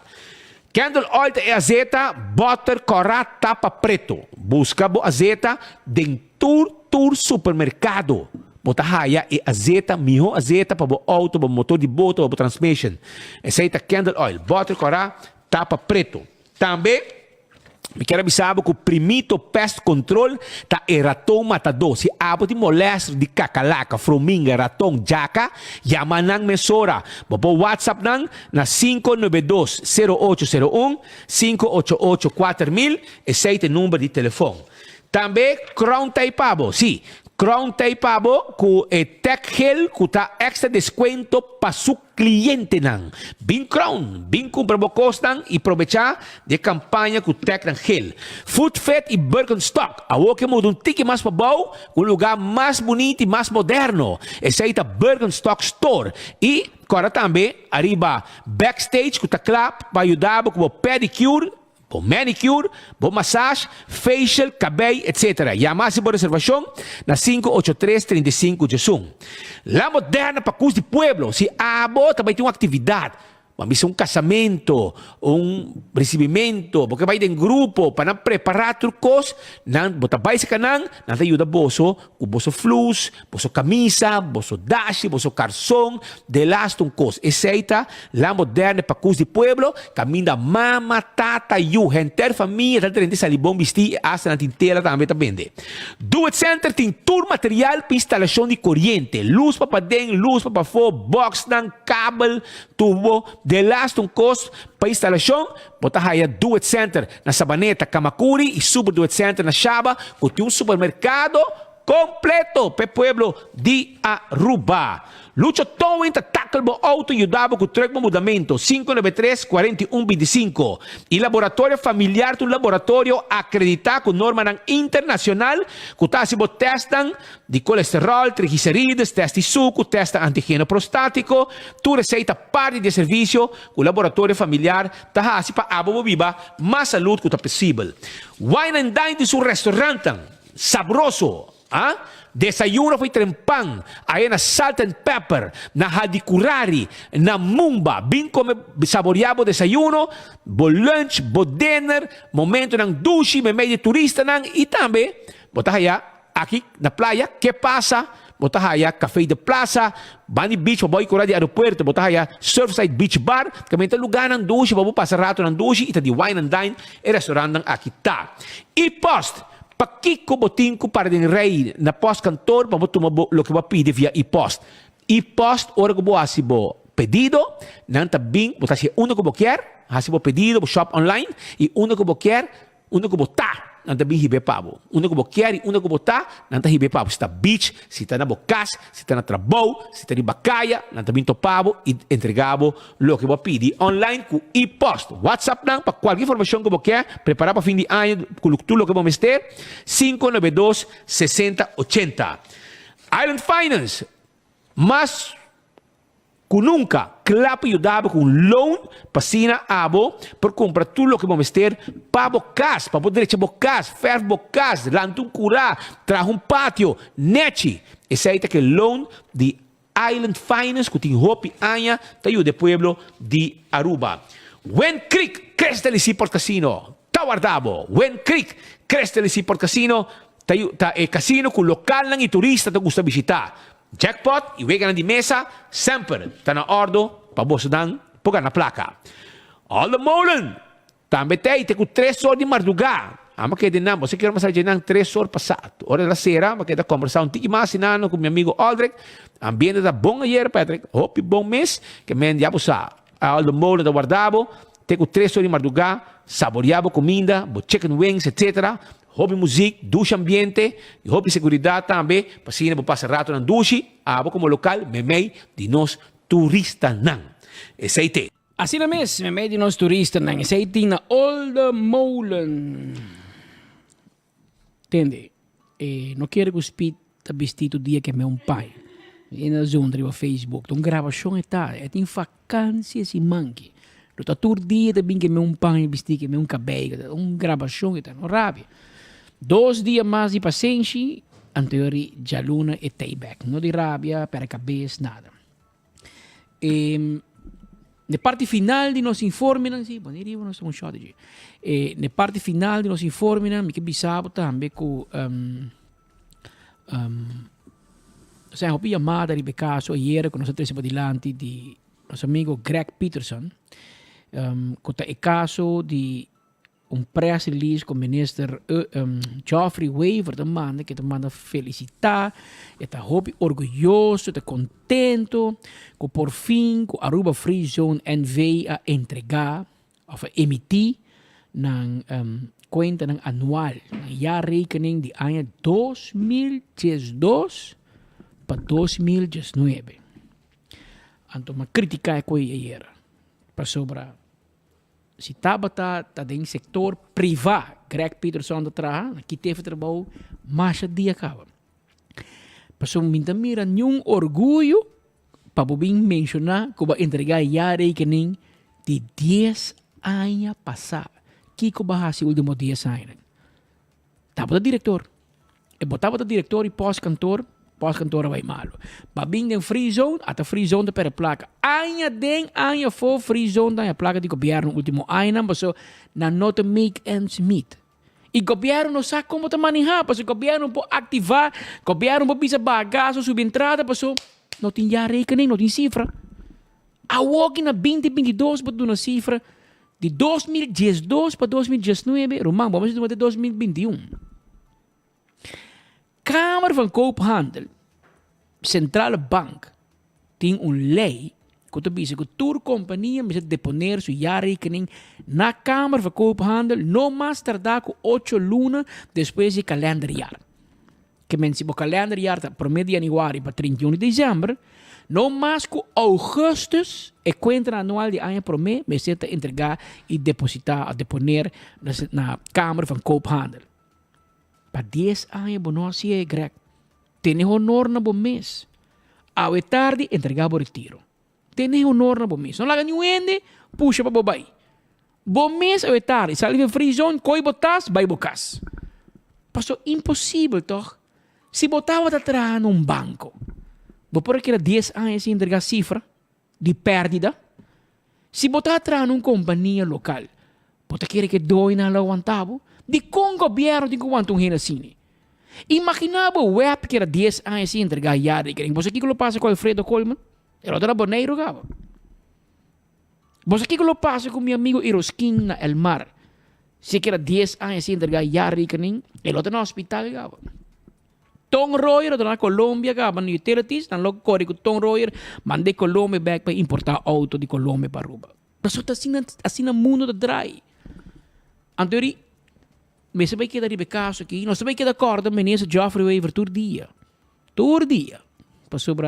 Candle oil e azeta, butter, corá, tapa preto. Busca bo azeta den tur supermercado. Bota haya e azeta, miho azeta pa bo auto, bo motor de boto, bo transmission. Aceita candle oil, butter, corá, tapa preto. Também me quero avisar que o primito pest control tá é ratão matador. Se abo de molestar de cacalaca, frominga, ratão, jaca, chama nang mesora. Bobo WhatsApp nang na 592-0801, 588-4000, esse é o número de telefone. Também Crown Taipabo, sim. Crown Taipabo com Tech Hill que tá extra desconto para su cliente nang. Bin Crown, bin compra bocos nang e aproveitar de campanha com Tech Hill. Food Fed e Birkenstock. A que muda tique mais para bom, um lugar mais bonito e mais moderno. Esse aí tá Birkenstock Store. E agora também arriba backstage que tá clap para ajudar com o pedicure, bom manicure, bom massage, facial, cabelo, etc. Chama-se por reservação na 583-3511. La Moderna para Cus de Pueblo. Se abo também tem uma atividade. Mas um casamento, recebimento, porque vai em grupo para preparar trucos, não botar vai se canang, não te ajuda bolso, o bolso flus, bolso camisa, bolso dashi, bolso calção, de last cos. Aceita La Moderna para Cus de Pueblo, caminha mama, tata, you, gente, família, tal gente sali bom vestir, hasta na tintela também tá vende. Do It Center tem tour material para instalação de corrente, luz para dentro, luz para fora, box nang, cabo, tubo, de last cos para instalação, bota aí Do It Center na Sabaneta, Kamakuri e Super Do It Center na Shaba, com um supermercado completo para o pueblo de Aruba. Lucho Towing tackle bo auto ajudava com o truck mudamento 593-4125 e laboratório familiar do laboratório acreditado com norma internacional que tá se testam de colesterol, triglicérides, teste suco, teste antígeno prostático, tu receita parte de serviço com o laboratório familiar tá se para abo viva mais saúde que tá possível. Wine and Dine de seu restaurante sabroso, desayuno foi trempang, aí na salt and pepper, na hadikurari, na mumba, bem como saboreado desayuno, bo lunch, bo dinner, momento ng dushi, meio de turista nang, e também, botahaya, aqui na praia, que passa? Botahaya, café de plaza, Bunny Beach, baboy kura de aeropuerto, botahaya, Surfside Beach Bar, kami ito lugar ng dushi, babo pasa rato ng dushi, ita di Wine and Dine, e restaurant ng Akita. E-post, pakiko botinko para din rei na post cantor para tumabo lo que va pide via e-post. E-post ora ko bo asibo pedido nan tabing botasi uno ko bokier hasibo pedido bo shop online e uno ko bokier uno ko bota nan tabing hibe pabo. Uno ko bokier e uno ko bota nan ta hibe pabo. Sta beach, si ta na bokas, si ta na trabaho, si ta ni bakaya, nan tabing to pabo e entregabo lo que va pidi online ku e-post. WhatsApp nang pa qualquer informação que bokier preparar para fim de ano com tudo lo que vamos ter 592-6080. Island Finance, mas nunca, claro, ajudava com loan, pasina abo, por comprar tudo o que vamos ter, para bocas, para poder echar bocas, fer bocas, lantum curá, trazer pátio, neti. Esse aí é que loan de Island Finance, que tem hopi anha, te ajuda o pueblo de Aruba. Wen Creek, cresce por casino, tá guardado. Wen Creek, cresce por casino, tá casino com local e turista que gusta visitar. Jackpot, iwega na di mesa, sempre, ta na ordo, paboso dan, poga na placa. All the molen, tambe te com 3 horas de madrugada. Ama que de namo, se quer massagem nang 3 horas passado. Hora da sera, ma que da conversar um tiki mais sinano com meu amigo Aldrich. Ambiente da bom ayer, Patrick. Hope bom mês, que me endiabo sa. All the molen da guardabo, te com 3 horas de madrugada, saboreabo comida, bo chicken wings, etc. Hobby muziek, douche ambiente, e hobby seguridade também, para se não passar rato na douche, abo como local, memei de nós turista nan. Esse aí tem. Assim na mesmo, memei de nós turista nan, esse aí tem na Old Molen. Entende? Não quero que o espírito vestido dia que é meu pai. E na zona do Facebook, então gravação é tem vacância esse manque. Do tá todo dia também que me pão e vestir que me cabelo, gravação tá no rábia. 2 dias mais de paciência, anteriori já luna e payback, não de rábia, para cabeça, nada. Na parte final de nosso informe, sim, bom, ele não está um shot de. Na parte final de nosso informe, me que bisabo também com sai hopi chamada di caso ieri con nostro tresiamo dilante di nostro amico Greg Peterson con il caso di un press release con minister Geoffrey Weaver che manda felicità e sta hopi orgoglioso e contento con por fin con Aruba Free Zone NV a entregar of emitir ng conta ng anual ng jaarrekening di año 2012 para 2019. Anto uma crítica é que ieri para sobre se tá em setor privado, Greg Peterson da trás, que teve trabalho mais dia acaba. Para minta mira nenhum orgulho para bem mencionar que vai entregar a rekening de 10 anos passados. Que bahasa último 10 anos. Tava diretor. E botava diretor e pós-cantor vai malo. Babing den free zone, ata free zone per placa. Anya for free zone da placa di governo último ano, mas na not make ends meet. E governo não sabe como te manejar, porque o governo pode ativar, o governo pode pisar bagaço, subir entrada, mas não tem já rekening, não tem cifra. A walk na 2022 para uma cifra de 2012 para 2019, Romão, vamos dizer de 2021. Câmara van Koophandel, Centrale Bank, tem lei que diz que toda companhia precisa deponer sua jaarrekening na Câmara van Koophandel não mais tardar com 8 lunas depois do calendarjaar. Que men se o calendarjaar está para 1 de januário para 31 de dezembro, não mais com augustus e conta anual de ano para mim, me senta entregar e depositar, a deponer na Câmara van Koophandel. Para 10 anos, não se é Greg. Tem honor na bom mês. Ao tarde, entregar o retiro. Tem honor na bom mês. Não laga nenhum ende, puxa para bobai. Bom mês, ao tarde, salve free zone, coi botas, vai bocas. Passou impossível, toch? Se botava atrás num banco, vou por aquela 10 anos sem entregar cifra de perdida. Se botar atrás numa companhia local, pode querer que doi na lawantabo, de com governo de quanto um rena cine. Imaginava o web que era 10 anos sem entregar yari. Você aqui que lo passa com Alfredo Colman? Ele era boneiro, gaba. Você aqui que lo passa com meu amigo Iroskin na El Mar? Se que era 10 anos sem entregar yari, ele era no hospital, gaba. Tom Royer, era na Colômbia, gaba, no utilities, na logo corre com Tom Royer, mandei Colômbia back para importar auto de Colômbia para Aruba. Mas assim no mundo da dry. Anterior, mas sabem que daí caso aqui, nós sabem que da corda ministro Geoffrey Weaver todo dia, para sobre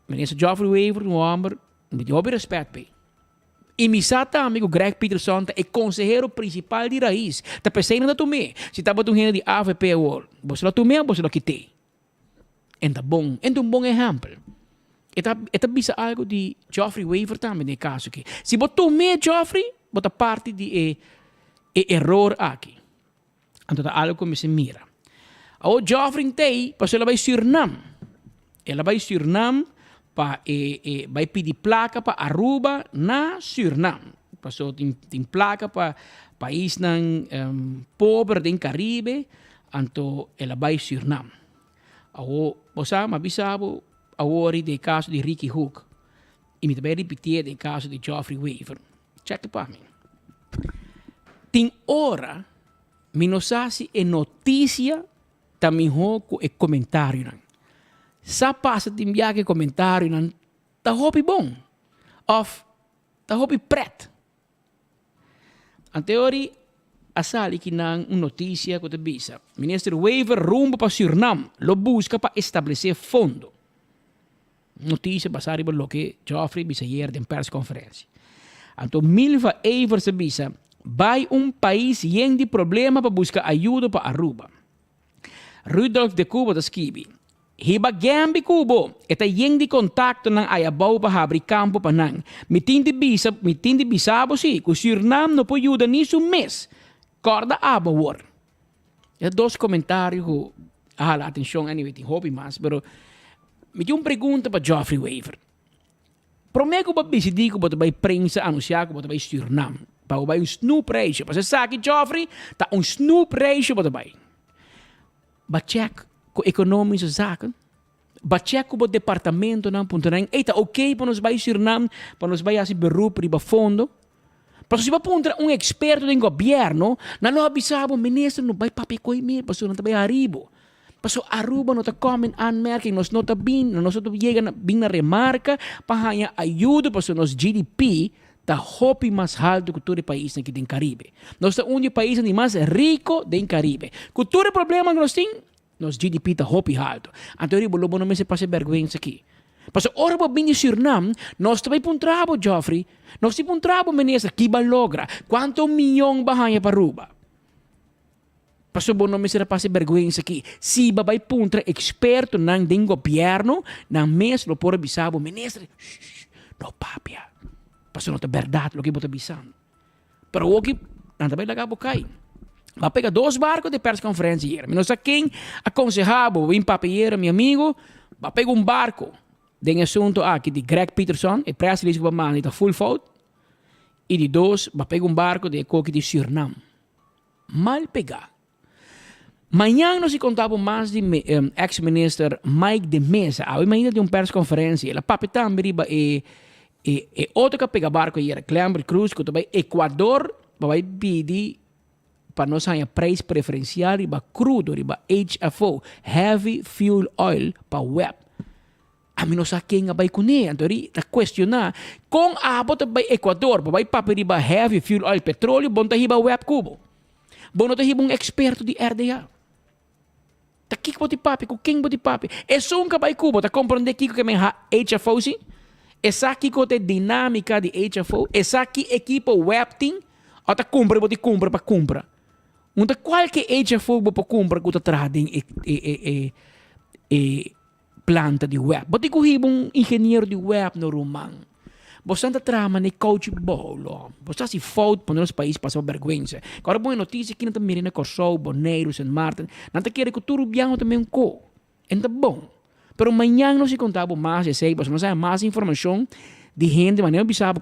ministro Geoffrey Weaver no homem, me deu respeito bem. E me sata amigo Greg Peterson é conselheiro principal de raiz. Tá pensando na tomé, se tá botando gente de AVP World, você lá tomé, você lá quitei. Então bom, então bom exemplo. Eta bisa algo de Geoffrey Weaver também no caso aqui. Se botou tomé Geoffrey, bota parte de error aqui. Então, algo que me se mira. O Geoffrey tem, para ela vai Suriname. Ela vai Suriname para vai pedir placa para Aruba na Suriname. Passou tem placa para país pobre do Caribe. Então, ela vai Suriname. Você me avisava agora do caso de Ricky Hook. E me também repetir do caso de Geoffrey Weaver. Check para mim. Tem hora minosasi e notícia também com e comentário. Sa passa de enviar que comentário tá hopi bom. Of tá hopi pret. Anteori asali que não notícia que te bisa. Ministro Weaver rumbo para Suriname, lo busca para estabelecer fundo. Notícia basada por lo que Geoffrey bisa ayer em press conferência. Anto Milva Weaver se bisa vai país lleno de problema para buscar ajuda para Aruba. Rudolf de Cuba da escreve, Hiba gambi kubo. Eta yung di kontakto ng ayabaw pa habri kampo pa nang. Mitindi bisabo si. Kusurnam no po yuda ni sumes. Corda abawar. Ito dos komentaryo ko. Ahala atensyong anyway. Hopi mas. Pero may yung pregunta pa Geoffrey Waver. Promeko ba bisidi ko ba tabay prensa anusya ko ba tabay Surinam? Pa ba yung Snoop ratio? Pasa sa akin Geoffrey, ta ang Snoop ratio ba tabay? Ba check ko ekonomi sa zaken? Ba check ko ba departamento ng punto na yung ta okay pa nos ba yung Surinam? Pa nos ba yung berup riba fondo? Paso si ba punta un eksperto ng gobyerno na lo abisabo ministro no bay papikoy mi paso na tabay haribo. Paso Aruba no ta comment anmerking nos nota bin nos nota llega na bin na remarca pahanya ayuda paso nos GDP ta hopi mas alto kultura país na kiting Caribe. Nos ta unyo país ni mas rico den Caribe. Kultura problema nos ting nos GDP ta hopi alto. Antori bolobo no me se pase vergüenza aqui. Paso ora ba bin Surinam nos ta bay puntrabo Geoffrey. Nos si puntrabo ministro kiba logra. Quanto milyon bahanya Aruba? Paso bono me será pase vergüenza aqui. Si babay puntra experto ng ding gobyerno ng mes lo por bisabo ministro. No papia. Paso no ta verdad lo que bota bisando. Pero oki nanda bay lagabo kay. Va pega 2 barcos de persconferência hier. Menos a quem aconsejabo in papier mi amigo, va pega un barco. Den assunto aqui de Greg Peterson, e presidente que va mani ta full fout. E de 2 va pega un barco de coque de Surinam. Mal pega. Manhã nós contávamos mais de ex-minister Mike de Mesa. Aí ainda de uma persconferência. Ela papetão beriba e outro que pega barco aí era Clember Cruz que também Equador vai pedir para nós ganhar preço preferencial riba crudo riba HFO Heavy Fuel Oil para web. A mim não sabe quem vai conhecer. Então a questionar com a bota vai Equador vai papel riba Heavy Fuel Oil petróleo bom tá riba web cubo. Bom não tá riba um experto de RDA. Ta kiko ti papi, ko king ti papi. E sung ka ba kubo, ta comprende kiko que me HFO si? Esa kiko te dinâmica de HFO, esa ki equipo web team, o ta compra ti compra pa compra. Unta qualche HFO bo pa compra ko ta trading planta de web. Boti ko hibong engenheiro de web no rumang. Bostante trama ne coach bolo. Bostante si fout por nos país passa vergüenza. Agora boa notícia que não tá mirando Corsou, Bonaire, San Martin. Não tá querendo que tudo bianco também um co. Então bom. Pero amanhã nós se contava mais de sei, nós temos mais informação de gente de maneira bizarra,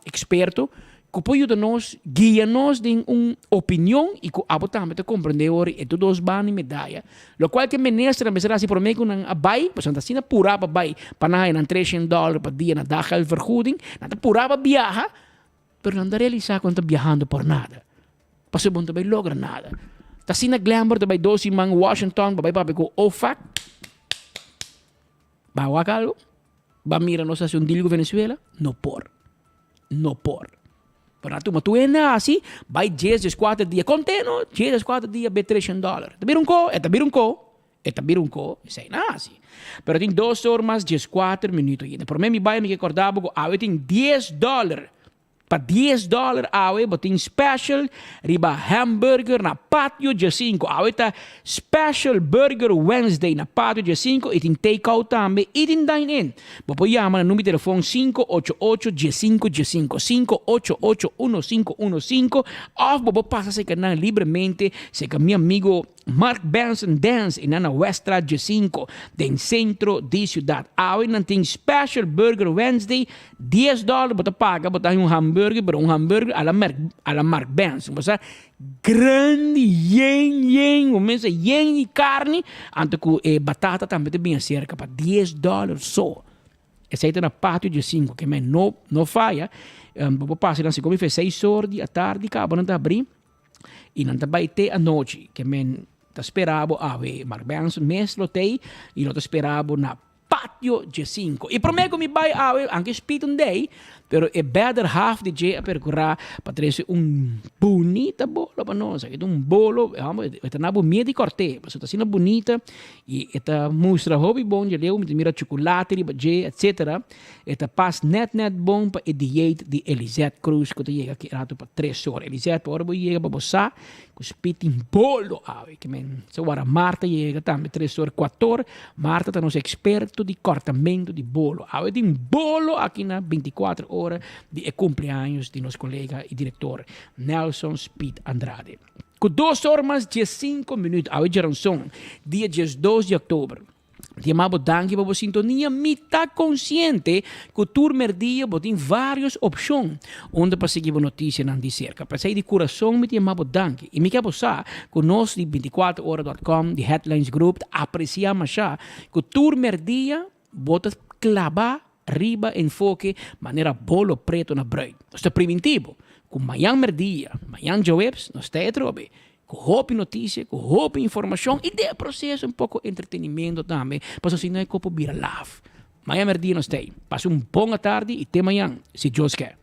experto, que pode nos guiar-nos em uma opinião e que abotamente compreender e todos van em medalha. Lo qual que ministra será se por meio que não abai, pois não está purava abai, para não $300 para dia na dagal vergoeding, não está purava viaja, pero não dá realizar quando está viajando por nada. Passo bom também logra nada. Está sina glamour também 12 man Washington, babai papi ko OFAC. Bawa kalo, ba mira nos hace un dilgo Venezuela, no por. Pero tu matuena assim, vai 4 dias. Conteno, 4 dias, $300. Tabirum ko, sei nasi. Pero tem 2 horas, 4 minutos. Por mim, me vai me recordar, eu tenho $10. Para $10 awe, botin special riba hamburger na Patio dia 5. Awe ta special burger Wednesday na Patio dia 5. Itin take out tambe, itin dine in. Bopo yama na numero telefone 588-1515. 588-1515. Of bopo pasa sa kanang libremente sa mi amigo Mark Benson Dance in na Westra dia 5 den centro di ciudad. Awe nanting special burger Wednesday $10 bota paga bota yung hamburger, pero un hamburger a la Mark Benson. Basta grande yen, umesa yen de carne, anto que batata também tem cerca para $10 só. Essa aí tá na Patio dia 5, que men no falha. Vou passar assim como fez 6 horas à tarde, acaba não tá abrir e não tá baite à noite, que men tá esperado Mark Benson mes lotei e lo tá esperado na Patio dia 5. E prometo me vai anche speed un day, pero é better half de dia a percorrer para trazer bonita bolo para nós. É bolo, é na bonita de corte, mas está sendo bonita e esta mostra hobby bom de leu, me mira chocolate, etc. Esta pas net bom para a dieta de Elisette Cruz que chega aqui rato para 3 horas. Elisette, agora vou chegar para você, spit in bolo, que men, so ora Marta chega também 3 horas, 4 horas, Marta tá nos experto de cortamento de bolo, tem um bolo aqui na 24 horas de cumpleaños de nosso colega e diretor Nelson Speed Andrade. Com 2 horas mais 15 minutos, a som, dia 12 de outubro. Chamamos danke para a sintonia, me está consciente que o turmer dia tem várias opções onde para seguir a notícia não de cerca. Para sair de coração, me chamamos danke. E me quer passar que nós de 24horas.com, de Headlines Group, apreciamos já que o turmer dia bota clavar riba enfoque maneira bolo preto na bread. Isso é preventivo. Com manhã merdia, manhã jobs, nós está trobe. Com roupa notícia, com roupa informação e de processo um pouco entretenimento também, para assim não é como vira love. Manhã merdia nós tem. Passa bom tarde e até manhã, se Deus quer.